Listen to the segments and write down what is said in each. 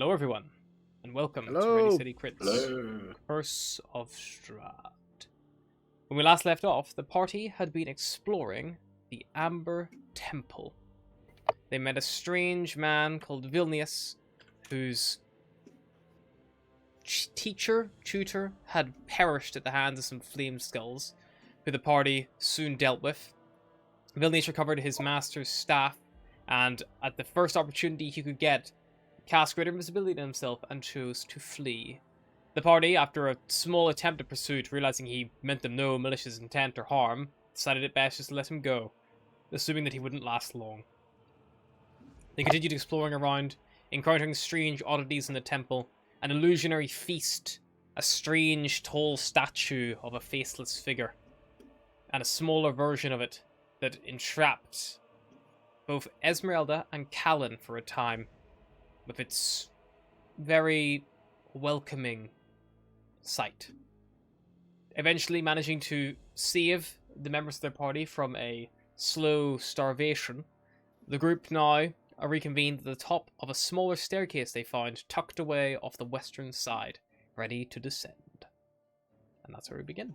Hello, everyone, and welcome to Hello. Ready City Crits. Hello. Curse of Strahd. When we last left off, the party had been exploring the Amber Temple. They met a strange man called Vilnius, whose tutor, had perished at the hands of some flame skulls, who the party soon dealt with. Vilnius recovered his master's staff, and at the first opportunity he could get, cast greater invisibility on himself and chose to flee. The party, after a small attempt at pursuit, realizing he meant them no malicious intent or harm, decided it best just to let him go, assuming that he wouldn't last long. They continued exploring around, encountering strange oddities in the temple, an illusionary feast, a strange tall statue of a faceless figure, and a smaller version of it that entrapped both Esmeralda and Callan for a time, with its very welcoming sight. Eventually managing to save the members of their party from a slow starvation, the group now are reconvened at the top of a smaller staircase they found tucked away off the western side, ready to descend. And that's where we begin.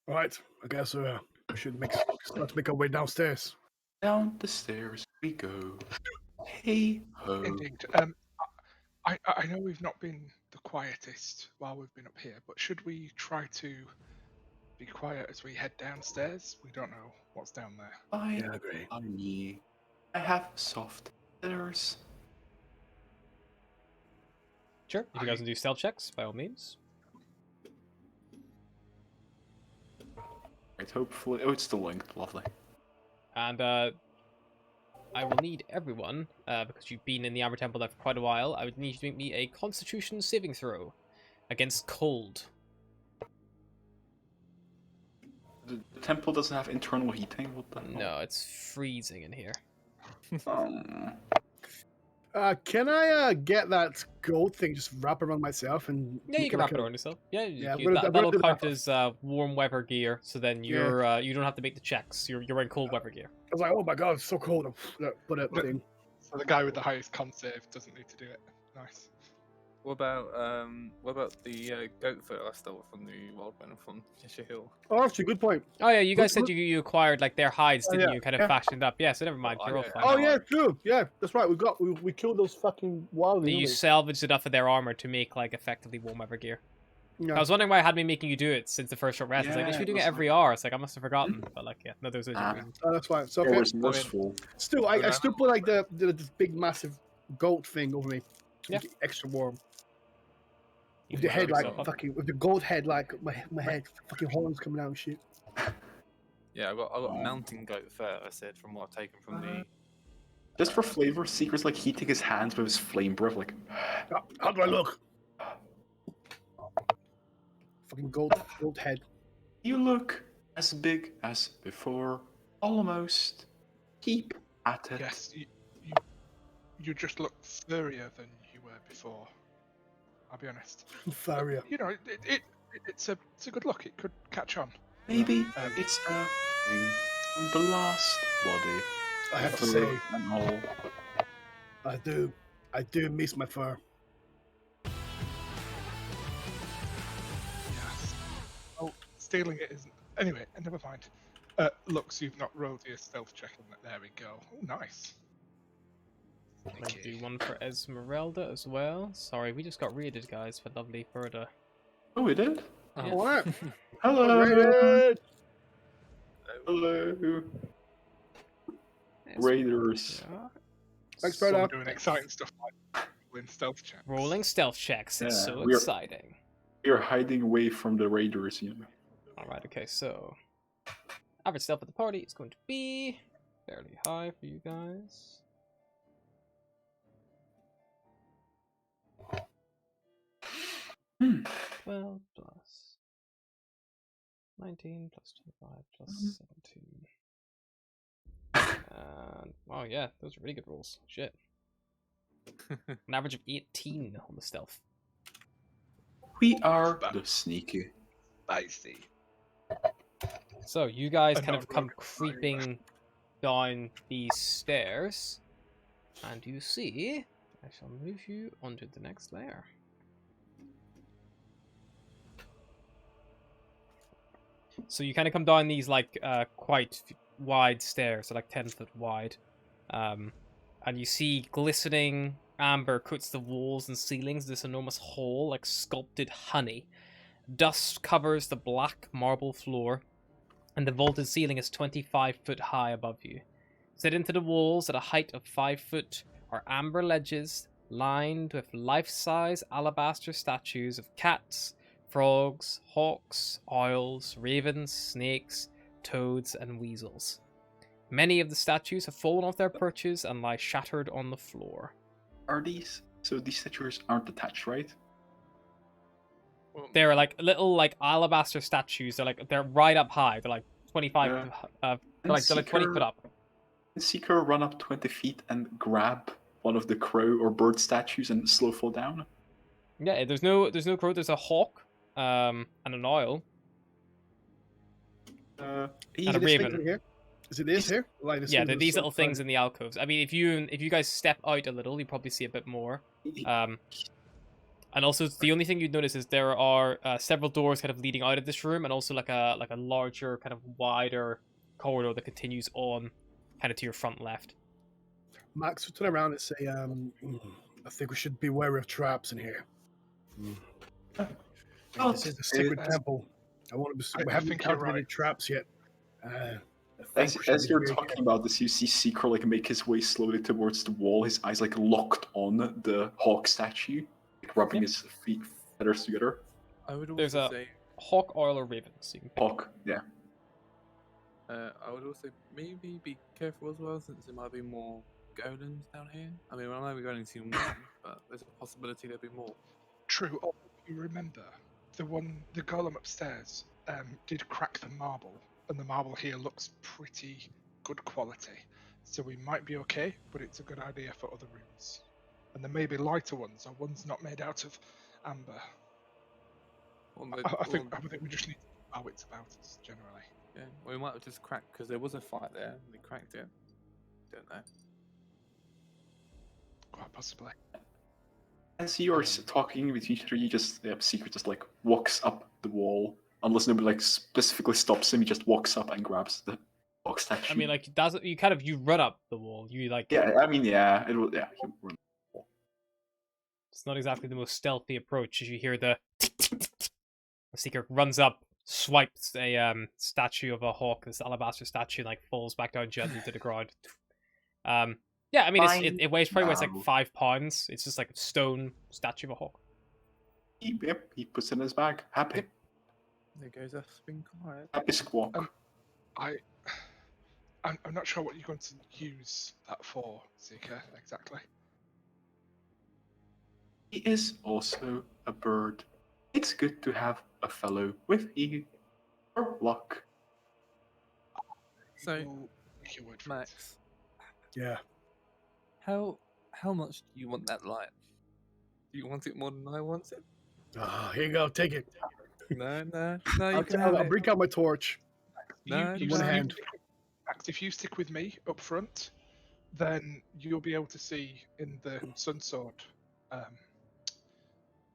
Right, I guess we should start to make our way downstairs. Down the stairs we go. Hey ho. Indeed. I know we've not been the quietest while we've been up here, but should we try to be quiet as we head downstairs? We don't know what's down there. Fine Yeah, I agree. by me. I have soft feathers. Sure, if you guys can do stealth checks, by all means. Right, hopefully. Oh, it's still linked. Lovely. And I will need everyone, because you've been in the Amber Temple there for quite a while, I would need you to make me a Constitution saving throw against cold. The temple doesn't have internal heating. What the hell? No, it's freezing in here. Can I get that gold thing just wrap around myself and? Yeah, you make can like wrap it a- around yourself. Yeah, Yeah, that'll do count that. as warm weather gear. So then you're you don't have to make the checks. You're wearing cold weather gear. I was like, oh my god, it's so cold. Put it Look. thing. So the guy with the highest con save doesn't need to do it. Nice. What about the goat foot I stole from the wild man from Cheshire Hill? Oh, actually, good point. Oh yeah, you guys Look- said you acquired like their hides, Oh, didn't yeah, you? Kind of yeah. fashioned up. Yeah, so never mind. Oh, You're all yeah. fine. Oh know. yeah, true. Yeah, that's right. We killed those fucking wild. You salvaged enough of their armor to make like effectively warm weather gear. Yeah. I was wondering why I had me making you do it since the first short rest. It's like, they Yeah, should be doing it that's every hour. It's like, I must have forgotten. But like, yeah, no, there's a Ah. reason. Oh, that's fine. So It okay. was merciful. Still, I still put like the this big massive gold thing over me. To Yeah. make it extra warm. You With the can head grab like yourself. fucking with the gold head like my head fucking horns coming out and shit. Yeah, I got Oh. mountain goat fur. I said from what I've taken from the. Just for flavor, Secret's like heating his hands with his flame breath, like. How do I look? Fucking gold head. You look as big as before. Almost. Keep at it. Yes, you just look furrier than you were before. I'll be honest. Faria. You know, it's a good look. It could catch on. Maybe it's a thing from the last body. I have to Fur say, and all. I do miss my fur. Yes. Oh, stealing it isn't. Anyway, never mind. Looks, you've not rolled your stealth check on that. There we go. Oh, nice. I'll do one for Esmeralda as well. Sorry, we just got raided, guys, for lovely Furda. Oh, we did? Yeah. What? Hello! Raided! Hello! Raiders. Yeah. Thanks, So brother. I'm doing exciting stuff like rolling stealth checks. Rolling stealth checks. It's Yeah, so we're- exciting. We are hiding away from the raiders, you know. Alright, okay, so average stealth at the party is going to be fairly high for you guys. Hmm. 12 plus 19 plus 25 plus 17. And, wow, yeah, those are really good rolls. Shit. An average of 18 on the stealth. We are the sneaky. Spicy. So, you guys I'm kind not of come rogue, creeping down these stairs. And you see, I shall move you onto the next layer. So you kind of come down these like quite wide stairs, so like 10-foot wide, and you see glistening amber coats the walls and ceilings. This enormous hall, like sculpted honey. Dust covers the black marble floor, and the vaulted ceiling is 25 foot high above you. Set into the walls at a height of 5 foot are amber ledges lined with life-size alabaster statues of cats, frogs, hawks, owls, ravens, snakes, toads, and weasels. Many of the statues have fallen off their perches and lie shattered on the floor. These statues aren't attached, right? Well, They're like little like alabaster statues. They're right up high. They're like 25. They're like 20 foot up. Can Seeker run up 20 feet and grab one of the crow or bird statues and slow fall down? Yeah, there's no crow. There's a hawk, and an owl, and a raven. Here? Is it this here? Like, Yeah, they're these little things in the alcoves. I mean, if you guys step out a little, you probably see a bit more. And also, the only thing you'd notice is there are several doors kind of leading out of this room, and also like a larger, kind of wider corridor that continues on, kind of to your front left. Max, turn around and say, I think we should be wary of traps in here. This is the secret temple. We haven't encountered any traps yet. As you're talking about this, you see Seeker like make his way slowly towards the wall, his eyes like locked on the hawk statue, like rubbing his feathers together. I would also There's a say hawk, owl, or raven. So you can pick. Hawk, yeah. I would also maybe be careful as well, since there might be more golems down here. I mean, I know we're going to see one, but there's a possibility there'll be more. True. Oh, you remember the golem upstairs did crack the marble, and the marble here looks pretty good quality. So we might be okay, but it's a good idea for other rooms. And there may be lighter ones, or ones not made out of amber. I think we just need to know how it's about us generally. Yeah, well, we might have just cracked because there was a fight there. And we cracked it. Don't know. Quite possibly. As you are talking with each other, you just Secret just like walks up the wall. Unless nobody like specifically stops him, he just walks up and grabs the hawk statue. I mean, like you run up the wall. You like. Yeah, I mean, yeah, it will. Yeah, he run. It's not exactly the most stealthy approach. As you hear the Seeker runs up, swipes a statue of a hawk, this alabaster statue, and like falls back down gently to the ground. Yeah, I mean, it weighs like 5 pounds. It's just like a stone statue of a hawk. Yep, he puts it in his bag. Happy. Yep. There goes us being quiet. Happy squawk. I'm not sure what you're going to use that for, Seeker, exactly. He is also a bird. It's good to have a fellow with you for luck. So, Max. Yeah. How much do you want that light? Do you want it more than I want it? Here you go. Take it. No, I'll bring out my torch. No, You one stick- hand. Max, if you stick with me up front, then you'll be able to see in the sunsword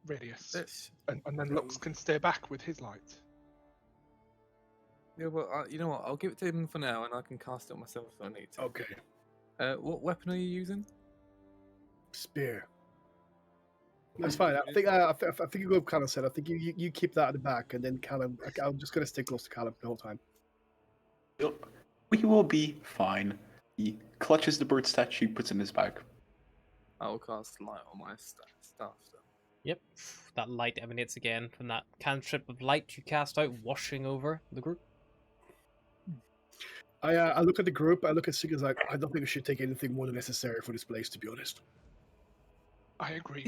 radius, and then Lux can stay back with his light. Yeah, well, you know what? I'll give it to him for now, and I can cast it on myself if I need to. Okay. What weapon are you using? Spear. That's fine. I think you go Callum said. I think you keep that at the back, and then Callum. I'm just gonna stay close to Callum the whole time. We will be fine. He clutches the bird statue, puts it in his bag. I will cast light on my stuff. So. Yep, that light emanates again from that cantrip of light you cast out, washing over the group. I look at the group. I look at Seeker's like, I don't think we should take anything more than necessary for this place, to be honest. I agree.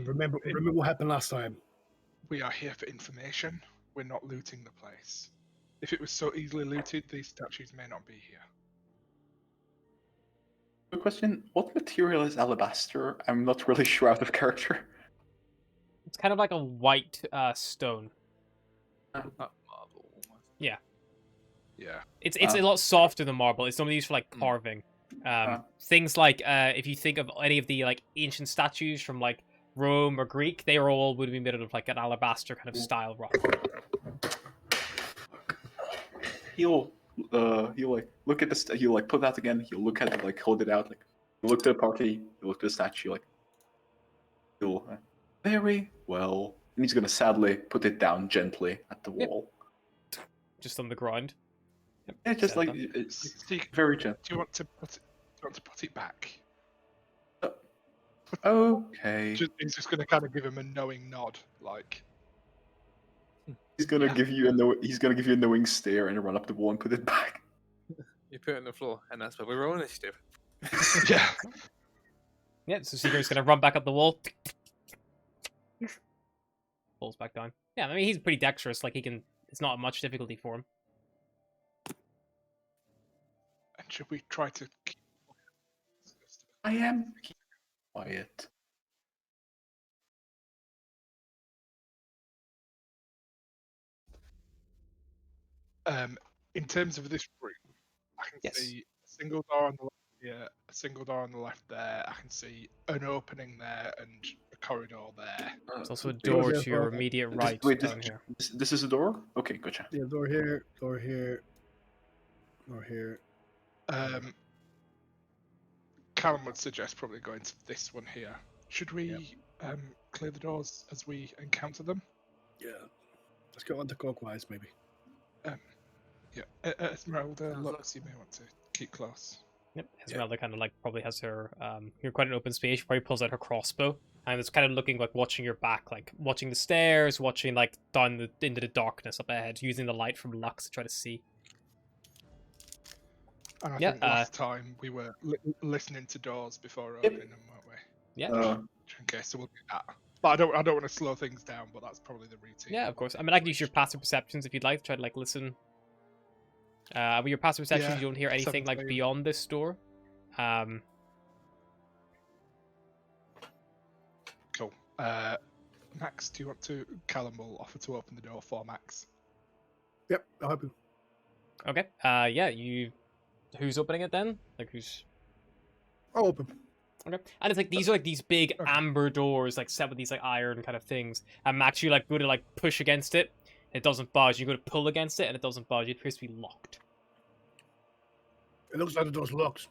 Remember what happened last time. We are here for information. We're not looting the place. If it was so easily looted, these statues may not be here. Good question. What material is alabaster? I'm not really sure out of character. It's kind of like a white stone. Marble almost. Yeah. Yeah. It's a lot softer than marble. It's normally used for like carving. Things like if you think of any of the like ancient statues from like Rome or Greek, they are all would be made out of like an alabaster kind of style rock. He'll like look at this. He'll like put that again. He'll look at it, like hold it out. Like he'll look to the party. He'll look to the statue. Like he'll very well. And he's gonna sadly put it down gently at the wall. Just on the ground. Yep. Yeah, just like done. it's Steve, very gentle. do you want to put it back? Okay. He's just going to kind of give him a knowing nod, like. He's gonna give you a knowing stare and run up the wall and put it back. You put it on the floor, and that's where we roll initiative. Yeah. Yeah, so Seeker's gonna run back up the wall. Falls back down. Yeah, I mean he's pretty dexterous, like he can it's not much difficulty for him. And should we try to keep... I am quiet. In terms of this room, I can Yes. see a single door on the left here, a single door on the left there. I can see an opening there and a corridor there. There's also a door yeah, to your okay. immediate This- right wait, down here. This is a door? Okay, gotcha. Yeah, door here, door here, door here. Callum would suggest probably going to this one here. Should we clear the doors as we encounter them? Yeah. Let's go anti-clockwise, maybe. Yeah. Esmeralda Sounds looks, you may want to keep close. Yep. Esmeralda kind of like probably has her you're quite an open space, she probably pulls out her crossbow. And it's kind of looking like watching your back, like watching the stairs, watching like down into the darkness up ahead, using the light from Lux to try to see. And I Yeah, think last time we were listening to doors before Yep. opening them, weren't we? Yeah. Okay, so we'll do that. But I don't want to slow things down, but that's probably the routine. Yeah, of course. I mean I can use your passive perceptions if you'd like to try to like listen. With your passive perceptions Yeah, you don't hear anything like 17. beyond this door. Cool. Max, do you want to... Callum will offer to open the door for Max. Yep, I'll help you. Okay. Yeah, who's opening it then? Like who's I'll open. Okay. And it's like these are like these big Okay. amber doors like set with these like iron kind of things. And Max, you like go to like push against it, it doesn't budge. You go to pull against it and it doesn't budge. It appears to be locked. It looks like the door's locked.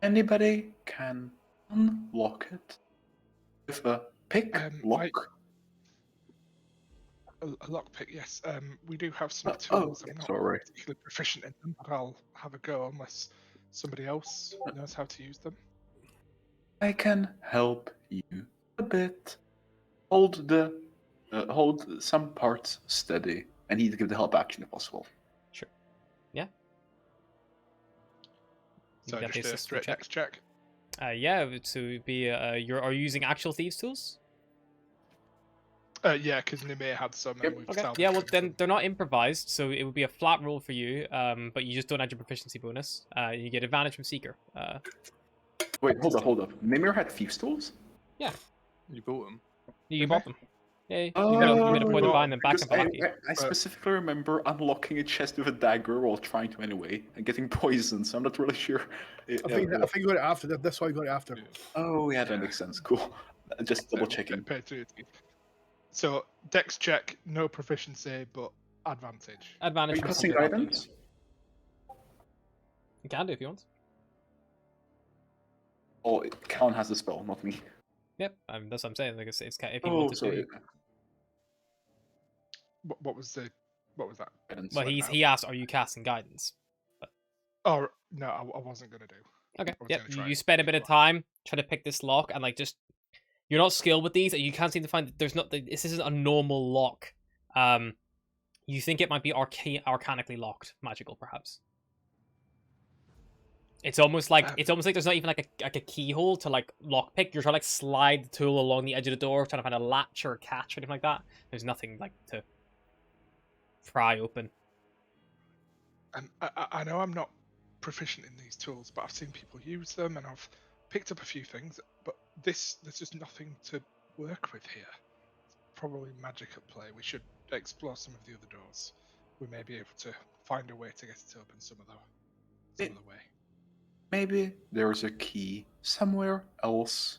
Anybody can unlock it with a pick lock. A lockpick, yes. We do have some Oh, tools. I'm not sorry. particularly proficient in them, but I'll have a go unless somebody else knows how to use them. I can help you a bit. Hold some parts steady. I need to give the help action if possible. Sure. Yeah. You So got the just a assist straight check. dex check. Yeah, so it'd be are you using actual thieves tools? Yeah, because Nimir had some. Yep. And we've Okay. salvaged Yeah, well them then from- they're not improvised, so it would be a flat roll for you. But you just don't add your proficiency bonus. You get advantage from Seeker. Wait, hold up. Mimir had thieves tools? You bought them. You bought them. Yay. Oh, you made a point of buying them back because in Valaki. I specifically remember unlocking a chest with a dagger while trying to anyway, and getting poisoned, so I'm not really sure. I think you got it after. That's why you got it after. Oh, yeah, that makes sense. Cool. Just double So, checking. patriotic. So dex check, no proficiency, but advantage. Are Advantage you from casting Seeker. guidance? You can do if you want. Oh, Callan has the spell, not me. Yep, that's what I'm saying. Like it's if you Oh, want to sorry. do. What was that? Guidance. Well, he asked, "Are you casting guidance?" Oh no, I wasn't gonna do. Okay. I was Yep. gonna try You it. spend a bit of time trying to pick this lock, and like just you're not skilled with these, and you can't seem to find. There's not. This isn't a normal lock. You think it might be arcanically locked, magical, perhaps. It's almost like there's not even like a keyhole to like lockpick. You're trying to like slide the tool along the edge of the door, trying to find a latch or a catch or anything like that. There's nothing like to pry open. I know I'm not proficient in these tools, but I've seen people use them, and I've picked up a few things. But there's just nothing to work with here. It's probably magic at play. We should explore some of the other doors. We may be able to find a way to get it open some other way. Maybe there's a key somewhere else.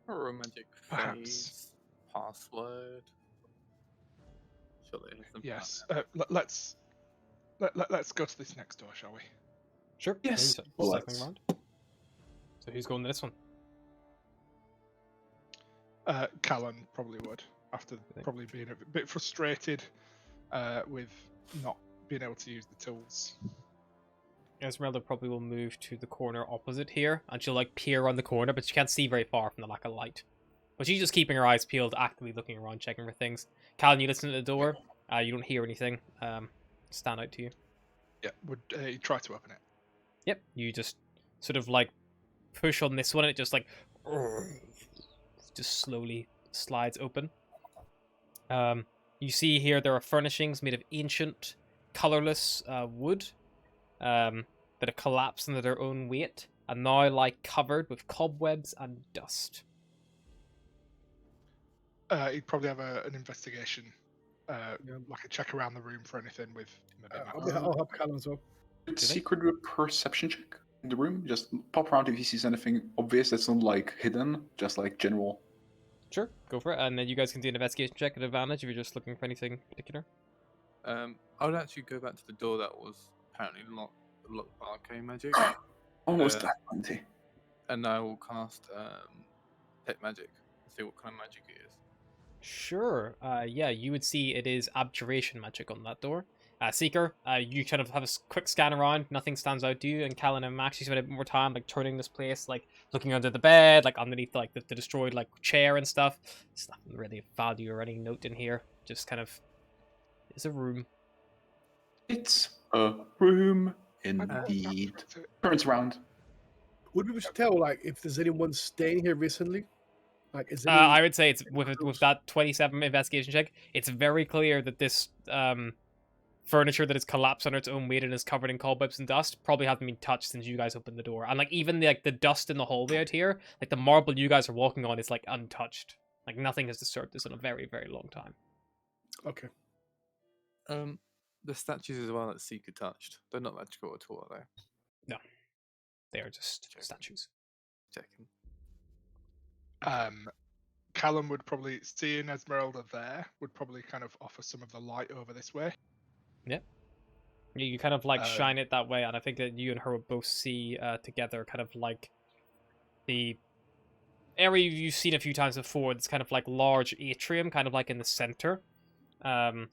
Or a magic Perhaps. phrase, password. Surely there's some Yes. Let's go to this next door, shall we? Sure. Yes, Cycling let's. around. So who's going to this one? Callan probably would, after probably being a bit frustrated with not being able to use the tools. Esmeralda probably will move to the corner opposite here, and she'll like peer on the corner, but she can't see very far from the lack of light. But she's just keeping her eyes peeled, actively looking around, checking for things. Callan, you listen to the door. You don't hear anything stand out to you. Yeah, would you try to open it? Yep, you just sort of like push on this one, and it just like just slowly slides open. You see here there are furnishings made of ancient, colorless wood that have collapsed under their own weight and now lie covered with cobwebs and dust. He'd probably have an investigation, like a check around the room for anything with maybe I'll help Callum as well. Secret perception check in the room. Just pop around if he sees anything obvious that's not like hidden, just like general. Sure, go for it. And then you guys can do an investigation check at advantage if you're just looking for anything particular. I would actually go back to the door that was apparently locked by arcane magic, Almost that 20. and I will cast detect magic and see what kind of magic it is. Sure. Yeah, you would see it is abjuration magic on that door. Seeker, you kind of have a quick scan around. Nothing stands out to you. And Callan and Max, you spend a bit more time like turning this place, like looking under the bed, like underneath like the destroyed like chair and stuff. It's nothing really of value or any note in here. Just kind of, it's a room. It's a room indeed. Turns around. Would we be able to tell, like, if there's anyone staying here recently? Like, is any... I would say it's with that 27 investigation check. It's very clear that this furniture that has collapsed under its own weight and is covered in cobwebs and dust probably hasn't been touched since you guys opened the door. And like even the dust in the hallway out here, like the marble you guys are walking on is like untouched. Like nothing has disturbed this in a very, very long time. Okay. The statues as well that Seeker touched, they're not magical at all, are they? No. They are just statues. Checking. Callum would probably, seeing Esmeralda there, would probably kind of offer some of the light over this way. Yeah. You kind of like shine it that way, and I think that you and her will both see together kind of like the area you've seen a few times before. It's kind of like large atrium, kind of like in the center. Kind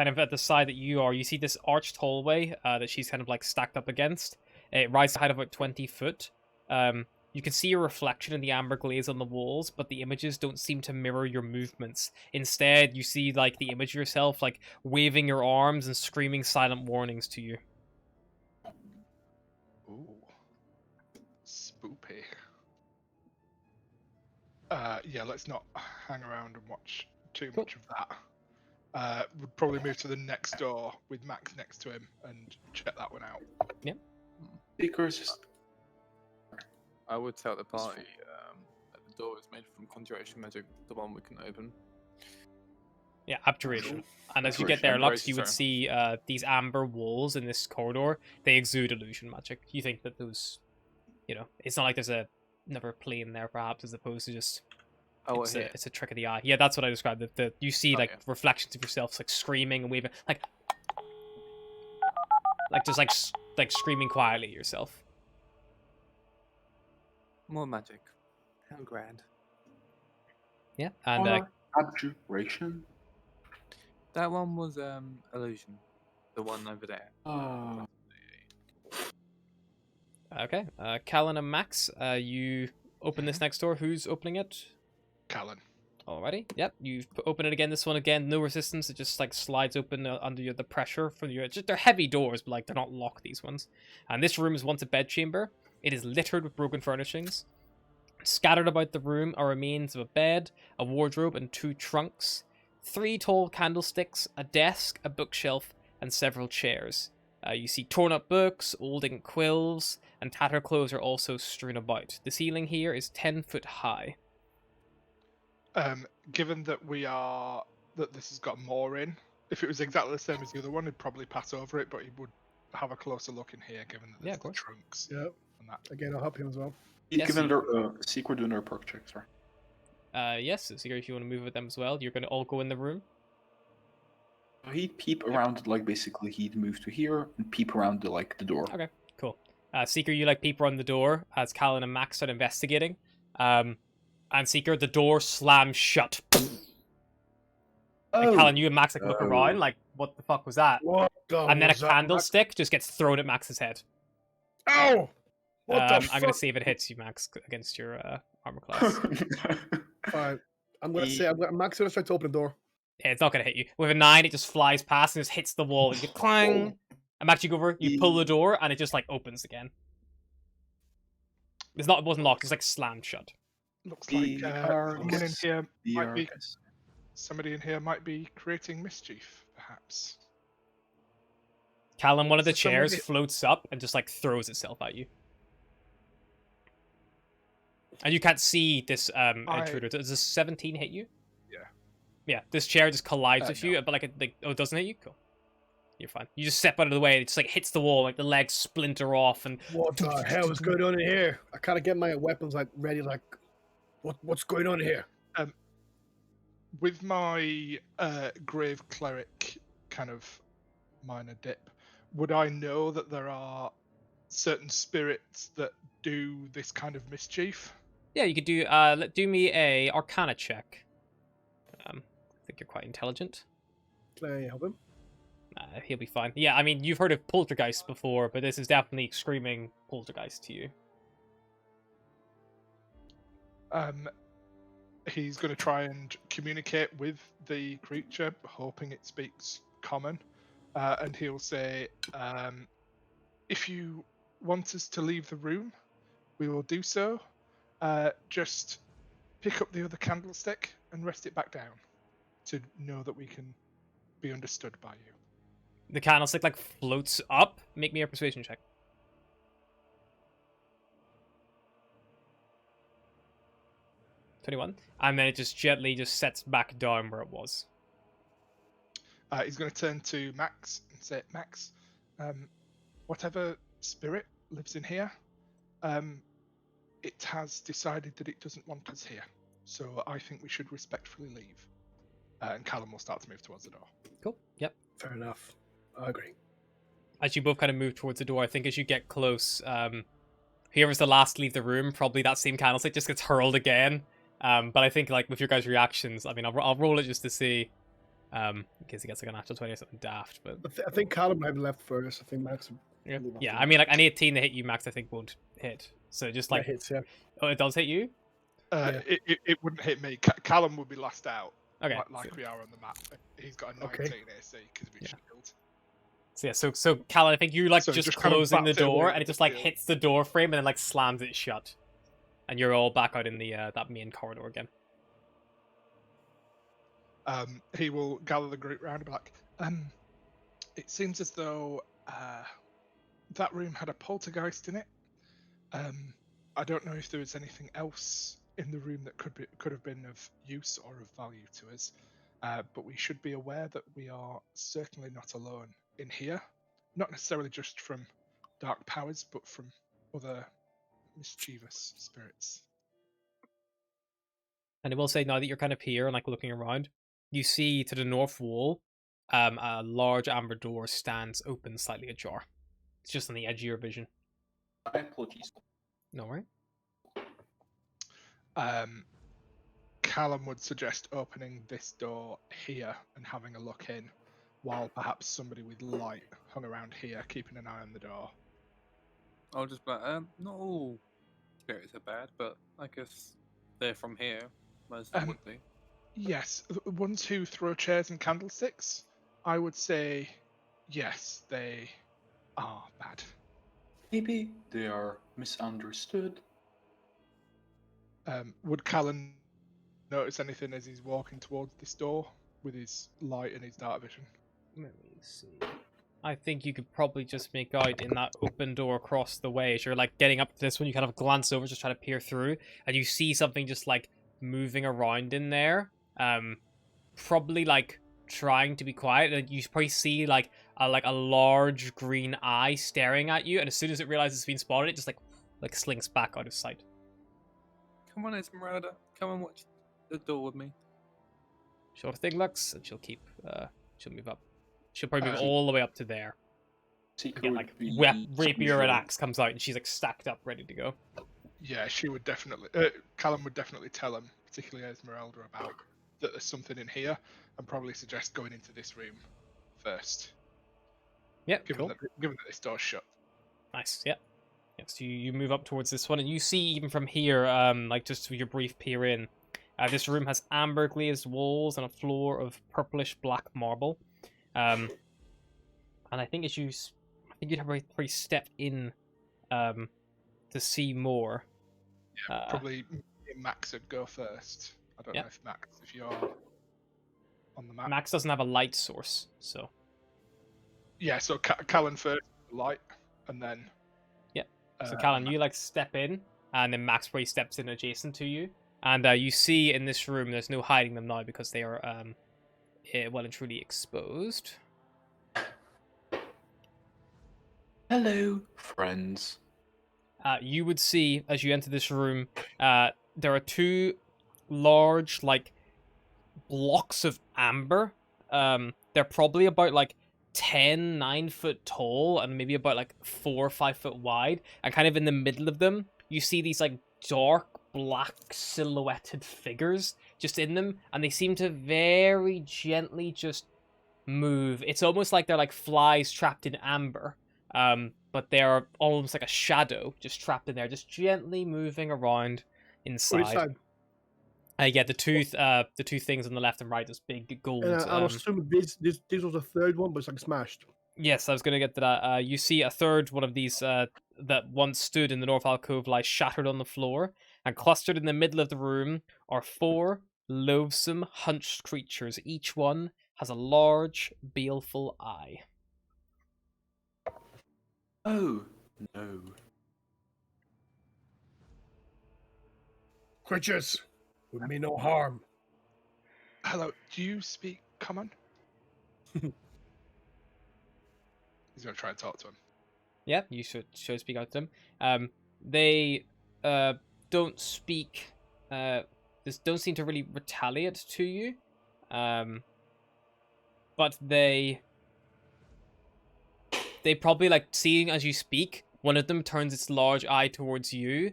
of at the side that you are, you see this arched hallway that she's kind of like stacked up against. It rises to a height of about 20 foot. You can see a reflection in the amber glaze on the walls, but the images don't seem to mirror your movements. Instead, you see like the image of yourself like waving your arms and screaming silent warnings to you. Ooh. Spoopy. Yeah, let's not hang around and watch too much of that. Would probably move to the next door with Max next to him and check that one out. Yep. Seekers just I would tell the party that the door is made from conjuration magic, the one we can open. Yeah, abjuration. And as you get there, Lux, you would see these amber walls in this corridor. They exude illusion magic. You think that those, you know, it's not like there's another plane there, perhaps, as opposed to just. Oh, it's a trick of the eye. Yeah, that's what I described. That you see reflections of yourself, like screaming and waving, like just like screaming quietly at yourself. More magic. How grand. Yeah, and abjuration. That one was illusion. The one over there. Oh. Okay, Callan and Max, you open this next door. Who's opening it? Callan. Alrighty. Yep, you open it again. This one again, no resistance. It just like slides open under the pressure from your. Just they're heavy doors, but like they're not locked. These ones. And this room is once a bedchamber. It is littered with broken furnishings. Scattered about the room are remains of a bed, a wardrobe, and 2 trunks. 3 tall candlesticks, a desk, a bookshelf, and several chairs. You see torn up books, old ink quills, and tattered clothes are also strewn about. The ceiling here is 10 foot high. Given that this has got more in, if it was exactly the same as the other one, he'd probably pass over it, but he would have a closer look in here, given that Yeah, there's of the course. trunks Yeah. and that. Again, I'll help him as well. Yes, Given their secret doing their perk checks, right? Yes, Seeker, if you want to move with them as well, you're going to all go in the room. So he'd peep around, like basically he'd move to here and peep around the door. Okay, cool. Seeker, you like peep around the door as Callan and Max start investigating. And Seeker, the door slams shut. And Callan, you and Max like look around, like, what the fuck was that? What the And then a was that, candlestick just gets thrown at Max's head. Max? Ow! What the I'm fuck? gonna see if it hits you, Max, against your armor class. Fine. Max gonna try to open the door. Yeah, it's not gonna hit you. With a 9, it just flies past and just hits the wall. You get clang. And Max, you go over, you pull the door, and it just like opens again. It wasn't locked. It's like slammed shut. Looks like somebody in here might be creating mischief, perhaps. Callan, one of the So chairs somebody- floats up and just like throws itself at you. And you can't see this intruder. Does a 17 hit you? Yeah. Yeah, this chair just collides with no. you, but like it doesn't hit you? Cool. You're fine. You just step out of the way, and it just like hits the wall, like the legs splinter off, and What the hell is going on in here? I kind of get my weapons like ready. Like, what's going on here? With my grave cleric kind of minor dip, would I know that there are certain spirits that do this kind of mischief? yeah, you could do me a Arcana check. I think you're quite intelligent. Can I help him? He'll be fine. Yeah, I mean, you've heard of poltergeist before, but this is definitely screaming poltergeist to you. He's going to try and communicate with the creature, hoping it speaks common. And he'll say, if you want us to leave the room, we will do so. Just pick up the other candlestick and rest it back down to know that we can be understood by you. The candlestick like floats up. Make me a persuasion check. 21. And then it just gently just sets back down where it was. He's going to turn to Max and say, Max, whatever spirit lives in here, it has decided that it doesn't want us here. So I think we should respectfully leave. And Callum will start to move towards the door. Cool. Yep. Fair enough. I agree. As you both kind of move towards the door, I think as you get close, whoever's the last to leave the room, probably that same candlestick just gets hurled again. But I think like with your guys' reactions, I mean, I'll roll it just to see, in case he gets like a natural 20 or something daft. But I think Callum might have left first. I think Max. yeah, I mean, like an 18 to hit you, Max, I think won't hit. So just like, hits, yeah. Oh, it does hit you. Yeah. It wouldn't hit me. Callum would be last out. Okay. Like we are on the map. He's got a 19 Okay. AC because of his shield. So yeah, so Callan, I think you like So just just kind of closing the bats it away door, with and it the just like shield. hits the door frame, and then like slams it shut, and you're all back out in the that main corridor again. He will gather the group round and be like, it seems as though that room had a poltergeist in it. I don't know if there was anything else in the room that could have been of use or of value to us, but we should be aware that we are certainly not alone in here. Not necessarily just from dark powers, but from other mischievous spirits. And I will say now that you're kind of here and like looking around, you see to the north wall, a large amber door stands open, slightly ajar. It's just on the edge of your vision. Apologies. No worry. Callum would suggest opening this door here and having a look in, while perhaps somebody with light hung around here, keeping an eye on the door. I'll just be like, not all spirits are bad, but I guess they're from here. Most of them would be. Yes, the ones who throw chairs and candlesticks, I would say, yes, they are bad. Maybe they are misunderstood. Would Callan notice anything as he's walking towards this door with his light and his dark vision? Let me see. I think you could probably just make out in that open door across the way. As you're like getting up to this one, you kind of glance over, just try to peer through, and you see something just like moving around in there. Probably like trying to be quiet. And you probably see like like a large green eye staring at you, and as soon as it realizes it's been spotted, it just like slinks back out of sight. Come on, Esmeralda. Come and watch the door with me. Sure thing, Lux, and she'll move up. She'll probably move Uh, all the way up to there. Seeker Again, would like be rapier and usual. axe comes out, and she's like stacked up, ready to go. Yeah, she would definitely. Callum would definitely tell him, particularly Esmeralda, about that there's something in here, and probably suggest going into this room first. Yeah, Given cool. given that this door's shut. Nice. Yeah. Yes, you move up towards this one, and you see even from here, like just with your brief peer in, this room has amber glazed walls and a floor of purplish black marble. And I think I think you'd have probably step in, to see more. Yeah, probably me and Max would go first. I don't Yeah. know if Max, if you're on the map. Max doesn't have a light source, so Yeah, so Callum first, light, and then. yeah. So Callan, you like step in, and then Max probably steps in adjacent to you, and you see in this room there's no hiding them now because they are well and truly exposed. Hello, friends. You would see as you enter this room, there are two large like blocks of amber. They're probably about like 9 foot tall and maybe about like 4 or 5 foot wide. And kind of in the middle of them, you see these like dark black silhouetted figures just in them, and they seem to very gently just move. It's almost like they're like flies trapped in amber. But they're almost like a shadow just trapped in there, just gently moving around inside. Which side? Yeah, the two things on the left and right, this big gold. And I'm assuming this was a third one, but it's like smashed. Yes, I was gonna get to that. You see a third one of these that once stood in the north alcove lies shattered on the floor, and clustered in the middle of the room are 4 loathsome, hunched creatures. Each one has a large, baleful eye. Oh no. Creatures, would me no harm. Hello, do you speak common? He's gonna try and talk to him. Yeah, you should speak out to them. They don't speak. This don't seem to really retaliate to you. But they probably like seeing as you speak. One of them turns its large eye towards you,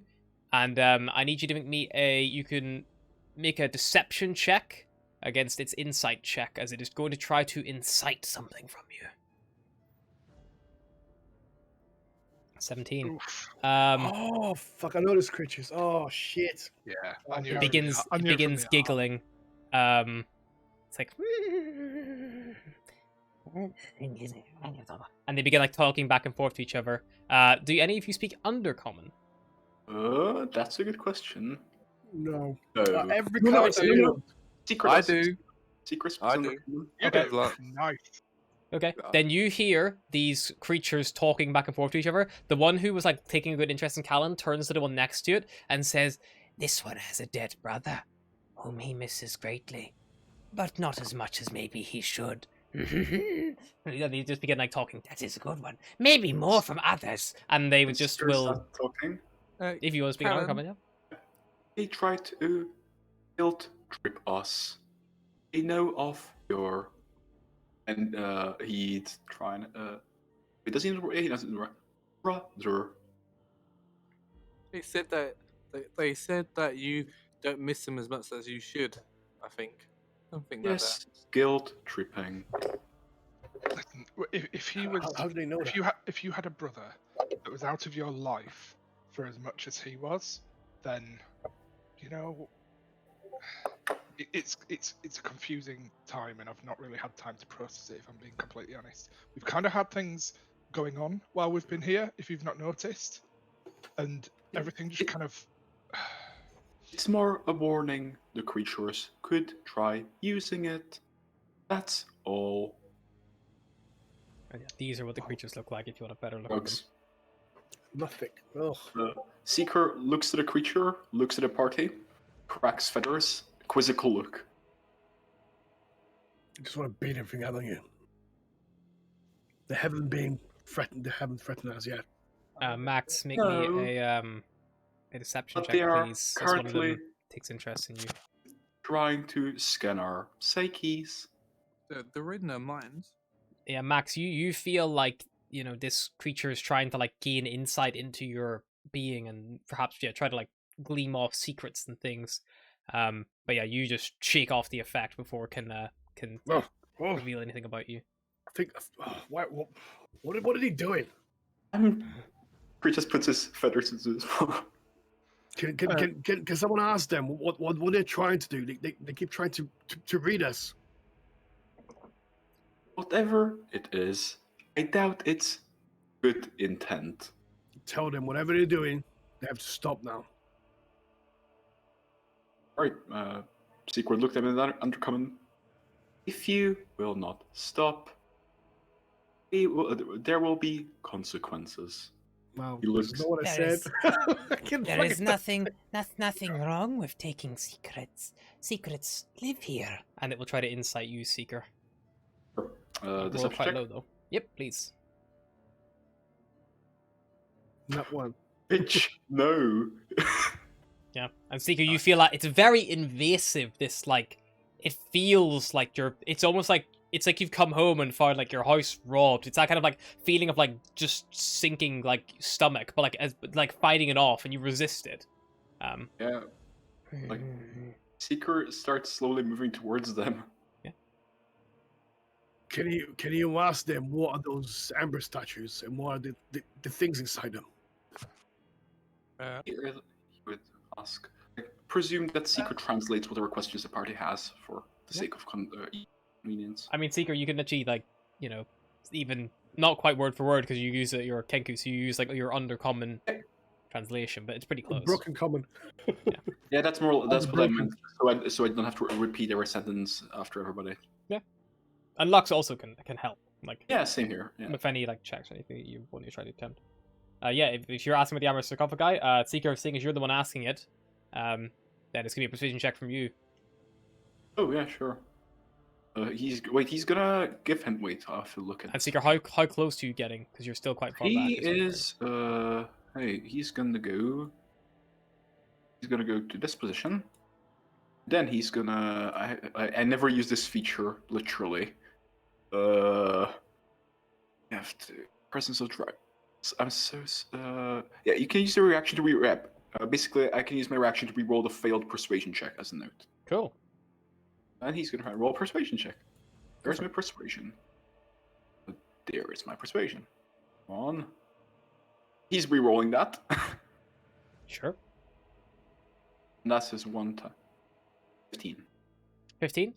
and I need you to make me you can make a deception check against its insight check, as it is going to try to incite something from you. 17. Oof. Oh fuck! I know these creatures. Oh shit! Yeah, I I knew knew It it from begins the- I knew it from begins the art. giggling. It's like, and they begin like talking back and forth to each other. Do any of you speak Undercommon? That's a good question. No. No. Every No, character. no, you no. know. Secret. I do. Secret. I do. You Okay. do. Nice. Okay. Yeah. Then you hear these creatures talking back and forth to each other. The one who was like taking a good interest in Callan turns to the one next to it and says, "This one has a dead brother, whom he misses greatly, but not as much as maybe he should." They just begin like talking. That is a good one. Maybe more from others, and they would just Sisters will. start talking. If you want to speak Callan. Undercommon, yeah. They try to guilt trip us. They know of your, and he's trying. It doesn't. He doesn't. Brother. They said that they said that you don't miss them as much as you should. I think something like that. Yes, guilt tripping. Listen, if he was, How do they know that? if you had a brother that was out of your life for as much as he was, then you know it's a confusing time, and I've not really had time to process it. If I'm being completely honest, we've kind of had things going on while we've been here. If you've not noticed, and everything just kind of. It's more a warning. The creatures could try using it. That's all. And yeah, these are what the creatures look like. If you want a better look at them. Bugs. Nothing. Ugh. Seeker looks at the creature, looks at the party, cracks feathers, quizzical look. I just want to beat everything out of you. They haven't been threatened. They haven't threatened us yet. Max, make No. me a deception But check, they are please. As one of currently them takes interest in you. trying to scan our psyches. They're reading our minds. Yeah, Max, you feel like this creature is trying to like gain insight into your being and perhaps try to like gleam off secrets and things. But yeah, you just shake off the effect before it can Oh, reveal anything about you. I think. What are they doing? He just puts his feathers into his mouth. Can someone ask them what they're trying to do? They keep trying to read us. Whatever it is, I doubt it's good intent. Tell them whatever they're doing, they have to stop now. Alright, Secret looked at him in the undercommon. If you will not stop, there will be consequences. Wow, He looks- this is not what I There said. There is nothing wrong with taking secrets. Secrets live here. And it will try to insight you, Seeker. Roll Deception quite check. low though. Yep, please. Not one. Bitch, no. Yeah, and Seeker, you feel like it's very invasive. This like, it feels like it's almost like it's like you've come home and found like your house robbed. It's that kind of like feeling of like just sinking like stomach, but like fighting it off, and you resist it. Yeah, like Seeker starts slowly moving towards them. Can you ask them what are those amber statues and what are the things inside them? He would ask. I presume that Seeker translates whatever questions the party has for the sake of convenience. I mean, Seeker, you can actually like even not quite word for word because you use your Kenku, so you use like your undercommon translation, but it's pretty close. Broken common. Yeah, that's what I Broken. meant. So I don't have to repeat every sentence after everybody. And Lux also can help. Like Yeah, same here. Yeah. with any like checks or anything that you want to try to attempt. Yeah, if you're asking about the Amber Sarcophagi, Seeker, seeing as you're the one asking it, then it's gonna be a persuasion check from you. Oh yeah, sure. He's gonna give him. Wait, I have to look at. And Seeker, how close are you getting? Because you're still quite far back. He as well. is. Hey, he's gonna go. He's gonna go to this position. Then he's gonna. I never use this feature literally. You have to presence of drive. I'm so. Yeah, you can use the reaction to re-rep. Basically, I can use my reaction to re-roll the failed persuasion check as a note. Cool. And he's gonna try and roll a persuasion check. There's my persuasion. There is my persuasion. Come on. He's re-rolling that. Sure. And that's his one time. 15. 15.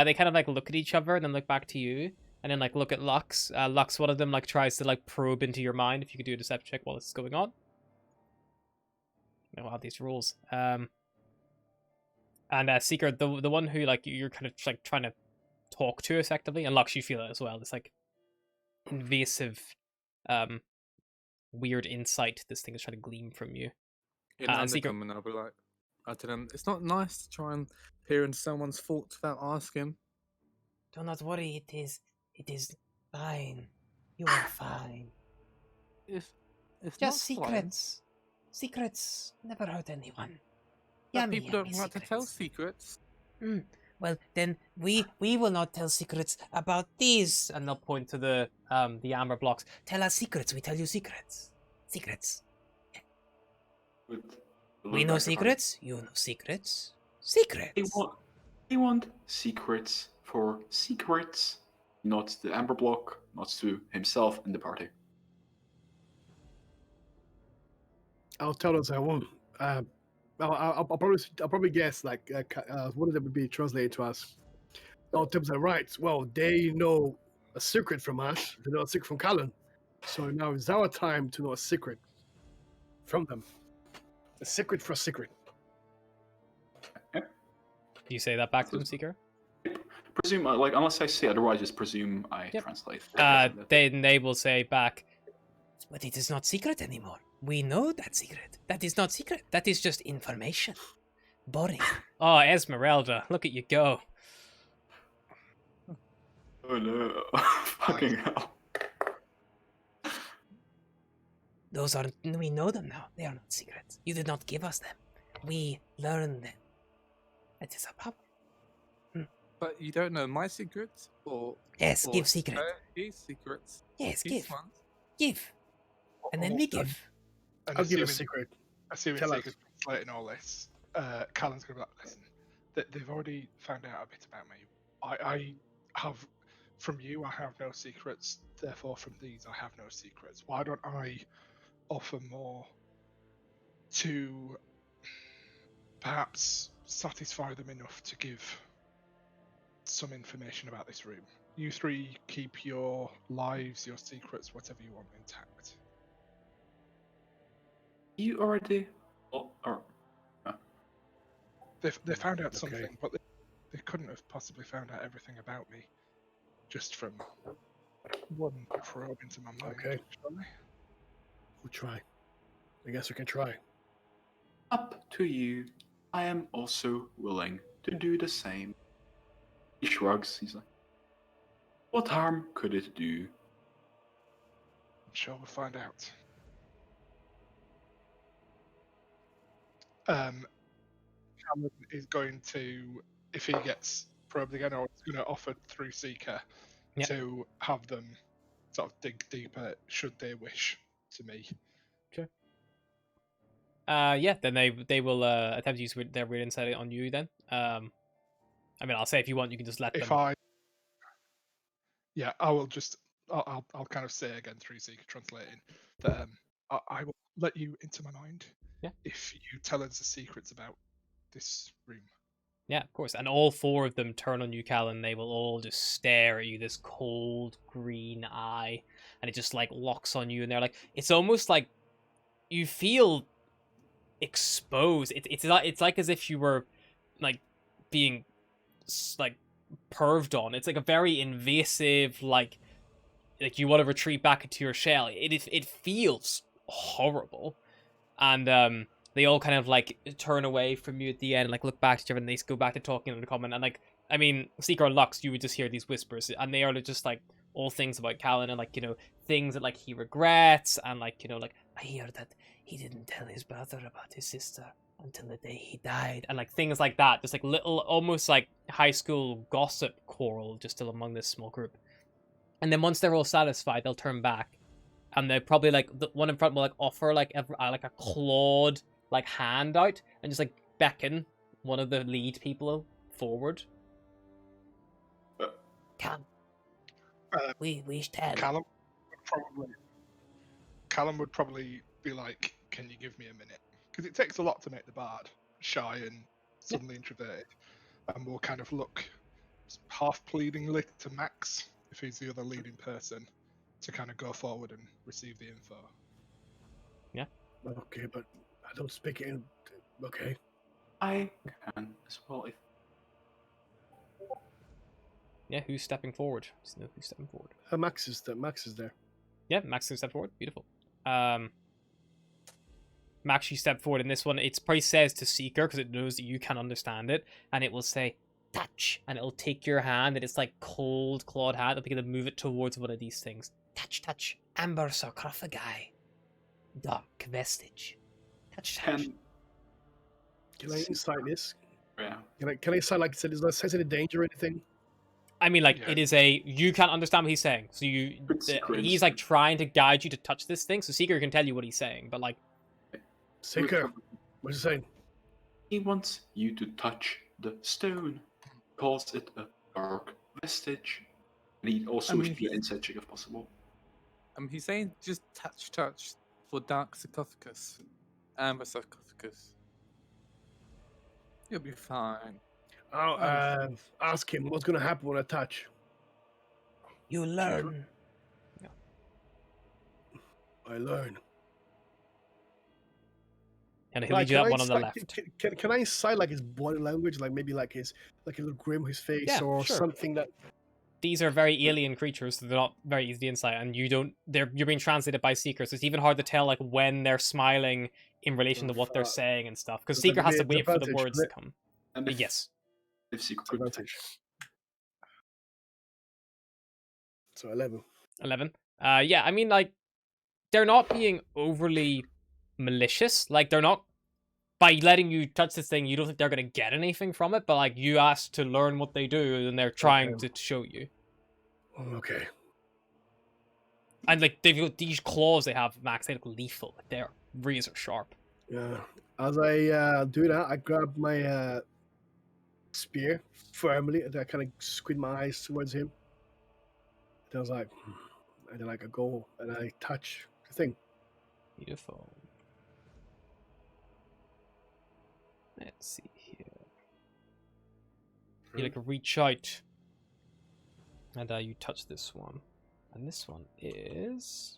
They kind of like look at each other and then look back to you, and then like look at Lux. Lux, one of them like tries to like probe into your mind. If you could do a deception check while this is going on. I'll have these rules. And Seeker, the one who like you're kind of like trying to talk to effectively, and Lux, you feel it as well. This like invasive, weird insight this thing is trying to glean from you. In Seeker- undercommon, I'll be like, I tell them, it's not nice to try and peer into someone's thoughts without asking. Do not worry, it is fine. You are fine. It's Just not fine. secrets. Secrets never hurt anyone. But Yummy, people don't yummy like to tell secrets. secrets. Well, then we will not tell secrets about these. And they'll point to the amber blocks. Tell us secrets. We tell you secrets. Secrets. With the We look know back at her. secrets. You know secrets. Secrets. They want secrets for secrets, not the amber block, not to himself and the party. I'll tell us I won't. I'll probably guess like one of them would be translated to us. I'll tell them right. Well, they know a secret from us. They know a secret from Callan. So now is our time to know a secret from them. A secret for a secret. Do you say that back to them, Seeker? Presume, like, unless I say otherwise, just presume I Yep. translate. Then they will say back. But it is not secret anymore. We know that secret. That is not secret. That is just information. Boring. Oh, Esmeralda, look at you go. Oh no! Fucking hell! Those are, we know them now. They are not secrets. You did not give us them. We learned them. That is a problem. But you don't know my secrets Yes, or give secret. his secrets. Yes, His give. ones. Give. And then we give. And I'll give a assuming secret. assuming Tell Seeker's us. translating all this, Callan's going to be like, listen, they've already found out a bit about me. I have, from you, I have no secrets. Therefore, from these, I have no secrets. Why don't I offer more to perhaps satisfy them enough to give some information about this room? You three keep your lives, your secrets, whatever you want intact. You already. They found out Okay. something, but they couldn't have possibly found out everything about me just from one probe into my mind. Okay. Surely. We'll try. I guess we can try. Up to you. I am also willing to do the same. He shrugs. He's like, what harm could it do? I'm sure we'll find out. Callan is going to, if he gets probed again, or it's going to offer through Seeker Yep. to have them sort of dig deeper, should they wish, to me. Yeah, then they will attempt to use their weird insight on you then. I mean, I'll say if you want, you can just let If them. I will just, I'll kind of say again through Seeker translating that I will let you into my mind. Yeah. If you tell us the secrets about this room. Yeah, of course. And all four of them turn on you, Callan. They will all just stare at you, this cold green eye, and it just like locks on you. And they're like, it's almost like you feel exposed. It's like as if you were like being like perved on. It's like a very invasive, like you want to retreat back into your shell. It feels horrible, and they all kind of like turn away from you at the end, like look back at each other, and they go back to talking in the comment. And like, I mean, Seeker and Lux, you would just hear these whispers, and they are just like all things about Callan, and like, you know, things that like he regrets, and like, you know, like I hear that he didn't tell his brother about his sister until the day he died. and like things like that, just like little almost like high school gossip quarrel just still among this small group. And then once they're all satisfied, they'll turn back, and they probably like the one in front will like offer like a clawed like hand out and just like beckon one of the lead people forward. Come. Uh, We tell. Callum would probably be like, "Can you give me a minute?" Because it takes a lot to make the bard shy and suddenly introverted, and we'll kind of look half pleadingly to Max, if he's the other leading person, to kind of go forward and receive the info. Okay, but I don't speak it. Okay. I can as well if Yeah, who's stepping forward? Just know who's stepping forward. Max is there. Max is there. Yeah, Max can step forward. Beautiful. Max, you step forward in this one. It probably says to Seeker because it knows that you can understand it, and it will say touch, and it'll take your hand, and it's like cold clawed hand. It'll be gonna move it towards one of these things. Touch, touch. Amber sarcophagi. Dark vestige. Touch, touch. can Can I insight this? yeah. Can I insight like there's no sense of danger or anything? I mean, like, Yeah. it is you can't understand what he's saying. So Good secret. he's like trying to guide you to touch this thing. So Seeker can tell you what he's saying, but like, Seeker, what's he saying? He wants you to touch the stone. Calls it a dark vestige. And he also wishes you an insight check if possible. He's saying just touch for dark sarcophagus, amber sarcophagus. You'll be fine. I'll ask him what's gonna happen when I touch. You learn. I learn. and he'll lead you that can I one on the insight- left. Can I insight like his body language, like maybe like his like a little grim on his face Yeah, or sure. something that These are very alien creatures, so they're not very easy to insight, and you're being translated by Seeker, so it's even hard to tell like when they're smiling in relation to what they're saying and stuff, because does Seeker that has to mean wait for the advantage, words does to it? come. And But yes, if Secret could advantage. So 11. 11. Yeah, I mean, like, they're not being overly malicious. Like, they're not, by letting you touch this thing, you don't think they're going to get anything from it, but like, you asked to learn what they do, and they're trying to show you. Okay. And like, they've got these claws they have, Max, they look lethal. Like, they're razor sharp. Yeah. As I do that, I grab my spear firmly, and I kind of squint my eyes towards him. And I was like, and then like I go and I touch the thing. Beautiful. Let's see here. You like reach out, and you touch this one, and this one is,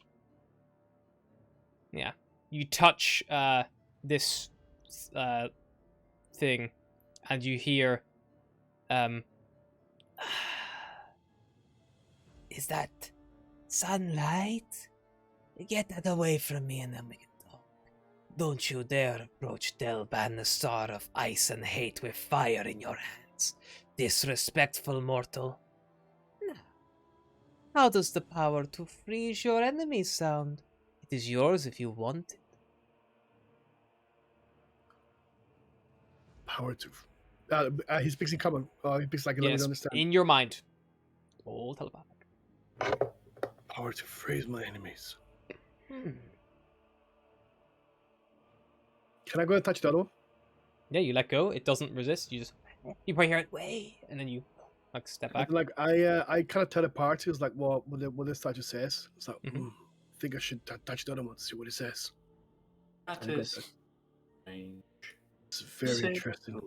yeah. You touch this thing, and you hear, Is that sunlight? Get that away from me and then we can talk. Don't you dare approach Delban, the star of ice and hate, with fire in your hands. Disrespectful mortal. Now, how does the power to freeze your enemies sound? It is yours if you want it. Power to. He speaks in common. He speaks like I don't yes, understand. in your mind. All telepathic. Power to freeze my enemies. Can I go and touch the other one? Yeah, you let go. It doesn't resist. You probably hear it way, and then you like step back. And, like I kind of tell the party, it's like, well, what this statue says. It's like, I think I should touch the other one to see what it says. That I'm is strange. It's very interesting.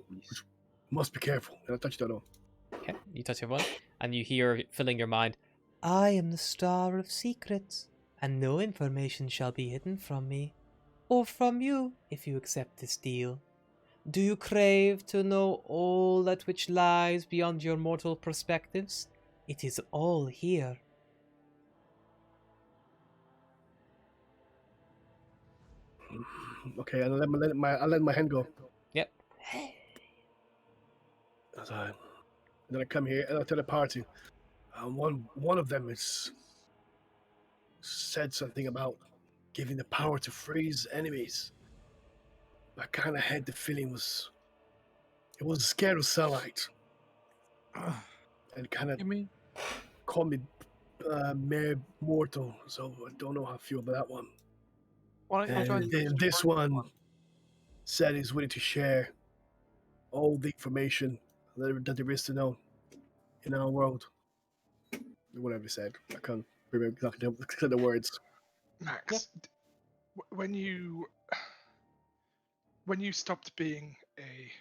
Must be careful. And I touch the other one. Okay, you touch everyone, and you hear it filling your mind. I am the star of secrets, and no information shall be hidden from me, or from you, if you accept this deal. Do you crave to know all that which lies beyond your mortal perspectives? It is all here. Okay, I'll let my hand go. Yep. And then I come here and I tell the party. One of them is said something about giving the power to freeze enemies. I kind of had the feeling it was scared of sunlight, and kind of You mean? called me mere mortal. So I don't know how I feel about that one. Why don't you try And then this one said he's willing to share all the information that there is to know in our world. Whatever he said, I can't remember exactly the words. Max, when you stopped being a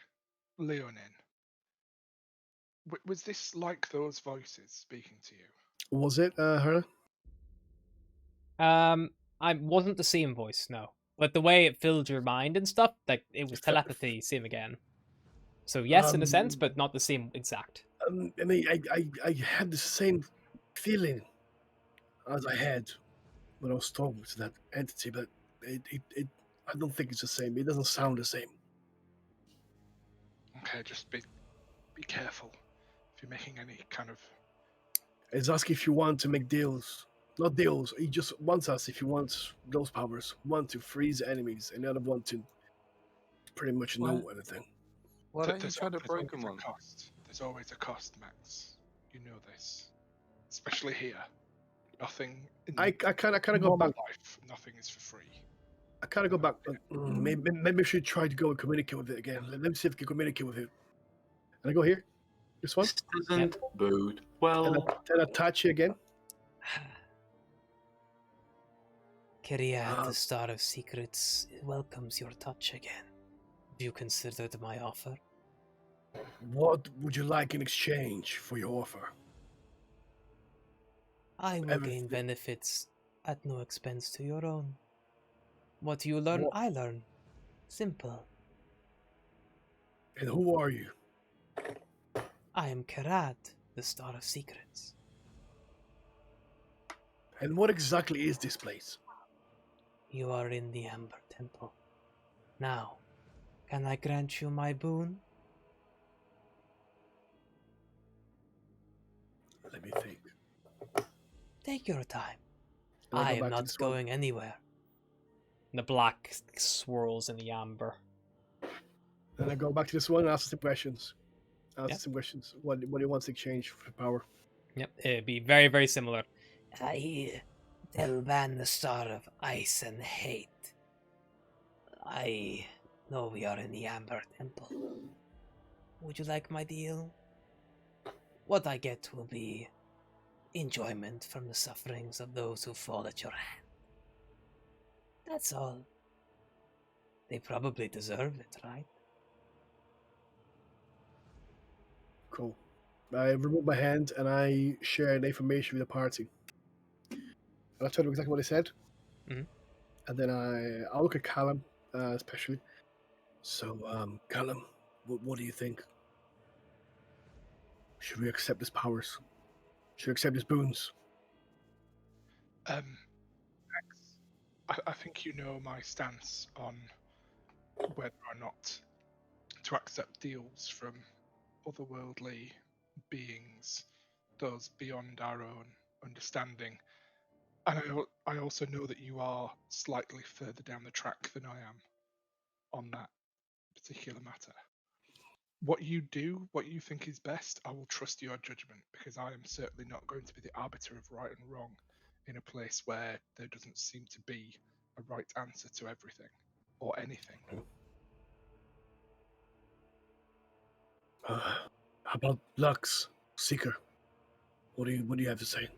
Leonin, was this like those voices speaking to you? Was it her? I wasn't the same voice, no. But the way it filled your mind and stuff, like it was telepathy, same again. So yes, in a sense, but not the same exact. I mean, I had the same feeling as I had when I was talking to that entity, but it I don't think it's the same. It doesn't sound the same. Okay, just be careful if you're making any kind of. It's asking if you want to make deals. Not deals. He just wants us, if he wants those powers, one to freeze enemies, and the other one to pretty much know everything. Why don't you There's try the always broken a one? cost. There's always a cost, Max. You know this, especially here. Nothing. In I kind of go normal back. life, nothing is for free. I kind of go back. Maybe we should try to go and communicate with it again. Let me see if we can communicate with it. And I go here. This one. This doesn't bode well. And I touch it again. Kyriad, the star of secrets, welcomes your touch again. Have you considered my offer? What would you like in exchange for your offer? I will gain benefits at no expense to your own. What you learn, I learn. Simple. And who are you? I am Kyriad, the star of secrets. And what exactly is this place? You are in the Amber Temple. Now, can I grant you my boon? Let me think. Take your time. And I go am back to not this one. going anywhere. The black swirls in the amber. And I go back to this one and ask some questions. Yeah. Some questions. What do you want to exchange for power? Yep, it'd be very, very similar. I tell Van the Star of Ice and Hate. I know we are in the Amber Temple. Would you like my deal? What I get will be enjoyment from the sufferings of those who fall at your hand. That's all. They probably deserve it, right? Cool. I remove my hand and I share the information with the party. And I tell them exactly what I said. Mhm. And then I'll look at Callum, especially. So, Callum, what do you think? Should we accept his powers? Should we accept his boons? Max, I think you know my stance on whether or not to accept deals from otherworldly beings, those beyond our own understanding. And I also know that you are slightly further down the track than I am on that particular matter. What you do, what you think is best, I will trust your judgment because I am certainly not going to be the arbiter of right and wrong in a place where there doesn't seem to be a right answer to everything or anything. How about Lux, Seeker? What do you have to say?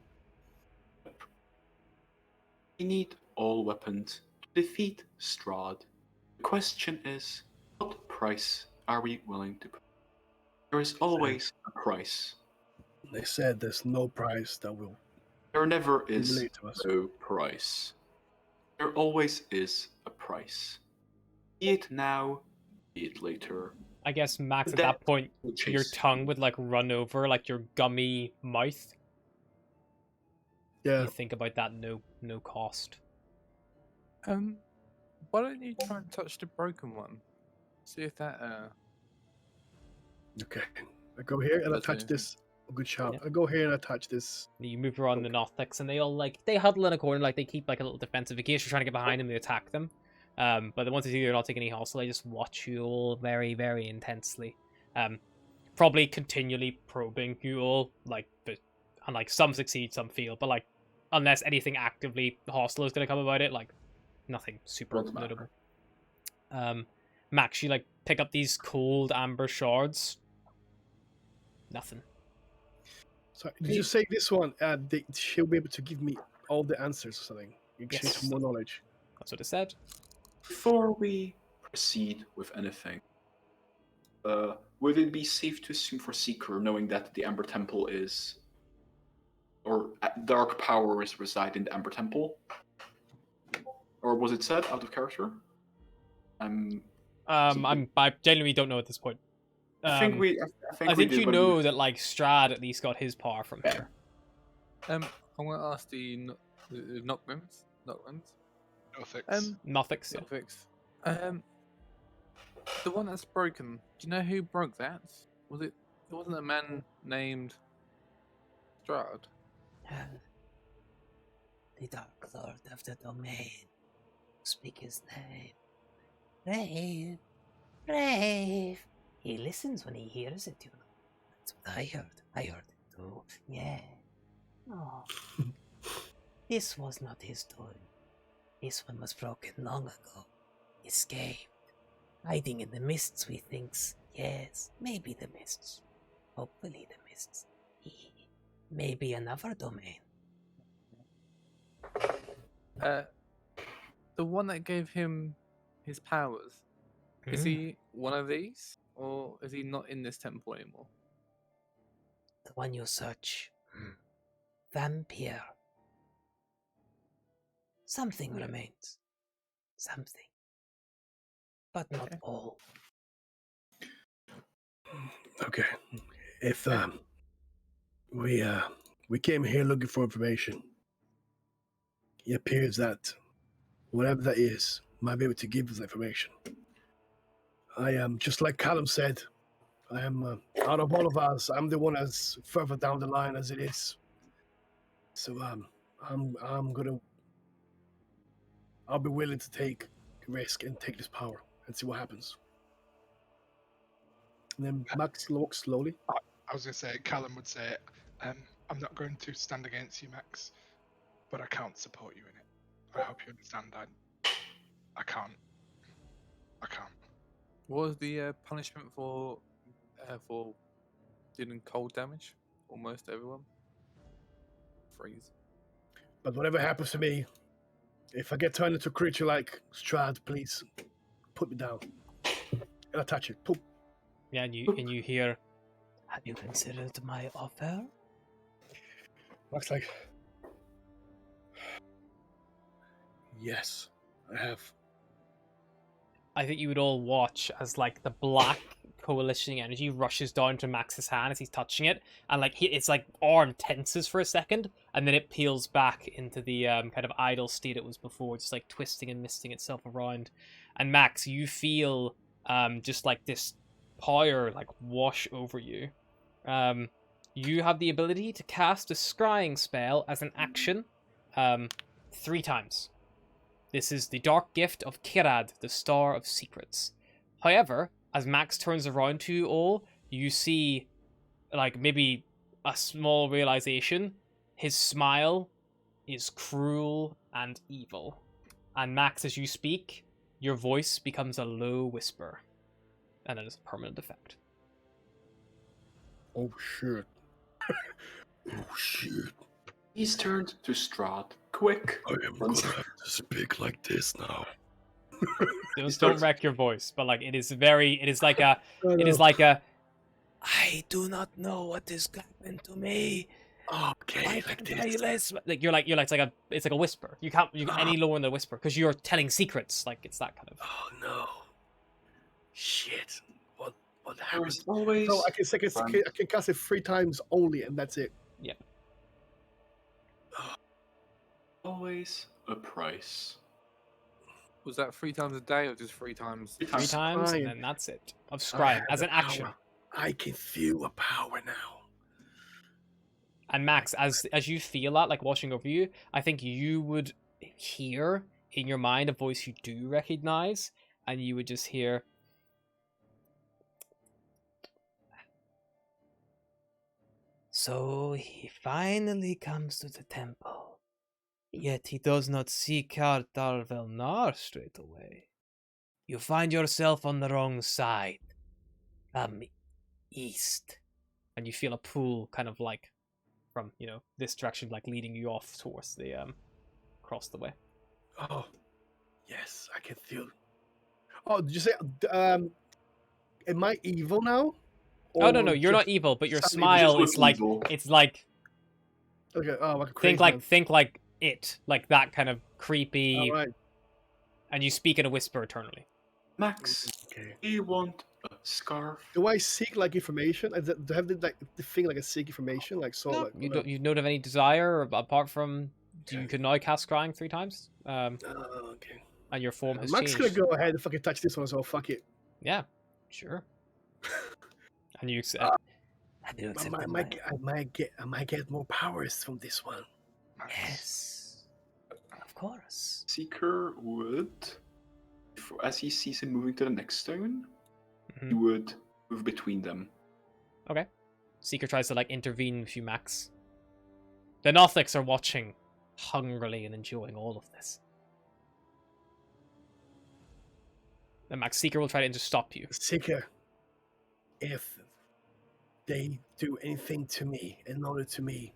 We need all weapons to defeat Strahd. The question is, what price are we willing to pay? There is always a price. They said there's no price that will There never is relate to us. no price. There always is a price. Be it now, be it later. I guess, Max, at That that point, will your chase. tongue would, like, run over, like, your gummy mouth. Yeah. You think about that no cost. Why don't you try and touch the broken one? See if that Okay. I go here and I Does touch anything. this. A good shout. Yeah. I go here and I touch this. You move around the Nothics, and they all, like, they huddle in a corner, like, they keep, like, a little defensive in case you're trying to get behind them, they attack them. But the ones that see you're not taking any hostile, they just watch you all very, very intensely. Probably continually probing you all, like, and, like, some succeed, some fail, but, like, unless anything actively hostile is going to come about it, like, nothing super Won't matter. notable. Max, you, like, pick up these cold amber shards. Nothing. So did you say this one? She'll be able to give me all the answers or something. Exchange Yes. for more knowledge. That's what it said. Before we proceed with anything, would it be safe to assume for Seeker, knowing that the Amber Temple is, or dark powers reside in the Amber Temple? Or was it said out of character? I genuinely don't know at this point. I think we. I think did, you but know that, like, Strahd at least got his power from Yeah. here. I'm going to ask the Knocklims. No fix. Nothics, yeah. Fix. The one that's broken. Do you know who broke that? Was it? It wasn't a man named Strahd. The Dark Lord of the Domain. Speak his name. Brave. Brave. He listens when he hears it, you know. That's what I heard. I heard it too. Yeah. Oh. This was not his doing. This one was broken long ago. Escaped. Hiding in the mists, we thinks. Yes, maybe the mists. Hopefully the mists. Maybe another domain. The one that gave him his powers. Is he one of these, or is he not in this temple anymore? The one you search. Vampire. Something remains. Something. But not Okay. all. Okay. If we came here looking for information. It appears that whatever that is might be able to give us information. I am just like Callum said. I am out of all of us. I'm the one that's further down the line as it is. So I'm gonna I'll be willing to take a risk and take this power and see what happens. And then Max walks slowly. I was going to say, Callum would say, I'm not going to stand against you, Max, but I can't support you in it. I hope you understand that. I can't. What was the punishment for dealing cold damage? Almost everyone. Freeze. But whatever happens to me, if I get turned into a creature like Strahd, please put me down. And I touch it. Poop. Yeah, and you hear, Have you considered my offer? Max like, yes, I have. I think you would all watch as like the black coalition energy rushes down to Max's hand as he's touching it, and like it's like arm tenses for a second, and then it peels back into the kind of idle state it was before, just like twisting and misting itself around. And Max, you feel just like this power like wash over you. You have the ability to cast a scrying spell as an action 3 times. This is the dark gift of Kirad, the Star of Secrets. However, as Max turns around to you all, you see, like, maybe a small realization. His smile is cruel and evil. And Max, as you speak, your voice becomes a low whisper. And it is a permanent effect. Oh shit. Oh shit. He's turned to Strahd. Quick. I am gonna have to speak like this now. Don't wreck your voice, but like it is like a I do not know what is happened to me. Okay, like this. like it's like a whisper. You can't any lower than a whisper because you're telling secrets. Like it's that kind of. Oh no. Shit. What There happened? is always No, I can cast it 3 times only, and that's it. always a price. Was that 3 times a day or just 3 times? 3 3 times, Scrying. and then that's it. Of I scrying have as the an action. power. I can feel a power now. And Max, as you feel that, like washing over you, I think you would hear in your mind a voice you do recognize, and you would just hear. So he finally comes to the temple. Yet he does not seek out Darvelnar straight away. You find yourself on the wrong side. Come east. And you feel a pull kind of like from, this direction, like leading you off towards the across the way. Oh, yes, I can feel. Oh, did you say? Am I evil now? Oh no, Or you're not just- evil, but your Suddenly smile just is look like evil. it's like Okay. Oh, like a crazy think like it, like that kind of creepy, All right. and you speak in a whisper eternally. Max, Okay. do you want a scarf? Do I seek like information? Do I have the thing like a seek information? Like so, No, like you don't have any desire apart from you Okay. can now cast scrying 3 times. Okay. And your form has Max changed. gonna go ahead and fucking touch this one, so fuck it. Yeah, sure. And you said, Have you I accepted might get more powers from this one. Yes. Of course. Seeker would, as he sees him moving to the next stone, he Mhm. would move between them. Okay. Seeker tries to like intervene with you, Max. The Nothics are watching hungrily and enjoying all of this. And Max, Seeker will try to stop you. Seeker, if they do anything to me, in order to me,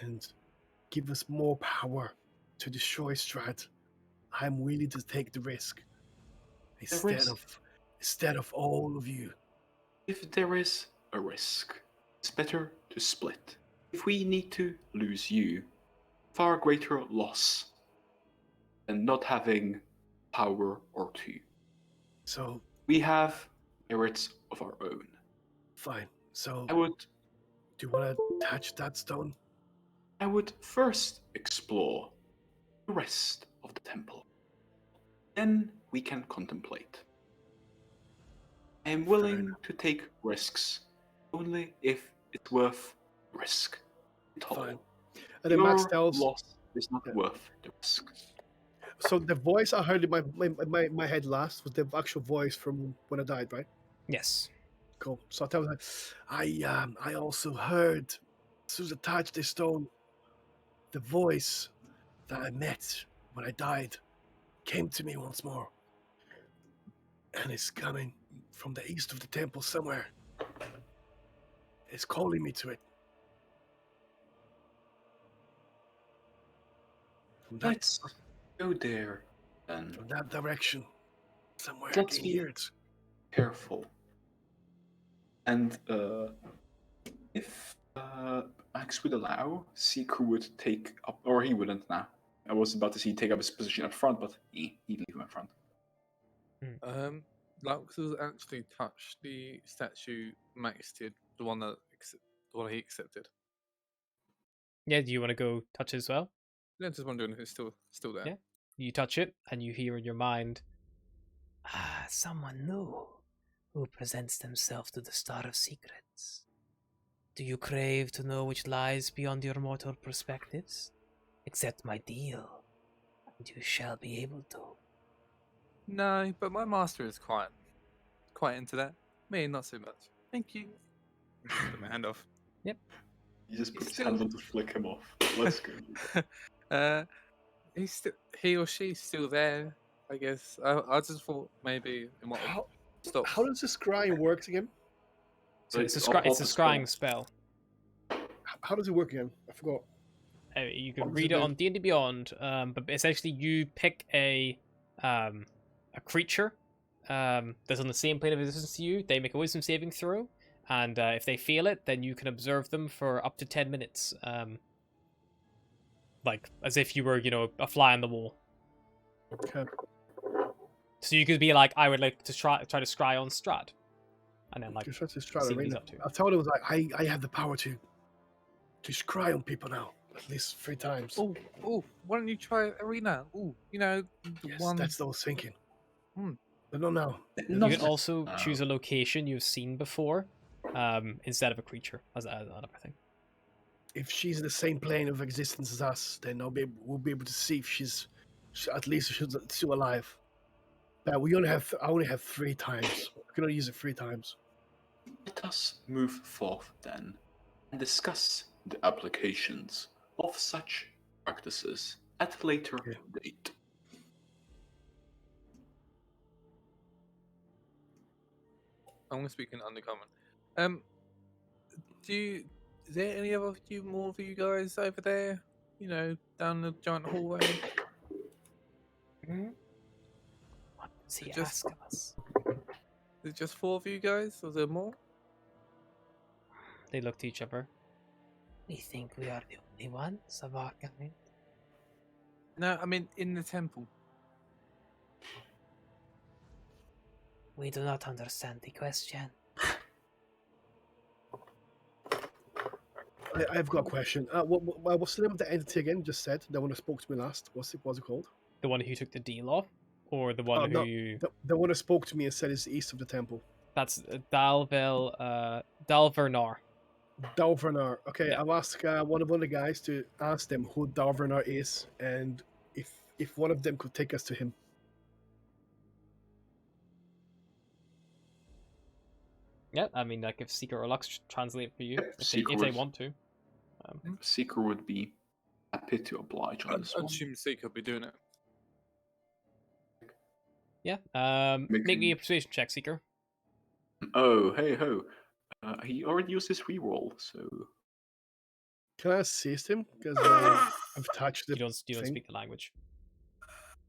and give us more power to destroy Strahd, I'm willing to take the risk instead of all of you. If there is a risk, it's better to split. If we need to lose you, far greater loss than not having power or 2. So We have merits of our own. fine. So I would do you want to touch that stone? I would first explore the rest of the temple. Then we can contemplate. I am willing to take risks only if it's worth the risk. Fine. And then Max Your tells loss is not Yeah. worth the risk. So the voice I heard in my head last was the actual voice from when I died, right? Yes. Cool. So I tell her, I also heard, as soon as I touched the stone, the voice that I met when I died came to me once more, and it's coming from the east of the temple somewhere. It's calling me to it. From that, Let's go there, then. from that direction, somewhere. I Let's can be hear it. careful. And if Max would allow, Seeker would take up, or he wouldn't now. I was about to see take up his position up front, but he'd leave him in front. Lux has actually touched the statue Max did, the one he accepted. Yeah, do you want to go touch it as well? Yeah, just wondering if it's still there. Yeah. You touch it, and you hear in your mind, Ah, someone new who presents themselves to the Star of Secrets. Do you crave to know which lies beyond your mortal perspectives? Accept my deal, and you shall be able to. No, but my master is quite into that. Me, not so much. Thank you. Put my hand off. He just puts his Still- hand on to flick him off. Let's go. He or she's still there. I guess. I just thought maybe it might have How, stopped. how does this scrying work again? so it's a Like, it's a off the scrying spell. spell. How does it work again? I forgot. You can What does read it it do? on D&D Beyond, but essentially you pick a creature that's on the same plane of existence to you. They make a wisdom saving throw, and if they fail it, then you can observe them for up to 10 minutes, like as if you were, a fly on the wall. Okay. So you could be like, I would like to try to scry on Strahd, and then like Just try to try see to what he's arena. up to. I told him like I have the power to scry on people now at least 3 times. Oh, why don't you try Arena? Oh, the Yes, one. that's what I was thinking. Hmm. But no, no. You Not could also just- choose a location you've seen before, instead of a creature as another thing. If she's in the same plane of existence as us, then we'll be able to see if at least she's still alive. But I only have 3 times. I can only use it 3 times. Let us move forth then and discuss the applications of such practices at a later Yeah. date. I'm gonna speak in undercommon. Is there any other more of you guys over there? Down the giant hallway. What does he Just- ask of us? Is it just 4 of you guys? Or is there more? They look to each other. We think we are the only ones of our kind. No, I mean in the temple. We do not understand the question. I've got a question. What's the name of the entity again? Just said the one that spoke to me last. What's it called? The one who took the deal off, or the one Oh, who no. The one that spoke to me and said it's east of the temple. that's Dalvernar. Dalvernar. Okay, Yeah. I've asked one of the guys to ask them who Dalvernar is and if one of them could take us to him. Yeah, I mean, like if Seeker or Lux translate for you, Yep, if Seeker they would. want to. Seeker would be happy to oblige on this I'd one. assume Seeker will be doing it. Yeah. Make Make me a him- persuasion check, Seeker. Oh, hey ho. He already used his reroll, so Can I assist him? Because I've touched the You don't thing. speak the language.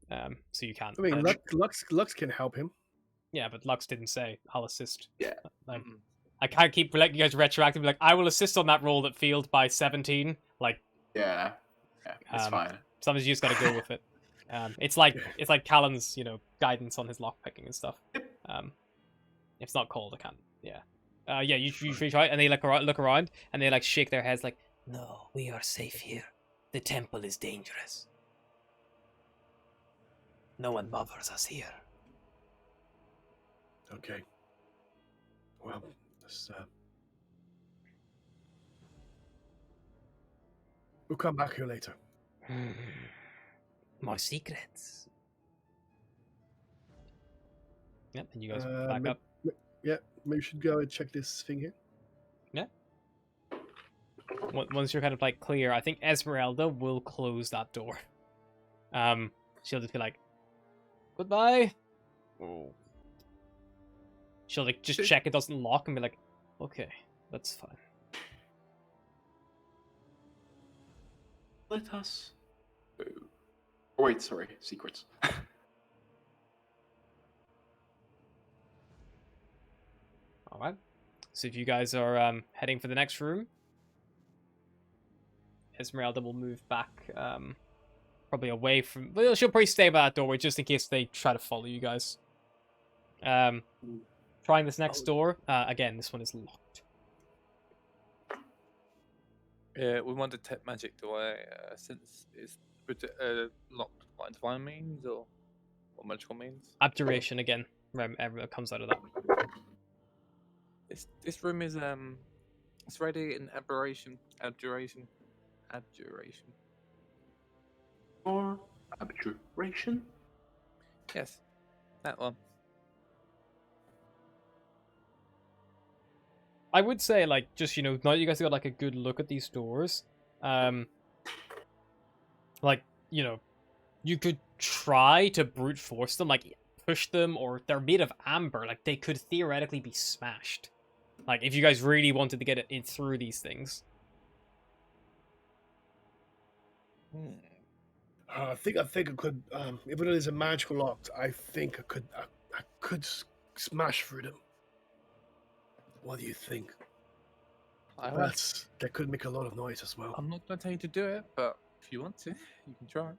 So you can't. I mean, Uh, Lux can help him. yeah, but Lux didn't say I'll assist. Yeah. Like, Mm-mm. I can't keep letting you guys retroactively like I will assist on that roll that failed by 17. Like yeah, it's fine. sometimes you just gotta go with it. It's like Callan's, guidance on his lockpicking and stuff. If it's not called, I can't. Yeah. Yeah, you try, and they look around, and they like shake their heads like, No, we are safe here. The temple is dangerous. No one bothers us here. Okay. Well, let's, we'll come back here later. More secrets. Yep, and you guys Uh, back ma- up. Yeah, maybe we should go and check this thing here. Once you're kind of like clear, I think Esmeralda will close that door. She'll just be like, "Goodbye." Oh. She'll like just Shit. check it doesn't lock and be like, "Okay, that's fine." Let us. Oh, wait, sorry, secrets. All right. So if you guys are heading for the next room, Esmeralda will move back, probably away from. Well, she'll probably stay by that doorway just in case they try to follow you guys. Trying this next door. Again, this one is locked. Yeah, we want to detect magic. Do I, since it's locked by divine means or magical means? Abjuration again. Remember, comes out of that. This room is it's radiating aberration, abjuration. Or abjuration? Yes, that one. I would say, like, just, now that you guys got, like, a good look at these doors, like, you could try to brute force them, like, push them, or they're made of amber, like, they could theoretically be smashed. Like, if you guys really wanted to get it in through these things. I think I could. Even though there's a magical lock, I think I could smash through them. What do you think? That could make a lot of noise as well. I'm not going to tell you to do it, but if you want to, you can try.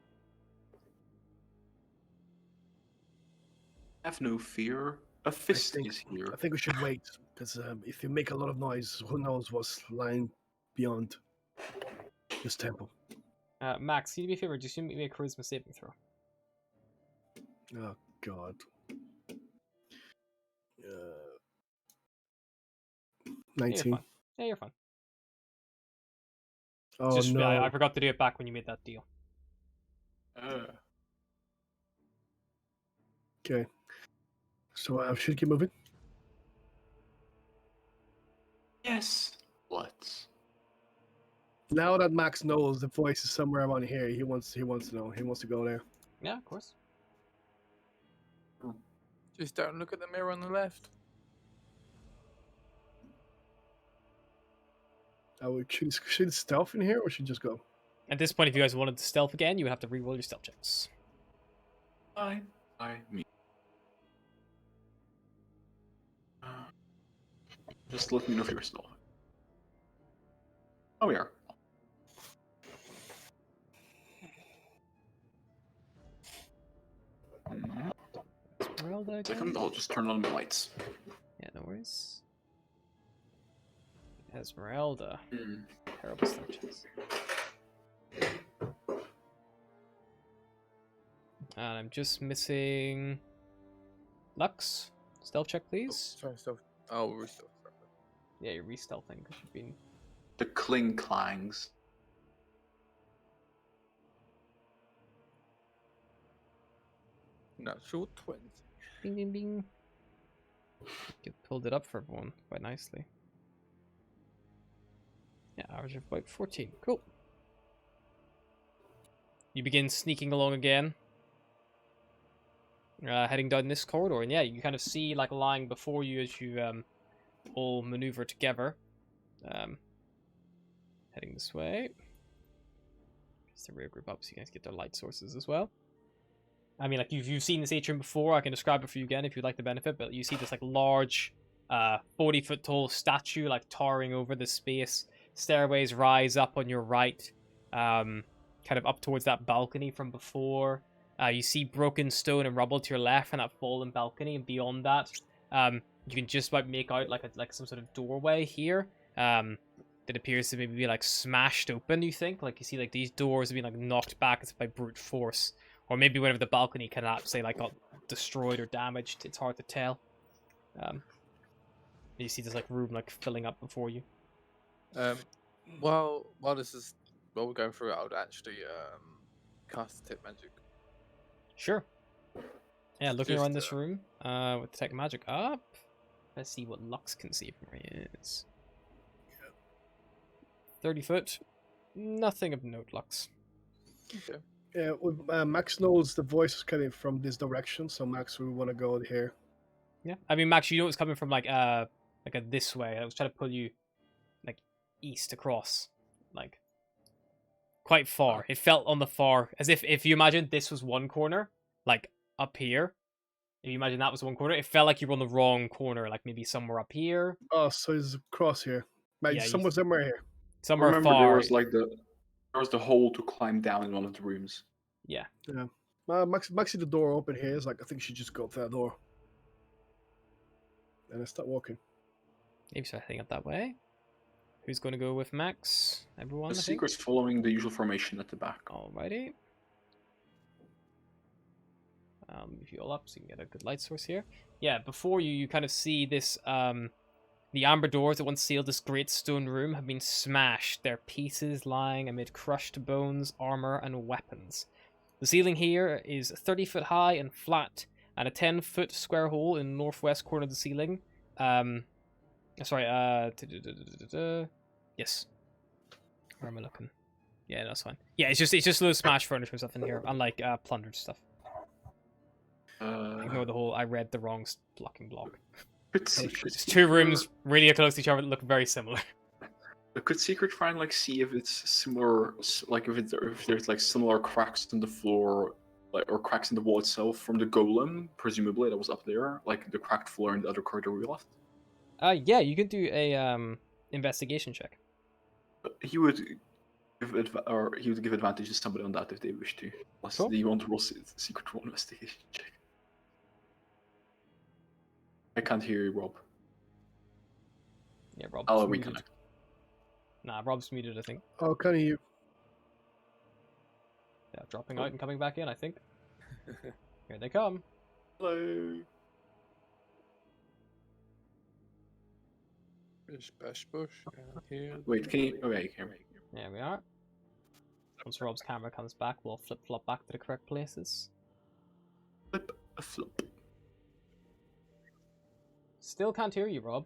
Have no fear. A fist think- is here. I think we should wait because if you make a lot of noise, who knows what's lying beyond this temple? Max, can you do me a favor? Just make me a charisma saving throw. Oh God. 19. Yeah, you're fine. Oh Just, no. I forgot to do it back when you made that deal. Okay. So should we keep moving? Yes. Let's. Now that Max knows the voice is somewhere around here, he wants to know. He wants to go there. Yeah, of course. Just don't look at the mirror on the left. Should stealth in here or should just go? At this point, if you guys wanted to stealth again, you would have to reroll your stealth checks. Fine. Me. Just let me know if you're still. Oh, we are. Esmeralda again? Second, I'll just turn on the lights. Yeah, no worries. Esmeralda. Mm. Terrible stealth checks. And I'm just missing Lux. Stealth check, please. Sorry, stealth. Oh, we're stealth. Yeah, you're re-stealthing because you've been. The cling clangs. Natural 20. Bing, bing, bing. You pulled it up for everyone quite nicely. Yeah, average of about 14. Cool. You begin sneaking along again. Heading down this corridor, and yeah, you kind of see, like, lying before you as you all maneuver together. Heading this way. Just the rear group up so you guys get their light sources as well. I mean, like, you've seen this atrium before. I can describe it for you again if you'd like the benefit, but you see this, like, large 40-foot tall statue, like, towering over the space. Stairways rise up on your right, kind of up towards that balcony from before. You see broken stone and rubble to your left and that fallen balcony, and beyond that, you can just about make out like some sort of doorway here. That appears to maybe be like smashed open. You think, like, you see, like, these doors have been like knocked back by brute force, or maybe whenever the balcony collapsed, say, like, got destroyed or damaged. It's hard to tell. You see this like room like filling up before you. While we're going through it, I would actually cast detect magic Sure. Yeah, looking Just, around this room, with detect magic up. Let's see what Lux can see from where he is. 30 foot. Nothing of note, Lux. Okay. Yeah, Max knows the voice is coming from this direction, so Max will want to go here. Yeah. I mean, Max, you know it's coming from like a this way. I was trying to pull you like east across, like quite far. It felt on the far, as if you imagine this was one corner, like up here. If you imagine that was one corner, it felt like you were on the wrong corner, like maybe somewhere up here. Oh, so he's across here. Like Yeah, somewhere here. somewhere Remember, far. there was like there was the hole to climb down in one of the rooms. Yeah. Yeah. Max see the door open here. It's like, I think she just go up that door. And I start walking. Maybe start heading up that way. Who's going to go with Max? Everyone, The I think? secret's following the usual formation at the back. Alrighty. Move you all up so you can get a good light source here. Yeah, before you kind of see this, the amber doors that once sealed this great stone room have been smashed, their pieces lying amid crushed bones, armor, and weapons. The ceiling here is 30 foot high and flat, and a 10-foot square hole in the northwest corner of the ceiling. Yes. Where am I looking? Yeah, that's fine. Yeah, it's just low smashed furniture and stuff in here, unlike plundered stuff. Ignore the whole I read the wrong blocking block. Could secret, It's two rooms really close to each other that look very similar. Could secret try and like see if it's similar, like if there's like similar cracks in the floor, like or cracks in the wall itself from the golem, presumably that was up there, like the cracked floor in the other corridor we left. Yeah, you can do a investigation check. He would give advantage to somebody on that if they wish to. Plus, Cool. do you want to roll secret roll investigation check? I can't hear you, Rob. Yeah, Rob's I'll muted. reconnect. Nah, Rob's muted, I think. Oh, can you? Yeah, dropping out and coming back in, I think. Here they come. Hello. Bish bash bush. Here. Wait, can you? Okay, here. There we are. Once Rob's camera comes back, we'll flip-flop back to the correct places. Flip a flip. Still can't hear you, Rob.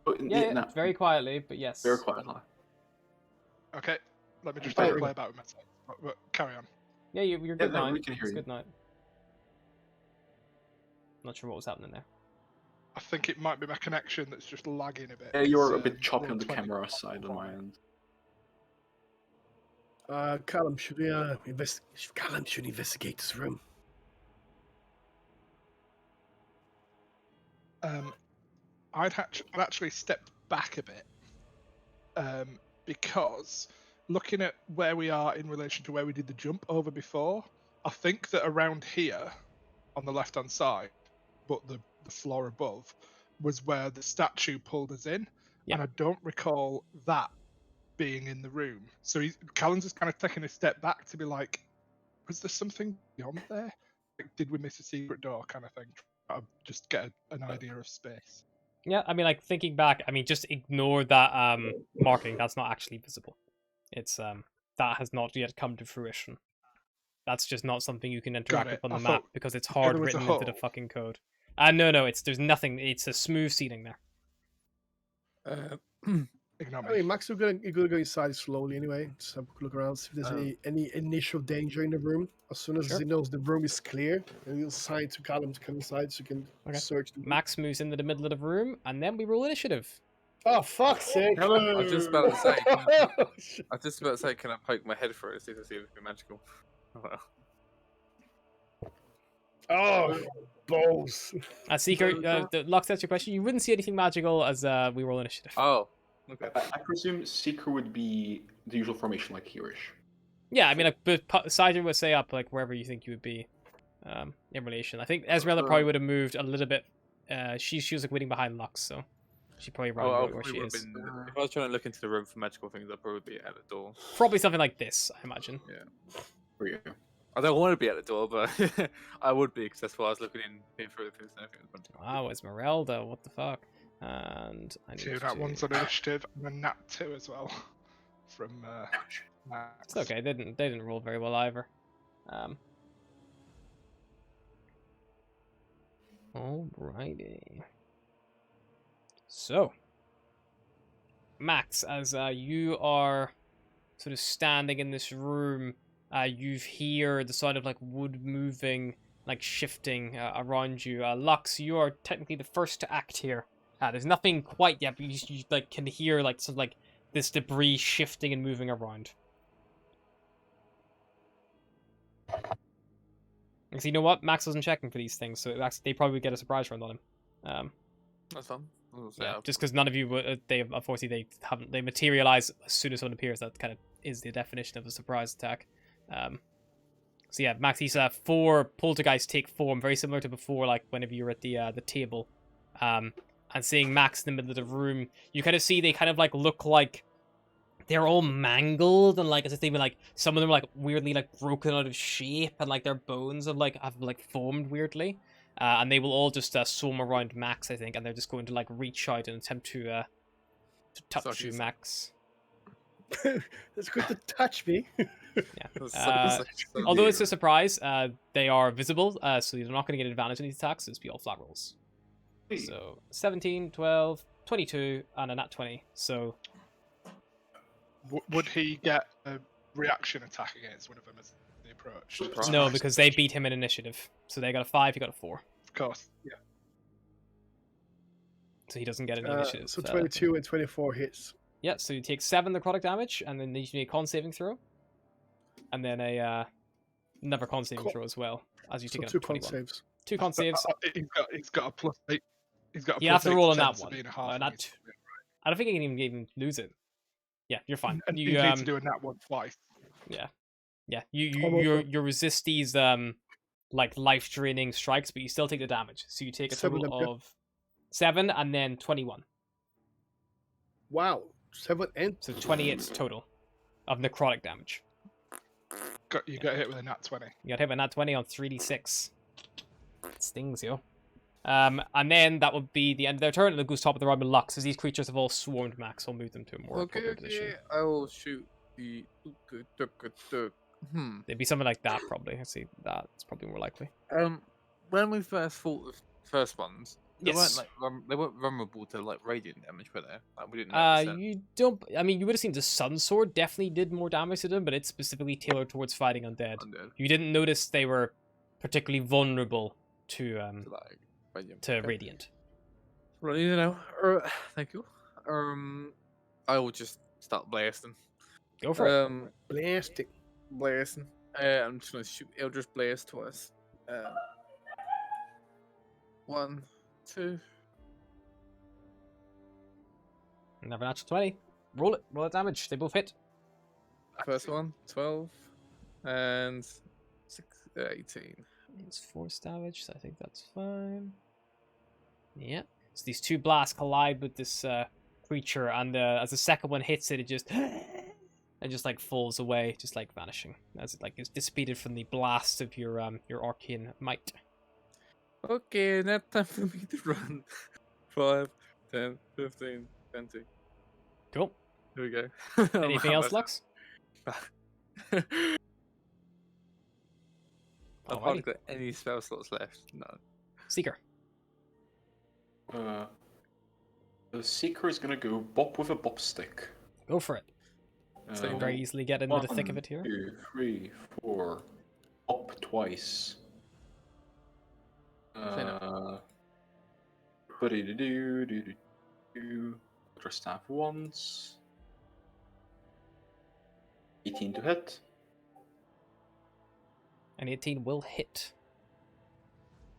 Oh, Yeah, no, very quietly, but yes. very quiet. Huh? Okay, let me just Oh, play about with myself. But carry on. Yeah, you're good no, now. we can hear It's you. good night. Not sure what was happening there. I think it might be my connection that's just lagging a bit. Yeah, you're a It's, bit choppy roll on the 20 camera side on my end. Callum, should we Callum should investigate this room. I'd actually step back a bit because looking at where we are in relation to where we did the jump over before, I think that around here on the left hand side, but the floor above, was where the statue pulled us in, Yeah. and I don't recall that being in the room. So Callum's just kind of taking a step back to be like, was there something beyond there? Like, did we miss a secret door kind of thing? I'll just get an idea of space. Yeah, I mean, like, thinking back, I mean, just ignore that marking. That's not actually visible. It's, that has not yet come to fruition. That's just not something you can interact it. with on the I map thought because it's there hard was a written into the hole. fucking code. No, there's nothing. It's a smooth ceiling there. Ignore I me. mean, Max, you're gonna go inside slowly anyway. Just have a look around, see if there's any initial danger in the room. As soon as Sure. he knows the room is clear, and he'll sign to Callum to come inside so you can Okay. search the room. Max moves into the middle of the room, and then we roll initiative. Oh, fuck's sake! Hello. I was just about to say, Oh, shit. I was just about to say, can I poke my head through it to see if I see anything magical? Oh, balls. Seeker, the Lux, that's your question. You wouldn't see anything magical as we roll initiative. Oh, okay. I presume Seeker would be the usual formation, like here-ish. Yeah, I mean, like, but Sidra would say up, like, wherever you think you would be in relation. I think Ezreala probably would have moved a little bit. She was, like, waiting behind Lux, so she probably ran Oh, where she is. if I was trying to look into the room for magical things, I'd probably be at the door. Probably something like this, I imagine. For you. I don't want to be at the door, but I would be, because that's why I was looking in for if there's anything. Wow, Esmeralda, what the fuck? And I need Two to that one's on initiative, and a nat 2 as well. From Max. It's okay. They didn't roll very well either. Alrighty. So, Max, as you are sort of standing in this room, you hear the sound of like wood moving, like shifting around you. Lux, you are technically the first to act here. There's nothing quite yet, but you like can hear like some like this debris shifting and moving around. Because you know what, Max wasn't checking for these things, so they probably would get a surprise round on him. That's fun. Yeah, just because none of you, they unfortunately they materialize as soon as someone appears. That kind of is the definition of a surprise attack. So yeah, Max, these 4 poltergeists take form, very similar to before, like whenever you were at the table. And seeing Max in the middle of the room, you kind of see they kind of like look like they're all mangled and like as if they've been like some of them are like weirdly like broken out of shape and like their bones have like formed weirdly. And they will all just swarm around Max, I think, and they're just going to like reach out and attempt to touch you, Max. It's good to touch me. Yeah. Although it's a surprise, they are visible, so you're not going to get advantage on these attacks. It's be all flat rolls. So 17, 12, 22, and a nat 20. So Would he get a reaction attack against one of them as they approach? no, because they beat him in initiative. So they got a 5, he got a 4. Of course, yeah. So he doesn't get any initiative. So 22 and 24 hits. Yeah, so you take 7 necrotic damage, and then you need a con saving throw. And then another con saving throw as well, as you take So it 2 con 21. saves. 2 con saves. He's got a plus 8. He's got a You have plus to roll 8 on that chance of one. being a half. I don't think you can even lose it. Yeah, you're fine. And You you need to do a nat 1 twice. yeah. You resist these like life draining strikes, but you still take the damage. So you take a total of 7 and then 21. Wow, 7 and So 28 total of necrotic damage. You got hit with a nat 20. You got hit with a nat 20 on 3d6. It stings you. And then that would be the end of their turn, and it goes top of the round with Lux, as these creatures have all swarmed Max. I'll move them to a more appropriate position. I will shoot the. It'd be something like that, probably. I see that. It's probably more likely. When we first fought the first ones, they Yes. weren't like they weren't vulnerable to like radiant damage, were they? Like, we didn't notice that. You don't. I mean, you would have seen the Sun Sword definitely did more damage to them, but it's specifically tailored towards fighting undead. You didn't notice they were particularly vulnerable to Like radiant. to radiant. Well, you know, thank you. I will just start blasting. Go for it. blasting. Blasting. I'm just gonna shoot Eldritch Blast twice. 1, 2. Another natural 20. Roll it. Roll it damage. They both hit. First one, 12, and 18. It's force damage, so I think that's fine. Yeah. So these 2 blasts collide with this creature, and as the second one hits it, it just like falls away, just like vanishing, as it like is dissipated from the blast of your arcane might. Okay, now time for me to run. 5, 10, 15, 20. Cool. Here we go. Anything else, Lux? I've Alrighty. hardly got any spell slots left. No. Seeker. The Seeker is gonna go bop with a bop stick. Go for it. So you Very easily get into the thick of it here. 2, 3, 4. Bop twice. Ultra staff once. 18 to hit. And 18 will hit.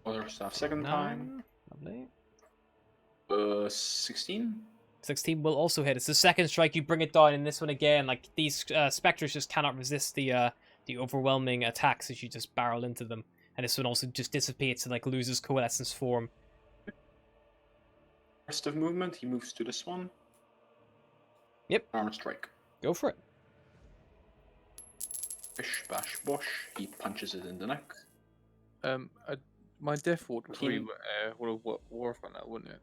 Other staff second time. Lovely. 16. 16 will also hit. It's the second strike, you bring it down, and this one again, like these specters just cannot resist the overwhelming attacks as you just barrel into them. And this one also just dissipates and like loses coalescence form. Rest of movement, he moves to this one. Yep. Armor strike. Go for it. Bish bash bosh. He punches it in the neck. My death ward would Team- have worked on that, wouldn't it?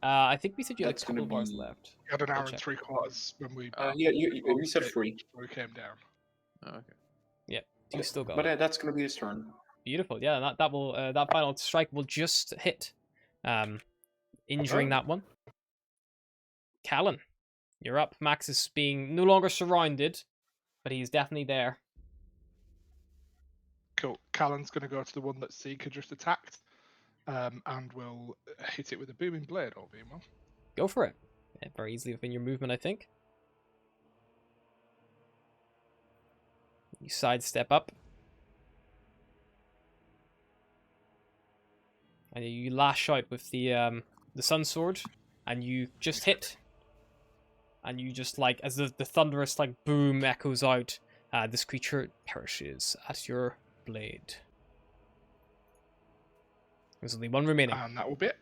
I think we said you had a That's couple gonna of bars be- left. We had an I'll hour and check. 3/4 when we. Yeah, you said Okay. 3. Before we came down. Oh, okay. You still got But it. that's gonna be his turn. Beautiful. Yeah, that will that final strike will just hit, injuring Oh. that one. Callan, you're up. Max is being no longer surrounded, but he's definitely there. Cool. Callan's going to go to the one that Seeker just attacked, and will hit it with a booming blade, all being well. Go for it. Yeah, very easily within your movement, I think. You sidestep up. And you lash out with the sun sword, and you just hit. And you just like, as the thunderous like boom echoes out, this creature perishes at your blade. There's only one remaining. And that will be it.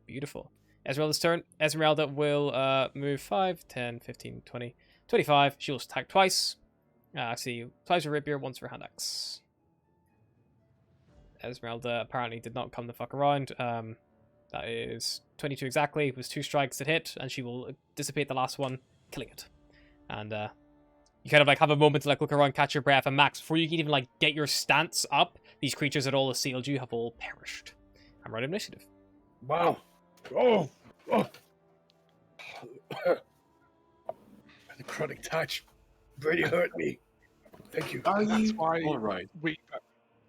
Beautiful. Esmeralda's turn. Esmeralda will move 5, 10, 15, 20, 25. She'll attack twice. See, twice with rapier, once for hand axe. Esmeralda apparently did not come the fuck around. That is 22 exactly. It was 2 strikes that hit, and she will dissipate the last one, killing it. And you kind of like have a moment to like look around, catch your breath, and Max, before you can even like get your stance up, these creatures that all assailed you have all perished. I'm right initiative. Wow. Oh. The chronic touch really hurt me. Thank you. Are That's you why all right?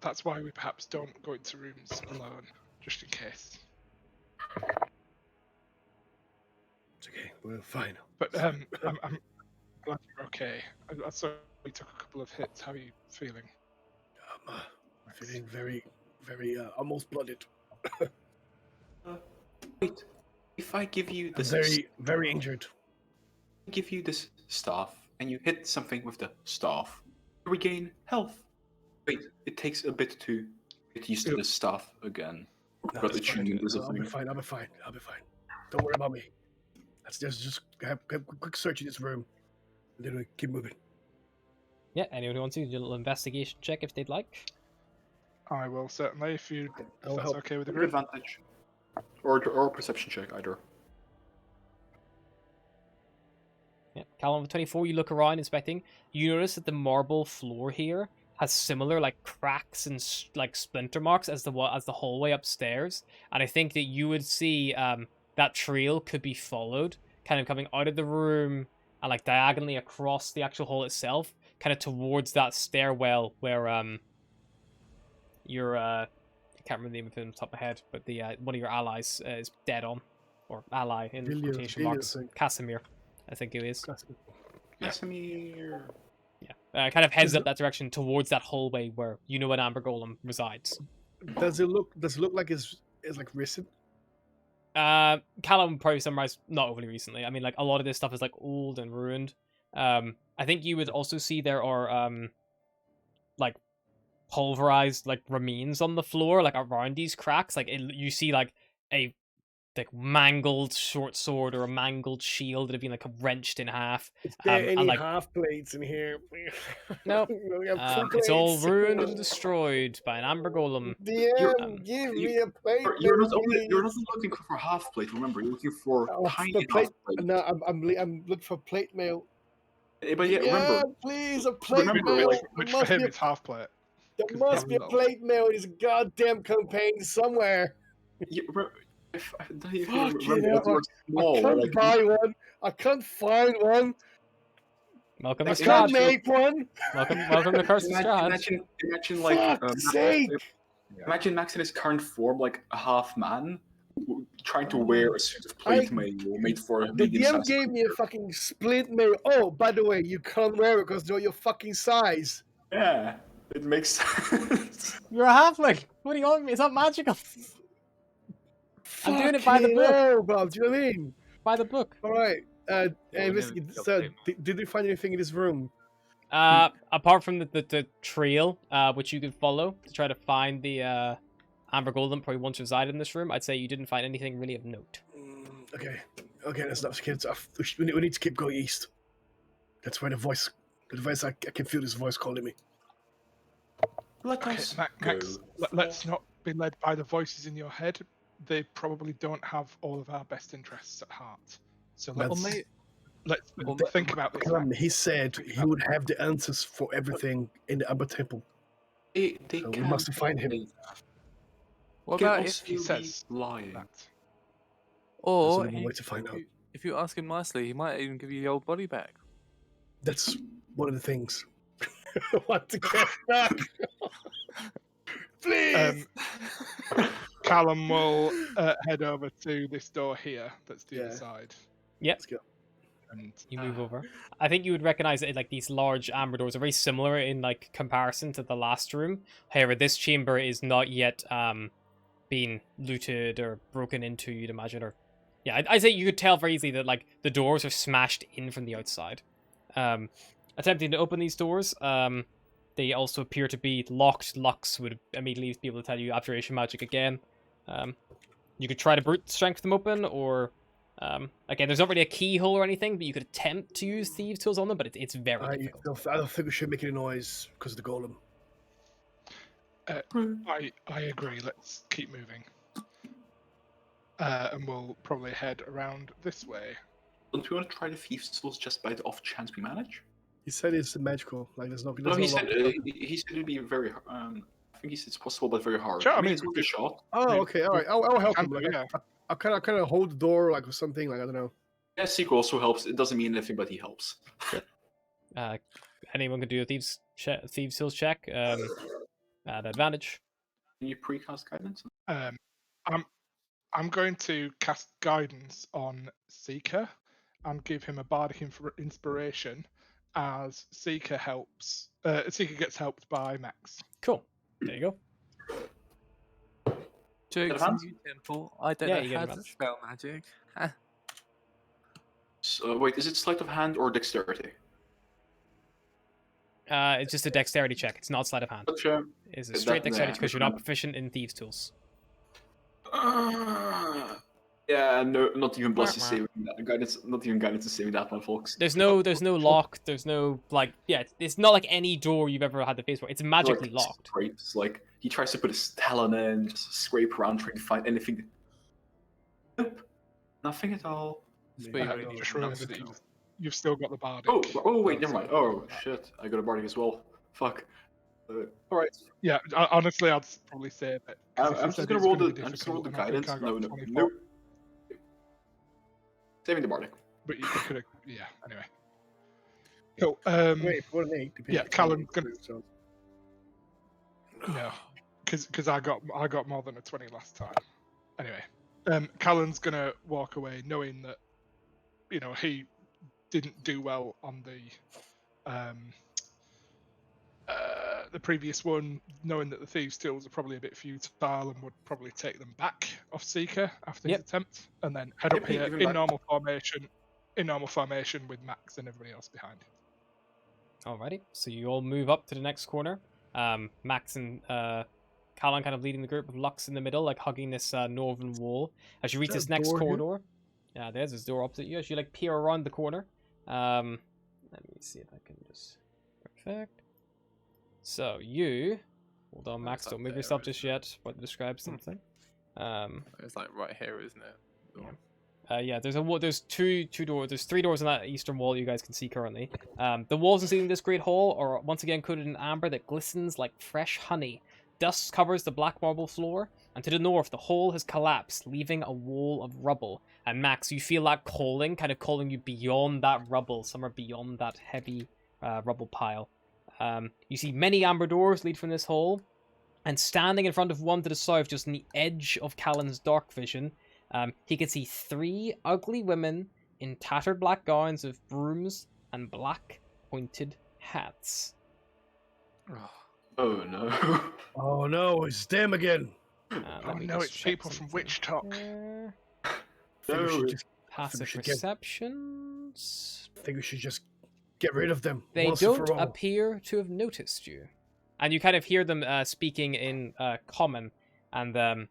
That's why we perhaps don't go into rooms alone, just in case. It's okay. We're fine. But I'm glad you're okay. I saw you took a couple of hits. How are you feeling? Feeling very, very almost blooded. Wait, if I give you I'm this, very, very injured. give you this staff, and you hit something with the staff, you regain health. Wait, it takes a bit to get used to the staff again. No, But it's it fine. shouldn't do I'll be fine. I'll be fine. I'll be fine. Don't worry about me. Let's just have a quick search in this room, and then we keep moving. Yeah, anyone who wants to do a little investigation check if they'd like. I will certainly, if That'll that's help. okay with the Good group. advantage, or perception check either. Yeah, Callum with 24, you look around inspecting. You notice that the marble floor here has similar like cracks and like splinter marks as the hallway upstairs. And I think that you would see that trail could be followed, kind of coming out of the room and like diagonally across the actual hall itself, kind of towards that stairwell where your I can't remember the name of it off the top of my head, but the one of your allies is dead on, or ally in quotation marks. Casimir, I think it is. Yeah. Casimir. Yeah, kind of heads up that direction towards that hallway where you know an Amber Golem resides. Does it look like it's like recent? Callum probably summarized not overly recently. I mean, like a lot of this stuff is like old and ruined. I think you would also see there are like pulverized like remains on the floor, like around these cracks. Like you see like a mangled short sword or a mangled shield that have been like wrenched in half. Is there and, any like, half plates in here? Nope. We have full It's all plates. ruined and destroyed by an Amber Golem. DM, give me a plate. You're not please. looking for half plate. Remember, you're looking for Oh, tiny the plate. half plate. No, I'm looking for plate mail. But yeah, remember, please, a plate remember, mail. like, Which There for must him be a- is half plate. there 'cause must they're be a little. plate mail in this goddamn campaign somewhere. if you Fucking remember hell, that you were small, I can't like, buy one. I can't find one. Welcome I to can't Strahd. make one. Welcome to Curse of Strahd. imagine like Fuck's sake. imagine Max in his current form, like a half man, trying to wear a suit of plate mail made for a The DM medium-sized gave me a fucking split mail. Oh, by the way, you can't wear it because they're your fucking size. Yeah, it makes sense. You're a halfling. What do you want me? It's not magical. I'm doing it by the Fucking book. hell, bro. Do you know what I mean? By the book. All right. Yeah, Hey, we listen, never got so, plate mail. did you find anything in this room? Apart from the trail, which you could follow to try to find the Amber Golem probably once resided in this room, I'd say you didn't find anything really of note. Okay, that's enough, kids. We need to keep going east. That's where the voice I can feel this voice calling me. Let Okay, us Max, go. let's not be led by the voices in your head. they probably don't have all of our best interests at heart. So But- let's Well, think about this. He said Think he about would have the answers for everything in the Upper Temple. They So we can must find him. say What Can about also if he be says lying? that. or only one way to find out. if you ask him nicely, he might even give you the old body back. That's one of the things. I want to get back. Please. Callum will head over to this door here that's the Yeah. other side. Yep. Let's go. And You move over. I think you would recognize that like these large amber doors are very similar in like comparison to the last room. However, this chamber is not yet been looted or broken into, you'd imagine. Or yeah, I'd say you could tell very easily that like the doors are smashed in from the outside. Attempting to open these doors, they also appear to be locked. Lux would immediately be able to tell you abjuration magic again. You could try to brute strength them open, or again, there's not really a keyhole or anything, but you could attempt to use thieves' tools on them, but it's very difficult. I don't think we should make any noise because of the golem. I agree. Let's keep moving. And we'll probably head around this way. Don't we want to try the thieves' tools just by the off chance we manage? He said it's magical. Like there's no. No, he there's no said lock. he said it'd be very. I think he said it's possible, but very hard. Sure, I I mean, mean, it's worth a shot. Oh, okay, all right. I'll help Can him. do, Like, yeah. I kind of hold the door like with something. Like I don't know. Yeah, Seeker also helps. It doesn't mean anything, but he helps. Anyone can do a thieves' tools check. At advantage. Can you precast guidance? I'm going to cast guidance on Seeker and give him a bardic inspiration as Seeker helps. Seeker gets helped by Max. Cool. There you go. Jokes advance? in you, Temple. I don't Yeah, know you get how to advantage. spell magic. So, wait, is it sleight of hand or dexterity? It's just a dexterity check. It's not sleight of hand. Gotcha. It's a Is straight that- dexterity yeah, because you're not proficient in thieves' tools. Yeah, no, not even plus is saving that. Guidance, not even guidance is saving that one, folks. There's no lock. There's no like it's not like any door you've ever had to face for. It's magically Like, locked. Scrapes, like he tries to put his talon in, just scrape around trying to find anything. Nope, nothing at all. But you Yeah, only no, need Just to remember know that skill. you've still got the bardic. Oh, wait, never so mind. don't Oh, worry about that. shit, I got a bardic as well. Fuck. All right, Yeah, honestly, I'd probably say that. 'cause if you I'm said just gonna it's roll gonna the. be I'm just gonna roll the difficult, and I think guidance. I got No, 24, no. Saving the bardic. But you could have. Yeah. Anyway. Cool. Wait, what an 8. Yeah, Callum's gonna. So, No, because I got more than a 20 last time. Anyway, Callan's gonna walk away knowing that he didn't do well on the previous one, knowing that the thieves' tools are probably a bit futile and would probably take them back off Seeker after his Yep. attempt, and then head up Yep, here give him in back. normal formation with Max and everybody else behind. Alrighty, so you all move up to the next corner. Max and Callan kind of leading the group, with Lux in the middle, like hugging this northern wall. As you reach there this a next door here? corridor, yeah, there's this door opposite you. As you like peer around the corner, let me see if I can just perfect. So you, hold on, Max, It's don't up move there, yourself just isn't yet. But describe something. It's like right here, isn't it? Yeah, there's a wall. There's two doors. There's 3 doors on that eastern wall you guys can see currently. The walls encircling this great hall are once again coated in amber that glistens like fresh honey. Dust covers the black marble floor, and to the north, the hole has collapsed, leaving a wall of rubble. And Max, you feel that calling, kind of calling you beyond that rubble, somewhere beyond that heavy rubble pile. You see many amber doors lead from this hole, and standing in front of one to the south, just on the edge of Callan's dark vision, he can see 3 ugly women in tattered black gowns with brooms and black pointed hats. Oh no. oh no, it's them again. Let Oh me no, just it's check people from something Witch Talk. here. I think we should just. Passive should get- perceptions. I think we should just get rid of them. They once and don't for all. appear to have noticed you. And you kind of hear them speaking in common, and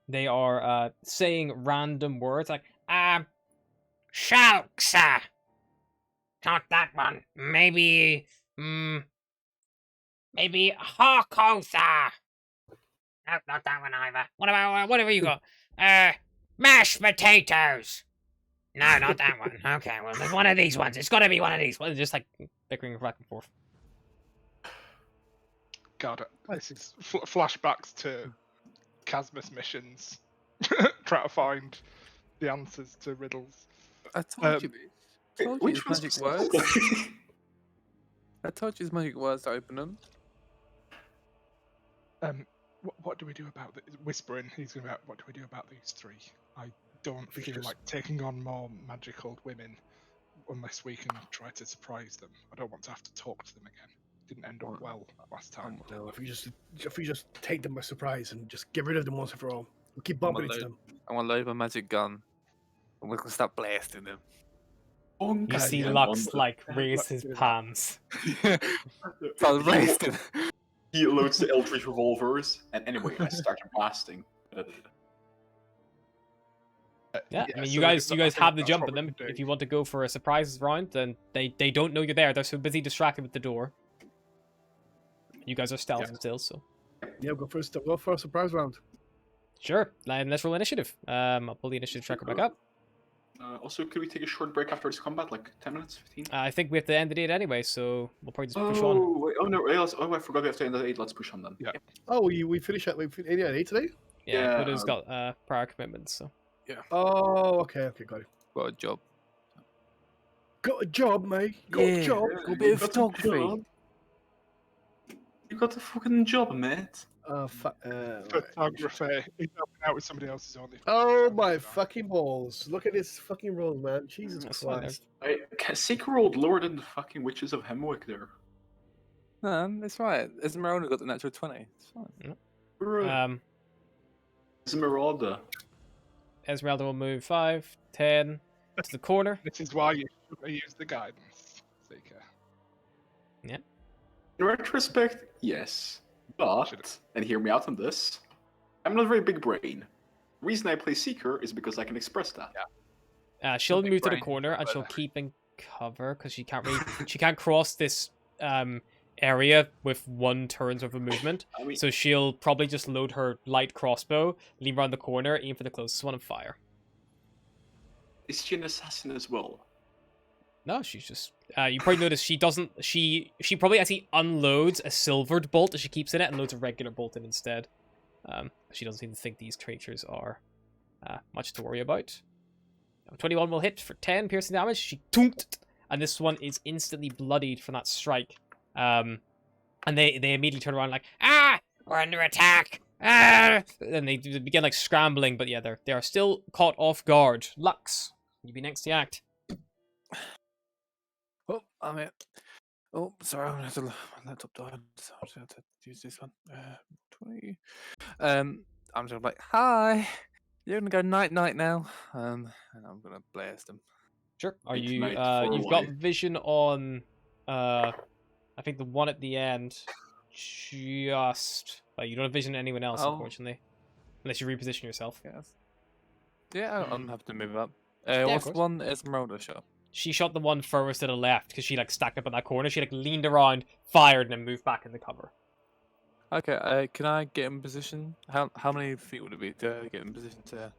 they are saying random words like, Shalksa! Not that one. Maybe Harkotha! Nope, not that one either. What about whatever you got? Mashed potatoes. No, not that one. Okay, well, there's one of these ones. It's got to be one of these. Well, just like bickering back and forth. God, this is flashbacks to Casmus missions, trying to find the answers to riddles. I told you this. I told you Which his one's magic words. I told you his magic words to open them. What do we do about this? Whispering, he's going about, what do we do about these three? I don't feel Vicious. like taking on more magical women unless we can try to surprise them. I don't want to have to talk to them again. Didn't end up well last time. No, if you just take them by surprise and just get rid of them once and for all. We'll keep I'm bumping into gonna them. I'm gonna load my magic gun, and we're gonna start blasting them. You see yeah, Lux like let's raise his do that. palms. Start blasting. He loads the Eldritch revolvers, and anyway, I started blasting. Yeah, I mean, so you guys I have think the that's jump what at we them. can do. If you want to go for a surprises round, then they don't know you're there. They're so busy distracted with the door. You guys are stealthing still, so Yeah, go for a surprise round. sure. Let's roll initiative. I'll pull the initiative tracker back up. Also, could we take a short break after this combat, like 10 minutes, 15? I think we have to end the date anyway, so we'll probably just push on. Oh, wait, oh no, I forgot we have to end at 8. Let's push on then. Yeah. Oh, we finished at 8 today? Yeah, Yeah, Buddha's got prior commitments, so. Oh, okay, got it. Got a job. Got a job, mate. Got a Yeah. job. Got a bit of photography. You got the fucking job, mate. Photography. He's helping out with somebody else's only. Oh my fucking balls! Look at this fucking roll, man. Jesus That's fine, Christ! Seeker rolled lower than the fucking witches of Hemwick there. No, that's right. Esmeralda got the natural 20. It's fine. Esmeralda. Esmeralda will move 5, 10 to the corner. This is why you should use the guidance, Seeker. In retrospect, yes. But, and hear me out on this, I'm not a very big brain. The reason I play Seeker is because I can express that. She'll big move to the brain, corner and but- she'll keep in cover because she can't cross this area with one turn's worth of movement. I mean, So she'll probably just load her light crossbow, lean around the corner, aim for the closest one, and fire. is she an assassin as well? No, she's just. You probably notice she doesn't. She probably actually unloads a silvered bolt that she keeps in it and loads a regular bolt in instead. She doesn't seem to think these creatures are much to worry about. 21 will hit for 10 piercing damage. She tunked, and this one is instantly bloodied from that strike. And they immediately turn around like, we're under attack. And they begin like scrambling, but yeah, they are still caught off guard. Lux, you be next to act. Oh, I'm it. Oh, sorry, I'm gonna have to. My laptop died, so I'm just gonna have to use this one. 20. I'm just like, hi. You're gonna go night now. And I'm gonna blast them. Sure. Are Good you? night, far You've got away. vision on. I think the one at the end. Just. But you don't have vision on anyone else, Oh. unfortunately, unless you reposition yourself. Yes. Yeah, I'm happy to move up. of What's the course. one Esmeralda shot? She shot the one furthest to the left because she like stacked up in that corner. She like leaned around, fired, and then moved back into cover. Okay, can I get in position? How many feet would it be to get in position to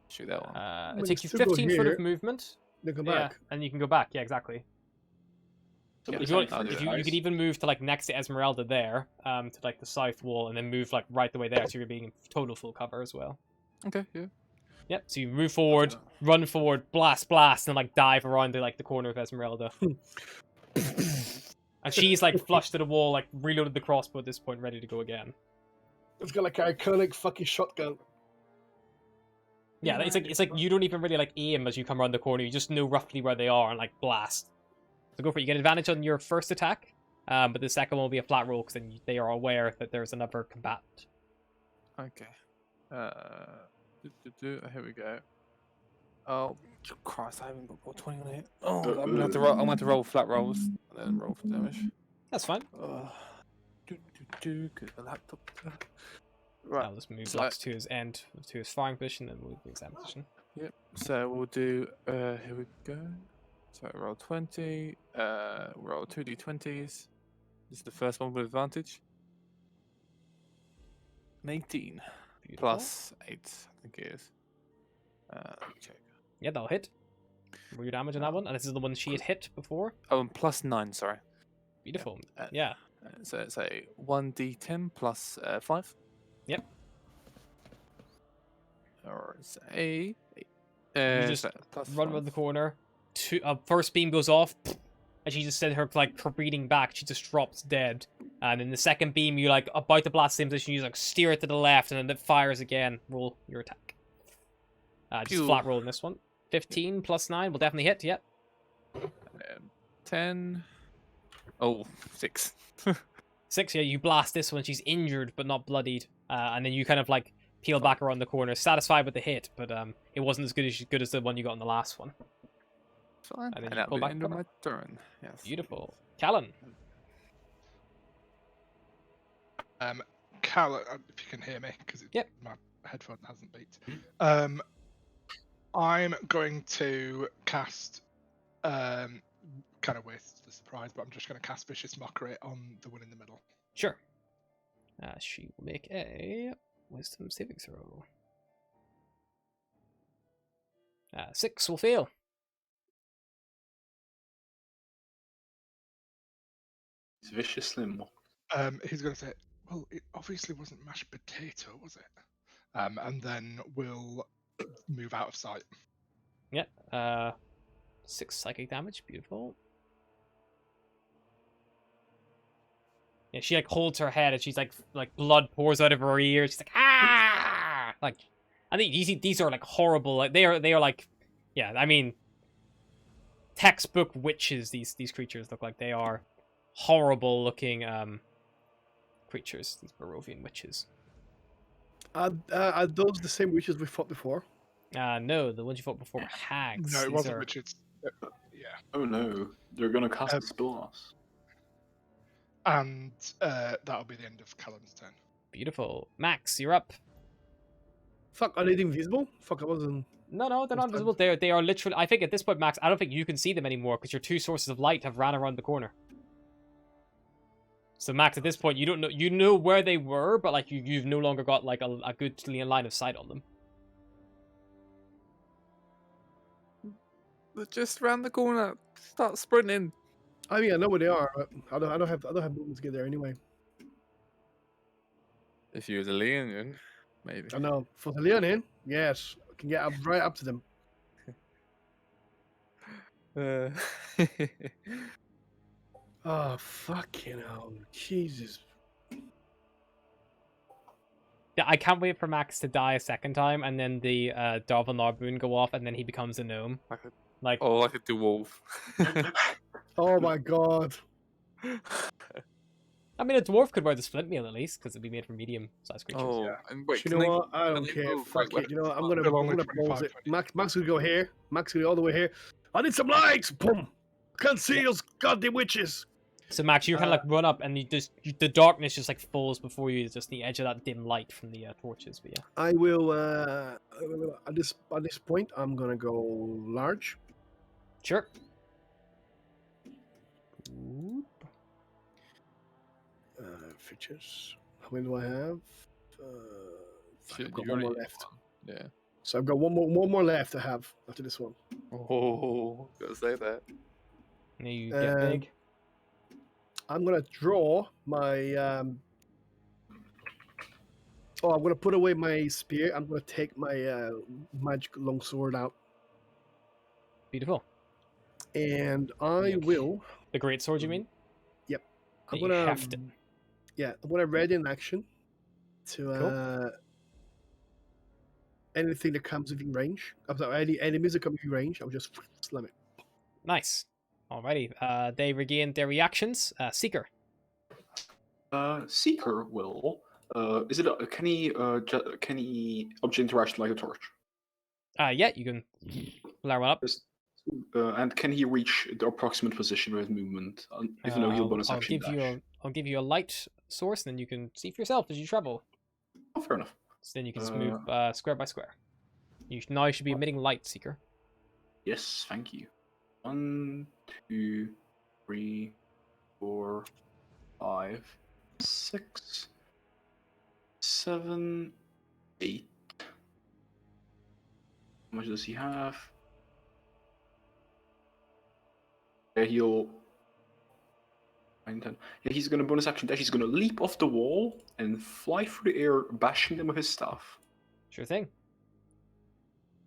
shoot that one? It Well, takes you you still go 15 foot here. of movement. Then come Yeah, back. and you can go back. Yeah, exactly. Somebody If you, want, tell me if for you the could even move to like next to Esmeralda there, to like the south wall, and then move like right the way there, so you're being in total full cover as well. Okay, yeah. Yep. So you move forward, run forward, blast, and like dive around the corner of Esmeralda. And she's like flushed to the wall, like reloaded the crossbow at this point, ready to go again. It's got like an iconic fucking shotgun. Yeah, it's like you don't even really like aim as you come around the corner. You just know roughly where they are and like blast. So go for it. You get advantage on your first attack, but the second one will be a flat roll because then they are aware that there's another combatant. Okay. Here we go. Oh Christ! I haven't got 20 on it. Oh, I'm gonna have to roll. I'm gonna have to roll flat rolls and then roll for damage. That's fine. Because the laptop. Right. I'll just move so- Lux to his end, to his firing position, and move the exam position. Yep. So we'll do. Here we go. So roll 20. Roll 2d20s. This is the first one with advantage. An 18 Beautiful. plus 8, I think it is. Let me check. Yeah, that'll hit. Roll your damage on that one, and this is the one she had hit before. Oh, and plus 9, sorry. Beautiful. Uh, Yeah. So it's a 1d10 plus 5. Yep. Or it's a. You just plus run 5. around the corner. First beam goes off, and she just sent her like careening back. She just drops dead. And in the second beam, you like about to blast the same position. You like steer it to the left, and then it fires again. Roll your attack. Just Pew. flat roll in this one. 15 plus 9 will definitely hit. Yep. 10. Oh, 6. 6. Yeah, you blast this one. She's injured but not bloodied. And then you kind of like peel back around the corner, satisfied with the hit, but it wasn't as good as the one you got in the last one. Fine. And then And you that'll pull be back the end of cover. my turn. Yes. Beautiful. Callan. Cal, if you can hear me, because Yep. my headphone hasn't beat. I'm going to cast, kind of waste the surprise, but I'm just going to cast Vicious Mockery on the one in the middle. Sure. She will make a wisdom saving throw. 6 will fail. It's viciously mocked. He's going to say, well, it obviously wasn't mashed potato, was it? And then we'll move out of sight. Yeah. 6 psychic damage. Beautiful. Yeah, she like holds her head and she's like blood pours out of her ears. She's like ah, like I think these are like horrible. Like they are like, yeah. I mean, textbook witches. These creatures look like they are horrible looking creatures. These Barovian witches. Are those the same witches we fought before? No, the ones you fought before were hags. No, it These wasn't are- Richard's. Yeah. Oh no, they're gonna cast a spell on us. And that'll be the end of Callum's turn. Beautiful. Max, you're up. Fuck, are they invisible? Fuck, I wasn't. No, they're This not time- visible. They are literally. I think at this point, Max, I don't think you can see them anymore because your 2 sources of light have ran around the corner. So Max, at this point, you don't know. You know where they were, but like you've no longer got like a good line of sight on them. They're just round the corner. Start sprinting. I mean, I know where they are, but I don't have movement to get there anyway. If you was a Leonian, maybe. I know. For the Leonin, yes, I can get up right up to them. Oh, fucking hell. Jesus. Yeah, I can't wait for Max to die a second time, and then the Darvel boon go off, and then he becomes a gnome. Like, Oh, like a dwarf. Oh my god. I mean, a dwarf could wear the splint mail at least, because it'd be made from medium-sized creatures. Oh, Yeah. and wait, You can know they- what? I can don't they care. move, Fuck like, it. You know what? I'm weapons? gonna, They're I'm only gonna 25 pause it. feet. Max will go here. Max will go all the way here. I need some lights. Boom. Can't see those goddamn witches. So Max, you kind of like run up, and the darkness just like falls before you, just the edge of that dim light from the torches. But yeah, I will. At this point, I'm gonna go large. sure. Oop. Features. How many do I have? Shit, I've got you one more only- left. Yeah. So I've got one more left to have after this one. Oh, gotta say that. Now you get big. I'm gonna draw my. Oh, I'm gonna put away my spear. I'm gonna take my magic longsword out, Beautiful. and I Yuck. will. The great sword, you mean? Yep. I'm You gonna. heft it. Yeah, I'm gonna ready in action to anything that comes within range. I'm sorry, any enemies that come within range, I'll just slam it. Nice. Alrighty. They regain their reactions. Seeker. Seeker will. Is it? Can he object interaction like a torch? Yeah, you can flare one up. And can he reach the approximate position with movement? Even though he'll bonus I'll action give dash. I'll give you a light source, and then you can see for yourself as you travel. Oh, fair enough. So then you can just move square by square. Now you should be emitting light, Seeker. Yes, thank you. 1, 2, 3, 4, 5, 6, 7, 8. How much does he have? Yeah, he'll. 9, 10. Yeah, he's gonna bonus action dash. He's gonna leap off the wall and fly through the air, bashing them with his staff. Sure thing.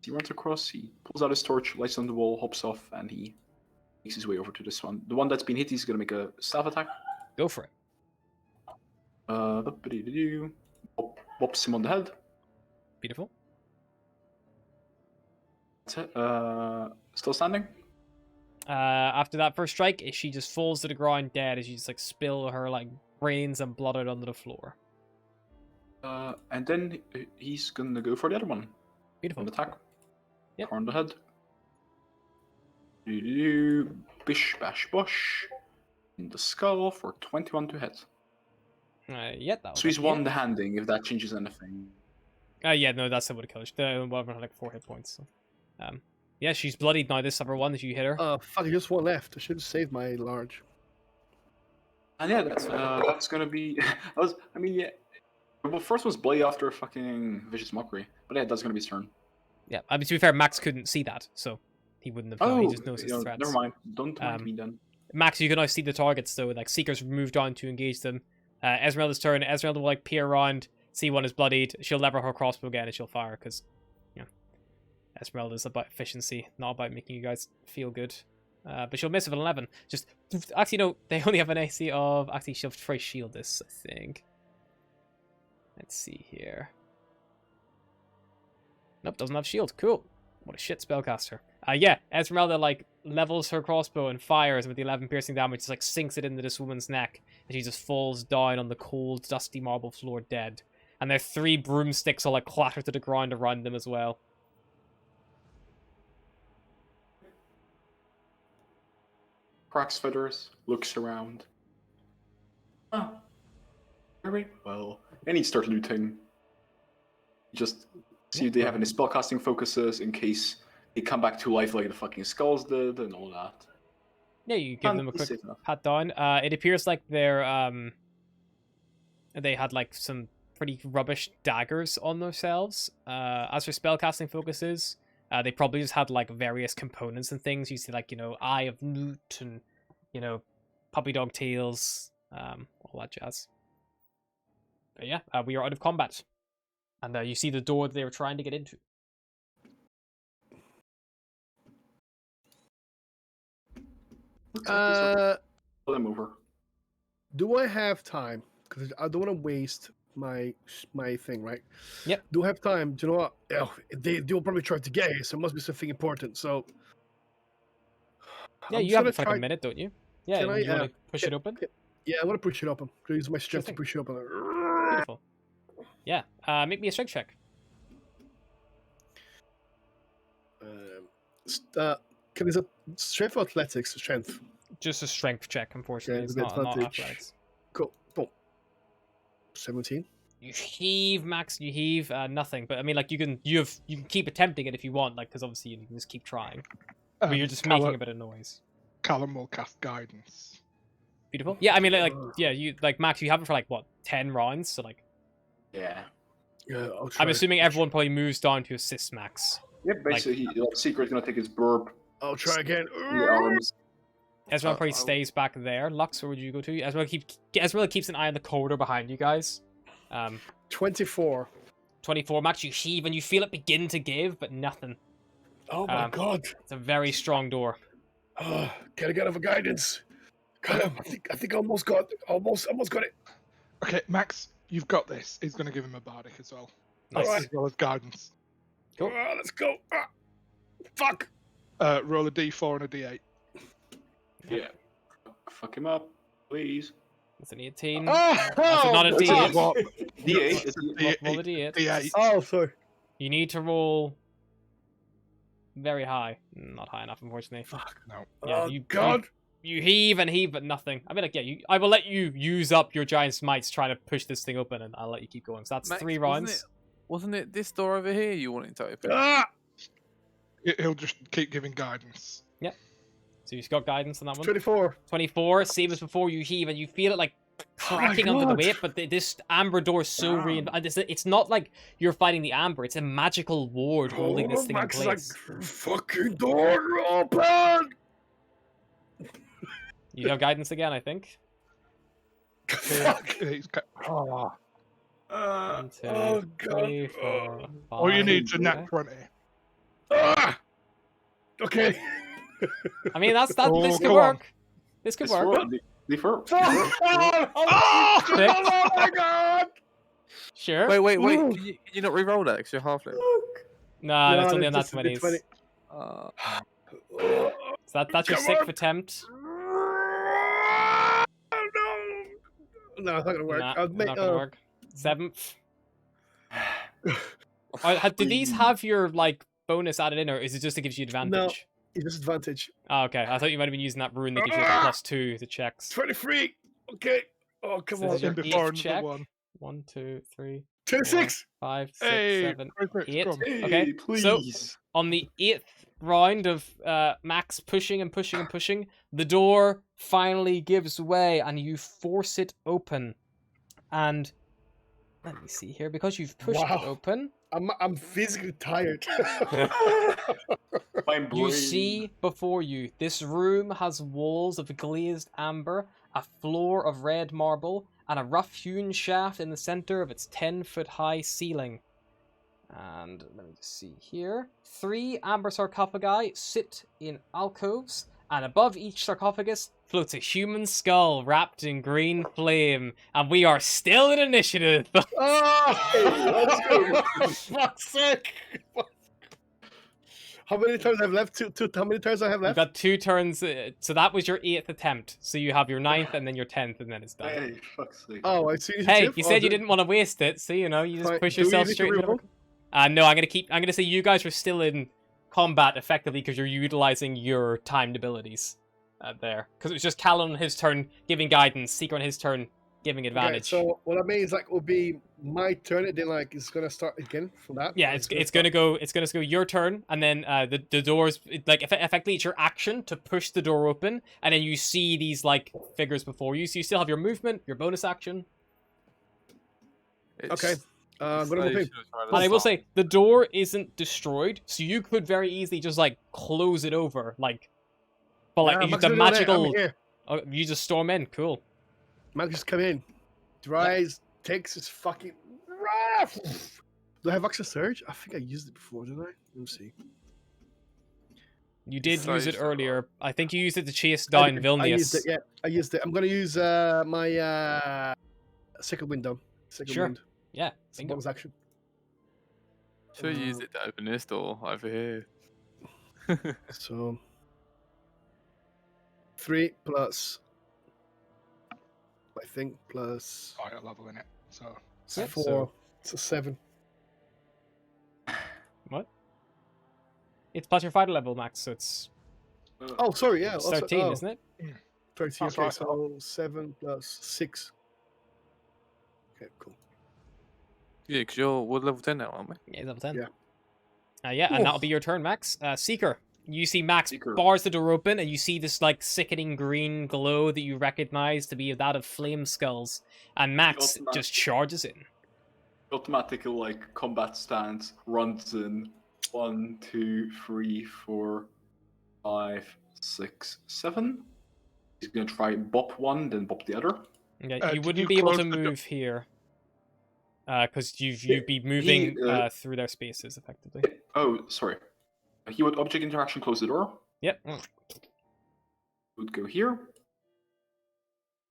He runs across, he pulls out his torch, lights on the wall, hops off, and he makes his way over to this one. The one that's been hit, he's gonna make a staff attack. Go for it. Bops him on the head. Beautiful. That's it. Still standing. After that first strike, she just falls to the ground dead as you just like spill her like brains and blood out onto the floor. And then he's gonna go for the other one. Beautiful. An attack. Yep. On the head. Bish bash bosh. In the skull for 21 to hit. Yeah, that was So he's lucky. one the handing, if that changes anything. Yeah, no, that's what would kill her. The one had like 4 hit points. So. Yeah, she's bloodied now. This other one, if you hit her. Fuck, just one left. I should have saved my large. And yeah, that's gonna be. Yeah. Well, first was bloody after fucking vicious mockery, but yeah, that's gonna be his turn. Yeah, I mean, to be fair, Max couldn't see that, so he wouldn't have known. He just knows his threats. Never mind. Don't mind me then. Max, you can now see the targets, though. Like, Seeker's moved on to engage them. Esmeralda's turn. Esmeralda will, like, peer around, see one is bloodied. She'll lever her crossbow again and she'll fire, because, Esmeralda's about efficiency, not about making you guys feel good. But she'll miss with an 11. Actually, no, they only have an AC of... Actually, she'll try shield this, I think. Let's see here. Nope, doesn't have shield. Cool. What a shit spellcaster. Yeah, Esmeralda, like, levels her crossbow and fires with the 11 piercing damage, just, like, sinks it into this woman's neck, and she just falls down on the cold, dusty marble floor dead. And their 3 broomsticks all, like, clatter to the ground around them as well. Cracks feathers, looks around. Oh. Very well. And he starts looting. Just see if they have any spellcasting focuses in case they come back to life like the fucking skulls did and all that. Yeah, you give them a quick pat down. It appears like they had like some pretty rubbish daggers on themselves. As for spellcasting focuses, they probably just had like various components and things. You see like, Eye of Newt and, puppy dog tails, all that jazz. But yeah, we are out of combat. And you see the door that they were trying to get into. I'm over. Do I have time? Because I don't want to waste my thing, right? Yep. Do I have time? Do you know what? Oh, they'll probably try to get here, so it must be something important. So yeah, I'm you have just it for gonna like a minute, don't you? Yeah, Can you I, want to push it open? Yeah, I want to push it open. I'm gonna use my strength to thing. push it open. Beautiful. Yeah, make me a strength check. Can is it strength or athletics? Strength. Just a strength check, unfortunately. Yeah, It's with not advantage. athletics. Cool. Boom. 17. You heave, Max. You heave. Nothing. But I mean, like you can keep attempting it if you want, like because obviously you can just keep trying. But you're just making a bit of noise. Callum will cast guidance. Beautiful. Yeah, I mean, you like Max. You have it for like what 10 rounds. So like, Yeah. Yeah, I'll try. I'm assuming everyone probably moves down to assist Max. Yeah, basically, Secret's gonna take his burp. I'll try again. The arms. Ezra probably stays back there. Lux, where would you go to? Ezra keeps an eye on the corridor behind you guys. 24. 24. Max, you heave and you feel it begin to give, but nothing. Oh my god. It's a very strong door. Gotta get over guidance. God, I think I almost got it. Okay, Max, you've got this. He's going to give him a bardic as well. Nice. As well as guidance. Cool. Let's go. Fuck. Roll a d4 and a d8. Yeah. Fuck him up, please. It's an 18. Oh, That's not a that's D8. What? D8. Roll the D8. D8. Oh, sorry. You need to roll very high. Not high enough, unfortunately. Fuck, no. Yeah, Oh, God. You heave and heave, but nothing. I mean, like, yeah, I will let you use up your giant smites trying to push this thing open, and I'll let you keep going. So that's Max, 3 rounds. Wasn't it this door over here you wanted to open? He'll just keep giving guidance. So you've got guidance on that one. 24. 24, same as before. You heave and you feel it like cracking under the God. weight, but this amber door is so it's not like you're fighting the amber; it's a magical ward holding this thing in Max is like, place. fucking door open! You have guidance again, I think. Fuck. He's oh. One, two, Oh, God. three, four, five. All you need is a okay. nat 20. Ah! Okay. I mean, that. Oh, This could go on. work. This could It's work. for defer. Oh my God! Sure. Wait. Ooh. Can you not re-roll that? Because you're half level. Nah, that's No, only on that just a 20s. D20. So that's your Come 6th on. attempt. No, it's not gonna work. Nah, I'll it's make, not gonna work. 7th. Do these have your like bonus added in, or is it just to give you advantage? It's disadvantage. Oh, okay. I thought you might have been using that rune that gives you like a +2 to checks. 23. Okay. Oh, come So this on. is your In before 8th another check. one. 1, 2, 3, 26. 5, 6, Hey, 7, progress, 8. come on. Okay, please. so on the 8th round of Max pushing and pushing and pushing, the door finally gives way and you force it open. And let me see here, because you've pushed it Wow. open, I'm physically tired. My you brain. see before you, this room has walls of glazed amber, a floor of red marble, and a rough-hewn shaft in the center of its 10-foot-high ceiling. And let me just see here. 3 amber sarcophagi sit in alcoves, and above each sarcophagus floats a human skull wrapped in green flame. And we are still in initiative. Oh, let's go. Fuck's sake. How many turns I've left? How many turns I have You've left? got 2 turns. So that was your 8th attempt. So you have your 9th and then your 10th, and then it's done. Hey, fuck's sake. Oh, I see. Hey, you said you didn't want to waste it, so you know you just Fine. push Do we yourself need to straight into reroll? no, I'm gonna say you guys are still in combat effectively because you're utilizing your timed abilities there. Because it was just Callum on his turn giving guidance, Seeker on his turn giving advantage. Okay, so what I mean is like will be my turn, and then like it's gonna start again from that. Yeah, it's gonna go your turn, and then the doors like effectively it's your action to push the door open, and then you see these like figures before you. So you still have your movement, your bonus action. Okay. I'm gonna move in. And I will say the door isn't destroyed, so you could very easily just like close it over, like. But like Nah, use Max the is doing it. magical. I'm here. You just storm in. Cool. Max just come in, dries, takes his fucking. Do I have access surge? I think I used it before, didn't I? Let me see. You did Sorry, use it sorry. earlier. I think you used it to chase I down did. Vilnius. I used it. Yeah, I used it. I'm gonna use my second window. Second Sure. wind. Yeah. It's a Bingo. bonus action. Should use it to open this door over here. So 3 plus, I think plus Higher level in it. So Yeah, 4. so- It's a 7. What? It's plus your fighter level, Max. So it's Oh, sorry. Yeah, 13, isn't it? 13. That's Okay, what I so 7 plus 6. Okay, cool. Yeah, because we're level 10 now, aren't we? Yeah, level 10. Yeah. Yeah, and that'll Oof. be your turn, Max. Seeker. You see Max Seeker. bars the door open, and you see this like sickening green glow that you recognize to be that of flame skulls. And Max Automatic. just charges in. Automatic like combat stance, runs in 1, 2, 3, 4, 5, 6, 7. He's gonna try bop one, then bop the other. Yeah, you Did wouldn't you be able to close the do- move here. Because you'd be moving he, through their spaces effectively. Oh, sorry. He would object interaction close the door. Yep. Would go here.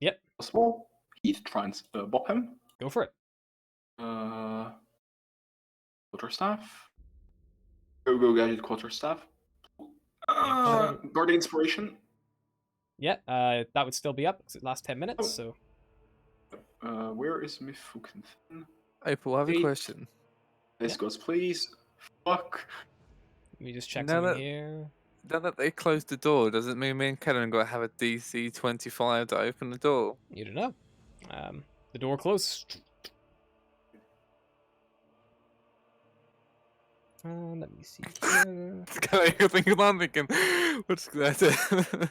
Yep. Possible. He'd try and bop him. Go for it. Quarterstaff. Go gadget quarterstaff. Guardian inspiration. Yeah, that would still be up because it lasts 10 minutes. So Where is Mifukin? April, I have a Eight. question. This goes, please. Fuck. let me just check No, something that- here. Now that they closed the door, does it mean me and Kellen got to have a DC 25 to open the door? You don't know. The door closed. Let me see here. You're thinking, I'm thinking, what's that?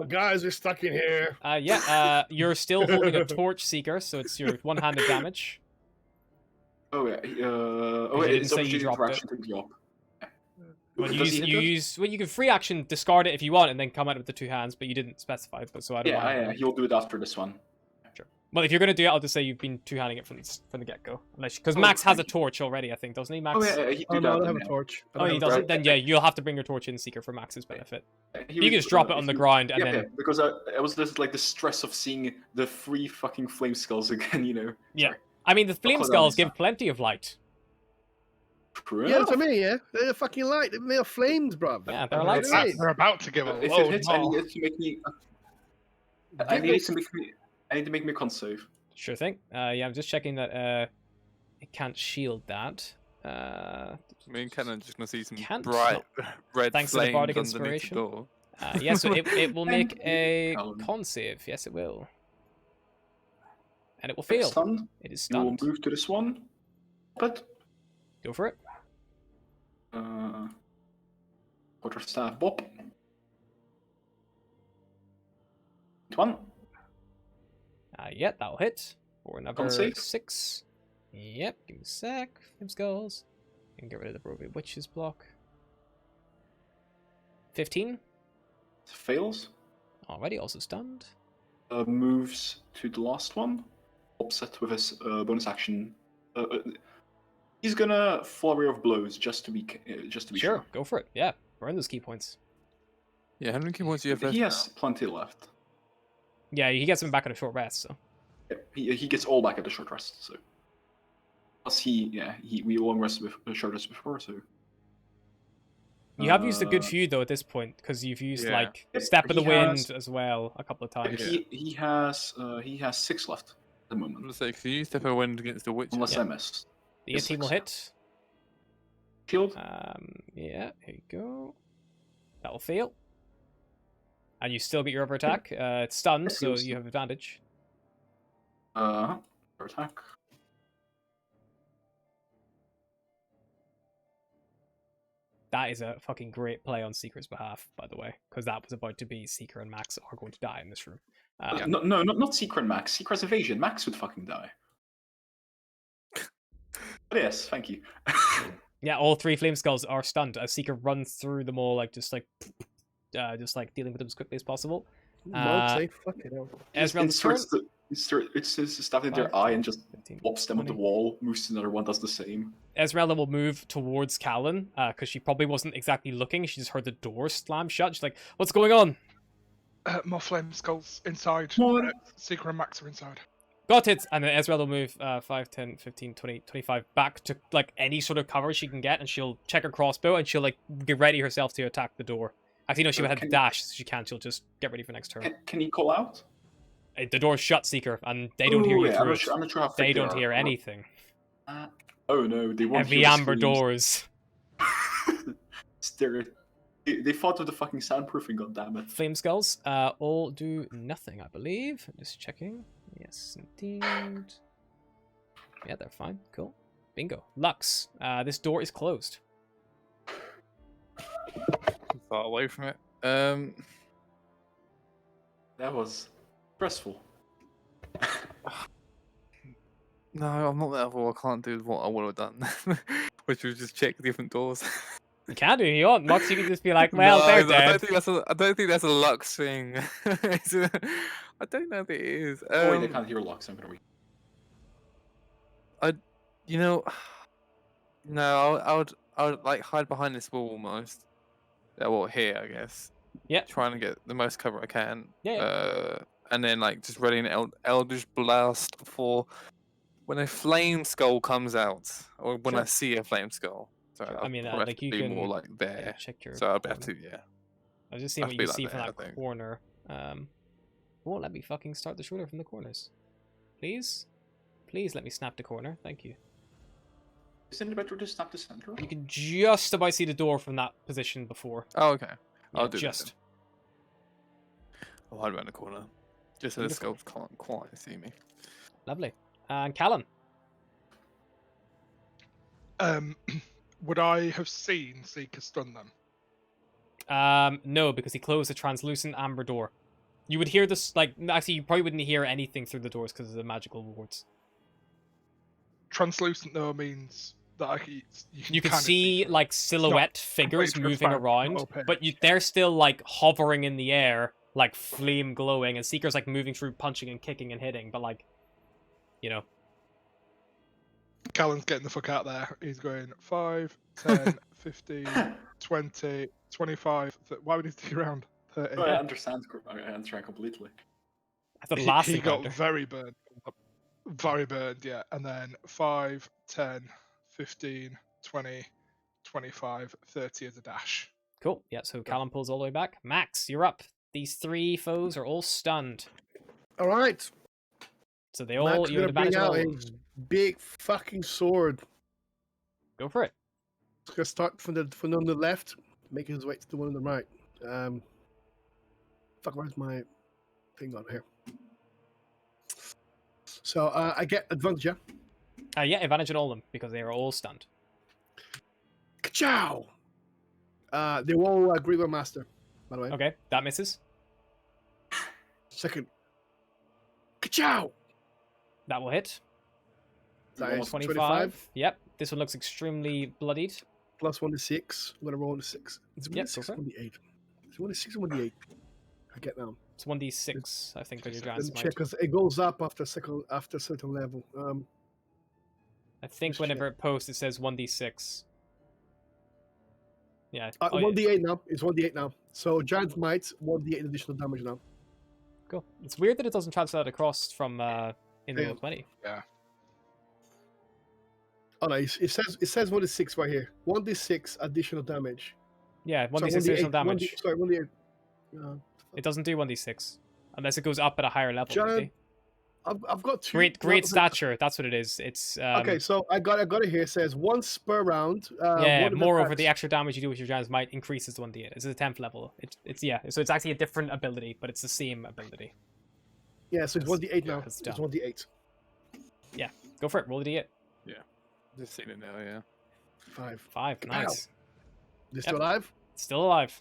Guys, we're stuck in here. You're still holding a torch, Seeker, so it's your one-handed damage. Oh yeah. you Wait, didn't it's say you opportunity dropped for it. action to drop. Well, Does he hit us? you can free action discard it if you want, and then come out with the two hands, but you didn't specify. But so I don't mind. Yeah, he'll do it after this one. Sure. Well, if you're gonna do it, I'll just say you've been two-handing it from the get-go, unless because Max has a torch already, I think, doesn't he, Max? Oh yeah, he Oh do no, I that. don't have a then, torch. I Oh, don't he have a doesn't. torch. Then yeah, you'll have to bring your torch in, Seeker, for Max's benefit. He You can would, just drop it on if the you- ground and yeah, then. because I was just like the stress of seeing the 3 fucking flame skulls again, you know. Yeah. Sorry. I mean, the flame close on skulls this give side. plenty of light. True Yeah, enough. for me, yeah. They're fucking light. They're flames, bruv. Yeah, they're What light do skulls. you mean? They're about to give a If it load hits, I more. need to make me. I Give need it- to make me. I need to make me a con save. Sure thing. Yeah, I'm just checking that it can't shield that. Me and Ken are just gonna see some Can't. bright red Thanks to the flames bardic underneath inspiration. the door. Yeah, so it will make a Alan. con save. Yes, it will. And it will Okay, fail. Stunned. It is You will stunned. move to this one. But Go for it. quarterstaff bop. One. Yeah, that'll hit. For another save. 6. Yep, give me a sec. Flame skulls. And get rid of the Barovia Witches block. 15. Fails. Already also stunned. Moves to the last one. Offset with his bonus action. He's gonna flurry of blows just to be sure. Go for it. Yeah, burn those key points. Yeah, how many key points do you have left? He has plenty left. Yeah, he gets him back on a short rest, so. Yeah, he gets all back at the short rest. So plus we long rest with short rest before. So You have used a good Uh, few though at this point, because you've used Yeah. like Yep, Step of the he Wind has- as well a couple of times. he has 6 left at the I'm moment, gonna say, can you step a wind against the witch? unless Yeah. I miss. The Yes, 18 will 6. hit. Shield. Yeah, here you go. That will fail. And you still get your other attack. It's stunned, Yes, so yes. you have advantage. Attack. That is a fucking great play on Seeker's behalf, by the way, because that was about to be Seeker and Max are going to die in this room. No, not Secret Max. Secret's evasion. Max would fucking die. But yes, thank you. Yeah, all 3 flame skulls are stunned as Seeker runs through them all, just dealing with them as quickly as possible. Monks, eh? Fucking hell. Ezreal's turn. It's his staff in their 5, eye and just 15, pops them at the 20. wall. Moves to another one, does the same. Ezreala will move towards Callan, because she probably wasn't exactly looking. She just heard the door slam shut. She's like, "What's going on?" More flame skulls inside. More. Seeker and Max are inside. Got it! And then Ezreal will move 5, 10, 15, 20, 25 back to like any sort of cover she can get, and she'll check her crossbow, and she'll like get ready herself to attack the door. Actually, no, she would have to Can- dash, so she can't. She'll just get ready for next turn. Can he call out? The door's shut, Seeker, and they don't hear you I'm through not it. sure, I'm not sure how They thick don't are. hear anything. Oh no, they won't Heavy hear the amber screams. doors. They fought with the fucking soundproofing, goddammit. Flame skulls all do nothing, I believe. Just checking. Yes, indeed. Yeah, they're fine. Cool. Bingo. Lux, this door is closed. Far away from it. That was stressful. No, I'm not that level. I can't do what I would have done, which was just check different doors. You can do if you want. Mox, you can just be like, well, No, they're I don't dead. think that's a Lux thing. I don't know if it is. Oh wait, they can't hear locks. I'm gonna read. You know, no, I would like hide behind this wall almost. Yeah, well, here I guess. Yeah. Trying to get the most cover I can. Yeah. And then like just ready an Eldritch Blast for when a flame skull comes out, or when I Sure. see a flame skull. So Sure. I'll I mean, probably have like to you be can more like there. Yeah, check your. So I'll have corner. to, yeah. I was just seeing have what to you be like see from there, I that think. corner. Won't let me fucking start the shooter from the corners. Please? Please let me snap the corner. Thank you. Isn't it better to snap the center? You can just about see the door from that position before. Oh, okay. Yeah, I'll do just. that. I'll hide around the corner, just so the Beautiful. skulls can't quite see me. Lovely. And Callan. Would I have seen Seeker stun them? No, because he closed the translucent amber door. You would hear this, like, actually, you probably wouldn't hear anything through the doors because of the magical wards. Translucent though means that You can kinda see, through. like, silhouette figures completely moving transparent, around, not opaque. but they're still, like, hovering in the air, like, flame glowing, and Seeker's, like, moving through, punching and kicking and hitting, but, like, you know. Callan's getting the fuck out there. He's going 5, 10, 15, 20, 25. Why would he stick around? 30. I understand. I understand completely. I thought the last He got encounter. very burned. Very burned, yeah. And then 5, 10, 15, 20, 25, 30 as a dash. Cool, yeah, so Callum pulls all the way back. Max, you're up. These 3 foes are all stunned. All right. So they Max all, is you have gonna advantage bring on out all of them. his big fucking sword. Go for it. He's gonna start from on the left, make his way to the one on the right. Fuck, where's my thing on here? So I get advantage, yeah? Yeah, advantage on all of them, because they are all stunned. Ka-chow! They will agree with Master, by the way. Okay, that misses. Second. Ka-chow! That will hit. That is 25. Yep, this one looks extremely bloodied. Plus 1 to 6. I'm gonna roll a 6. It's 1 Yep, to 6 go for it. 1 to 8. It's 1 to 6 and 1 to 8. I get now. It's 1d6, I think, on your Let giant me smite. check, because it goes up after a certain level. I think just whenever it posts, it says 1d6. Yeah. Oh, 1d8 now. It's 1d8 now. So giant might 1d8 additional damage now. cool. It's weird that it doesn't transfer that across from in the Yeah. roll 20. Oh no, it says 1 to 6 right here. 1d6 additional damage. Yeah, 1d6 Sorry, additional damage. 1d8. It doesn't do 1d6. Unless it goes up at a higher level, Giant- maybe. I've got 2. Great stature, that's what it is. It's Okay, so I got it here. It says once per round. yeah, one of the moreover, the attacks- extra damage you do with your giant's might increases to 1d8. It's a 10th level. It's yeah, so it's actually a different ability, but it's the same ability. Yeah, so it's 1d8 now. It's It's done. 1d8. Go for it, roll a d8. Just seen it now, yeah. 5. 5, nice. They're still alive? Still alive.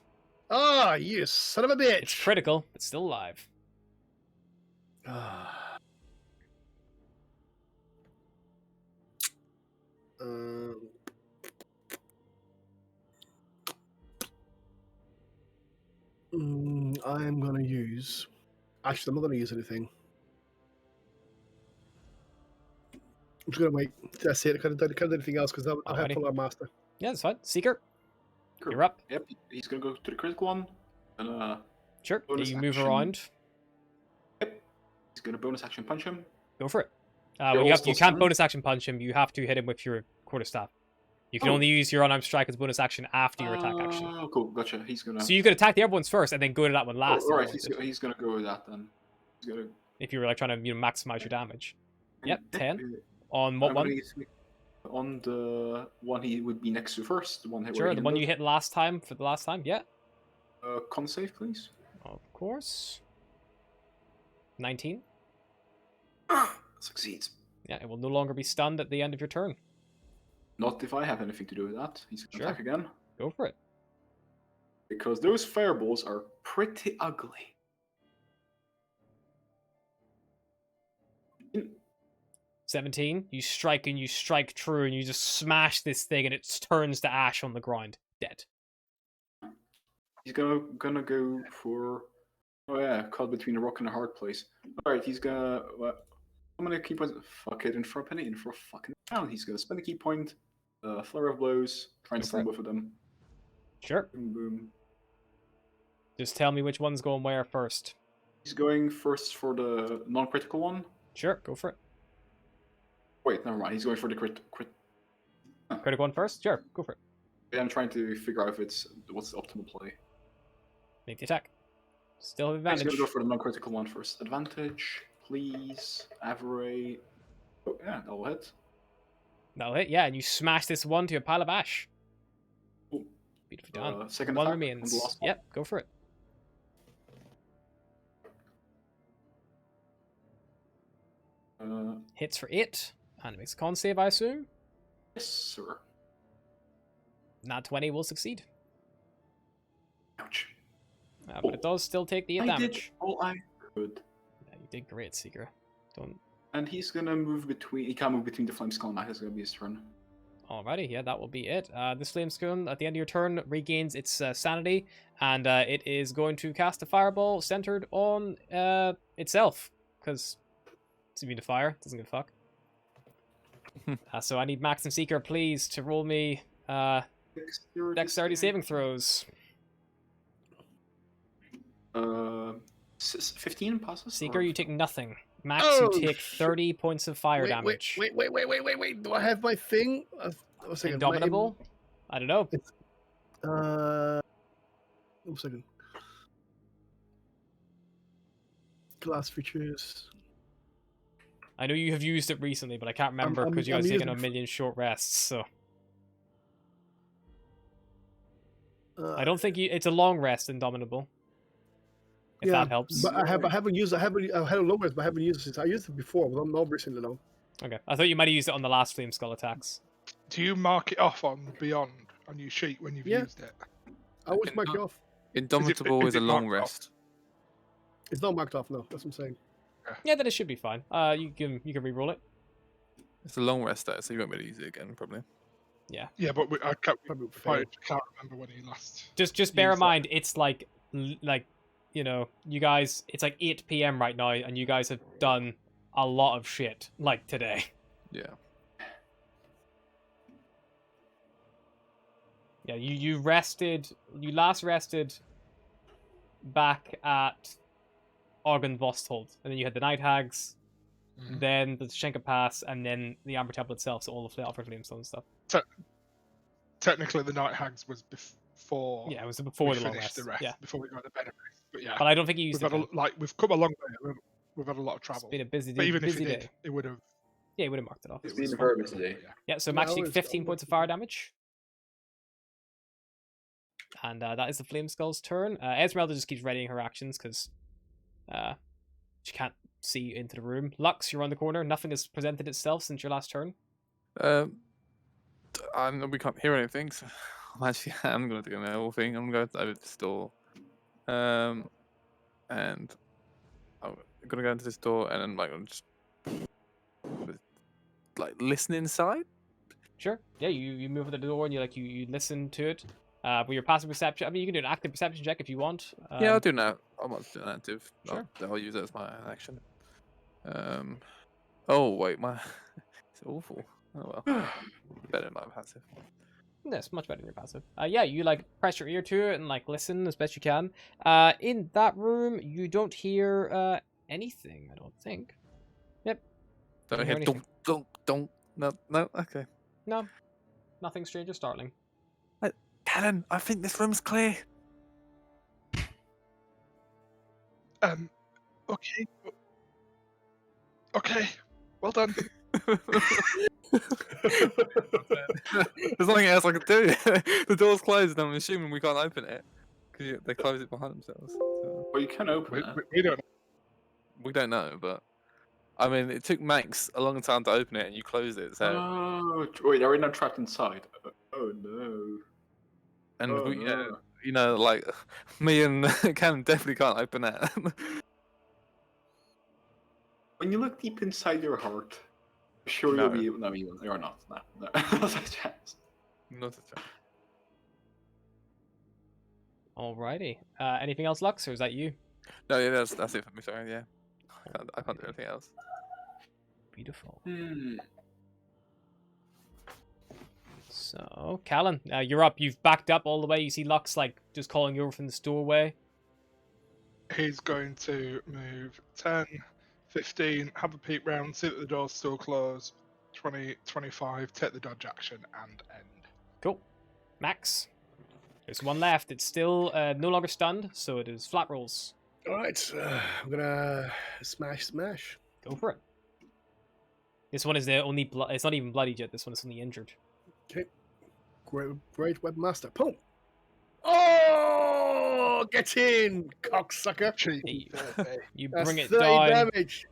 Ah, you son of a bitch! It's critical, but still alive. I'm gonna use. Actually, I'm not gonna use anything. I'm just gonna wait. That's it. I can't do anything else because I have Alrighty. to follow our master. Yeah, that's fine. Seeker, Cool. you're up. Yep, he's gonna go to the critical one, and Sure. Bonus You move action. around. he's gonna bonus action punch him. Go for it. You're Well, all you still can't stunned? bonus action punch him. You have to hit him with your quarterstaff. You can Oh. only use your unarmed strike as bonus action after your attack action. Oh, cool, gotcha. He's gonna. So you could attack the other ones first and then go to that one last. if you Alright, wanted, he's gonna go with that then. He's gonna. if you were like trying to maximize your damage. Yep, 10. On I'm what gonna one? use- On the one he would be next to first, the one where Sure, he the one you ended. hit last time for the last time. Yeah, Con save, please. of course. 19. Succeeds. Yeah, it will no longer be stunned at the end of your turn. Not if I have anything to do with that. He's gonna Sure. attack again. Go for it. Because those fireballs are pretty ugly. 17. You strike and you strike true and you just smash this thing and it turns to ash on the ground. Dead. He's gonna go for. Oh yeah, caught between a rock and a hard place. Alright, he's gonna. How many key points? Fuck it, in for a penny, in for a fucking pound. He's gonna spend a key point, flurry of blows, try and Go for stun it. both of them. Sure. Boom, boom. Just tell me which one's going where first. He's going first for the non-critical one. Sure, go for it. Wait, never mind. He's going for the crit. Critical one first? Sure, go for it. I'm trying to figure out what's the optimal play. Make the attack. Still have He's advantage. gonna go for the non-critical one first. Advantage, please. Avery. Oh yeah, that'll hit. That'll hit, yeah, and you smash this one to a pile of ash. Cool. Beautifully done. Second One attack on the remains. last one. Yep, go for it. Uh, Hits for 8. And it makes a con save, I assume. yes, sir. Nat 20 will succeed. Ouch. But it does still take the 8 I did damage. all I could. Yeah, you did great, Seeker. Don't. And he's gonna move between. He can't move between the flame skull and that. Is gonna be his turn. Alrighty, yeah, that will be it. This flame skull at the end of your turn regains its sanity, and it is going to cast a fireball centered on itself, because it's immune to fire. Doesn't give a fuck. So I need Max and Seeker, please, to roll me dexterity saving throws. 15 passes. Seeker, or- you take nothing. Max, Oh, you take shit. 30 points of fire Wait, damage. wait. Do I have my thing? One second. my Indomitable? I don't know. One second. Class features. I know you have used it recently, but I can't remember because you I'm guys taken using a million short rests, so Uh, I don't think it's a long rest, Indomitable. If that helps. But I haven't used. I had a long rest, but I haven't used it since. I used it before, but not recently though. Okay, I thought you might have used it on the last Flame Skull attacks. Do you mark it off on Beyond on your sheet when you've Yeah. used it? I always mark it off. Indomitable is is a it long marked off? rest. It's not marked off. No, that's what I'm saying. Yeah, then it should be fine. You can re-roll it. It's a long rest though, so you won't be able to use it again probably. Yeah, but I can't Probably remember when he last. Just bear Use in that. mind, it's like you guys, it's like 8 p.m. right now, and you guys have done a lot of shit like today. Yeah. Yeah, you last rested back at Organ Vosthold, and then you had the Night Hags, Mhm. then the Shenka Pass, and then the Amber Temple itself, so all the Alpha Flamestone stuff. Technically, the Night Hags was before. Yeah, it was before we the long finished rest. the rest. Yeah, Before we got the benefits. But yeah, but I don't think you we've used had it. Then. we've come a long way. We've had a lot of It's travel. been a busy But day. even if busy it day. did, it would have. Yeah, you would have marked it off. It's it was been fun. very busy day. Yeah. Yeah, so Yeah, Max, I you take was- 15 I points of was- fire damage. And that is the Flame Skull's turn. Esmeralda just keeps readying her actions because she can't see into the room. Lux, you're on the corner. Nothing has presented itself since your last turn. We can't hear anything, so I'm going to do my whole thing. I'm going to go over to the store. And I'm going to go into this door and then I'm just listen inside. Sure. Yeah, you move to the door and you listen to it. With your passive perception, I mean, you can do an active perception check if you want. Yeah, I'll do that. I might do an active. Sure. I'll use it as my action. Oh wait, it's awful. Oh well, better than my passive. That's much better than your passive. Yeah, you press your ear to it and listen as best you can. In that room, you don't hear anything. I don't think. Yep. Don't Don't hear. hear anything. Don't. No. Okay. No, nothing strange or startling. Callan, I think this room's clear. Okay. Okay. Well done. There's nothing else I can do. The door's closed, and I'm assuming we can't open it because they close it behind themselves. So Well, you can open we, it. we don't. we don't know, but I mean, it took Max a long time to open it, and you closed it. So Oh, wait, are we not trapped inside? Oh no. and Oh, we, no. me and Callan definitely can't open that. When you look deep inside your heart, sure No. you'll be able. No, you're not. No. Not a chance. Not a chance. Alrighty. Anything else, Lux, or is that you? No, yeah, that's it for me. Sorry, yeah, I can't do anything else. Beautiful. Hmm. So, Callan, you're up. You've backed up all the way. You see Lux just calling you over from the doorway. He's going to move 10, 15, have a peek round, see that the door's still closed. 20, 25, take the dodge action and end. Cool. Max. There's one left. It's still no longer stunned, so it is flat rolls. All right, I'm gonna smash. Go for it. This one is the only it's not even bloodied yet. This one is only injured. Okay, great webmaster. Boom. Oh, get in, cocksucker. Cheap. Hey, Thursday. you That's bring it 30 down, damage.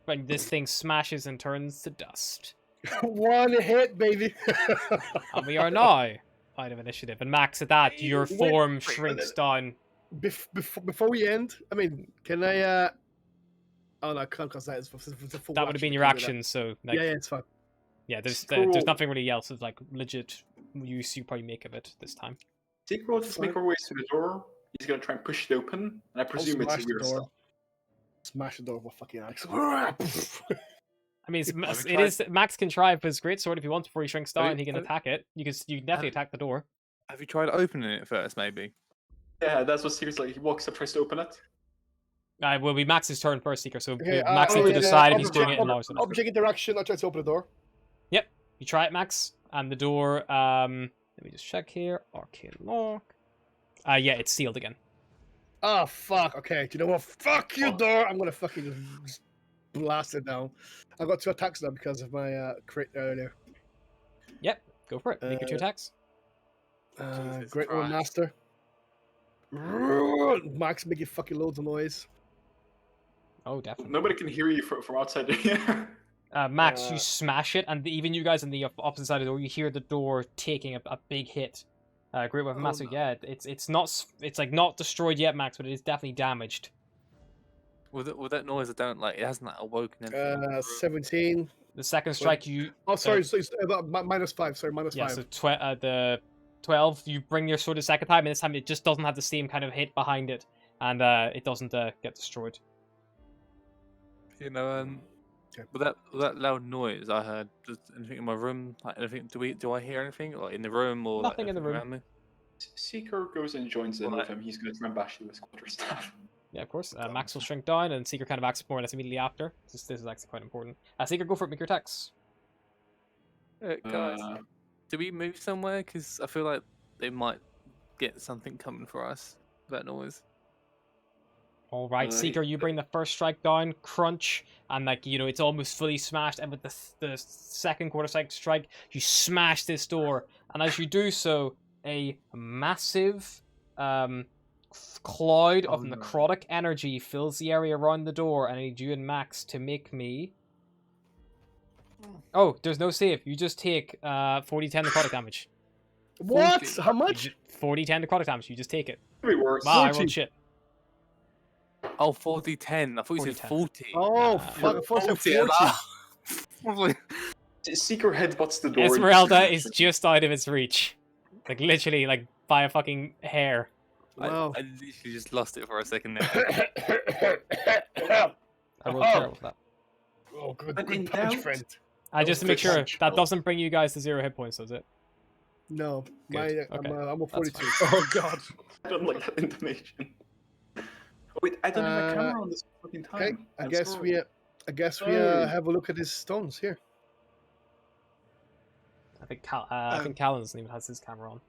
and this thing smashes and turns to dust. One hit, baby. And we are now out of initiative. And Max, at that, your Wait, form wait, shrinks down. Before we end, I mean, can I? Oh no, I can't because that is it's a full That would have been action, your I can't do that. action, so like, Yeah, it's fine. yeah, there's Scroll. nothing really else of like legit use you probably make of it this time. Secret will just make our way to the door. He's gonna try and push it open, and I presume it's smash the weird door. stuff. Smash the door with a fucking axe. I mean, Have we it tried- is Max can try with his greatsword if he wants before he shrinks Have down. you- He can have- attack it. You can definitely attack the door. Have you tried opening it first, maybe? Yeah, that's what Secret's like. He walks up, tries to open it. Will be Max's turn first, Seeker. So Okay, Max needs to decide if he's doing it in lowers. Object interaction. I try to open the door. Yep, you try it, Max, and the door. Let me just check here. Arcane lock. Yeah, it's sealed again. Oh fuck. Okay. Do you know what? Fuck you, Oh. door. I'm gonna fucking just blast it down. I got 2 attacks now because of my crit earlier. Yep, go for it. Make your 2 attacks. Jesus Great One Christ. Master. Max making fucking loads of noise. Oh, definitely. Nobody can hear you from outside here. Max, you Uh, smash it, and even you guys on the opposite side of the door, you hear the door taking a big hit. Great Weapon Oh, Master, no. yeah, it's like not destroyed yet, Max, but it is definitely damaged. With that noise, I don't like. It hasn't like, awoken anything. 17. The second strike, you Oh, sorry. So it's, -5. Sorry, -5. yeah, so the 12, you bring your sword a second time, and this time it just doesn't have the same kind of hit behind it, and it doesn't get destroyed. You know, Okay. with that loud noise I heard, does anything in my room? Like anything? Do I hear anything? Like in the room or Nothing like, in the anything room. around me? Seeker goes and joins in Right. with him. He's gonna try and bash you with his quarterstaff. Yeah, of course. Max will shrink down, and Seeker kind of acts more or less immediately after. This is actually quite important. Seeker, go for it. Make your attacks. Guys, Uh, do we move somewhere? Because I feel like they might get something coming for us. That noise. All right, Uh, Seeker, you bring the first strike down, crunch, and like it's almost fully smashed. And with the second quarter strike, you smash this door, and as you do so, a massive cloud of no. necrotic energy fills the area around the door, and I need you and Max to make me. Oh, there's no save. You just take 40-10 necrotic damage. What? 40. How much? 40-10 necrotic damage. You just take it. Could be worse. Wow, I 40. rolled shit. Oh, 40-10. I thought you said 40-10. 40. Oh, Uh, fuck. I thought you said 40. 40. Probably. Seeker headbutts the door. Esmeralda is just out of its reach. Like, literally, like, by a fucking hair. Wow. I literally just lost it for a second there. I rolled terrible for that. Oh, good, But in good punch, doubt- friend. Just to make fix sure, it. that doesn't bring you guys to 0 hit points, does it? No, my, Good, okay. I'm a That's 42. Oh god. I don't like that intonation. Oh, wait, I don't have my camera on this fucking time. Okay, I I'm guess sorry. we Hey. have a look at his stones here. I think I think Callan doesn't even has his camera on.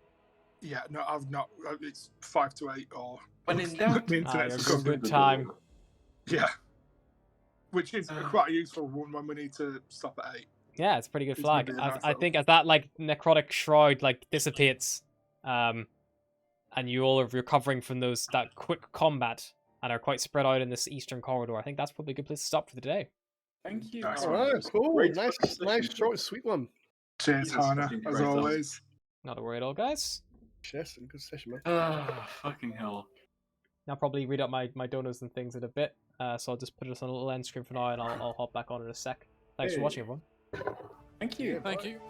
Yeah, no, I've not. It's 5 to 8 or. When in doubt, the Ah, internet's you're recovered. good time. Yeah. Which is quite a useful one when we need to stop at 8. Yeah, it's a pretty good It's flag. gonna be a nice I little- think as that like necrotic shroud like dissipates, and you all are recovering from that quick combat and are quite spread out in this eastern corridor, I think that's probably a good place to stop for the day. thank you. Nice All one. right, cool. Great Nice, fucking nice, session. short, sweet one. Cheers, Jesus Hannah, fucking as Christ, always. Not a worry at all, guys. Yes, good session, man. Ah, fucking hell. I'll probably read up my donos and things in a bit, so I'll just put this on a little end screen for now, and I'll hop back on in a sec. Thanks for Hey. watching, everyone. Thank you. Thank you.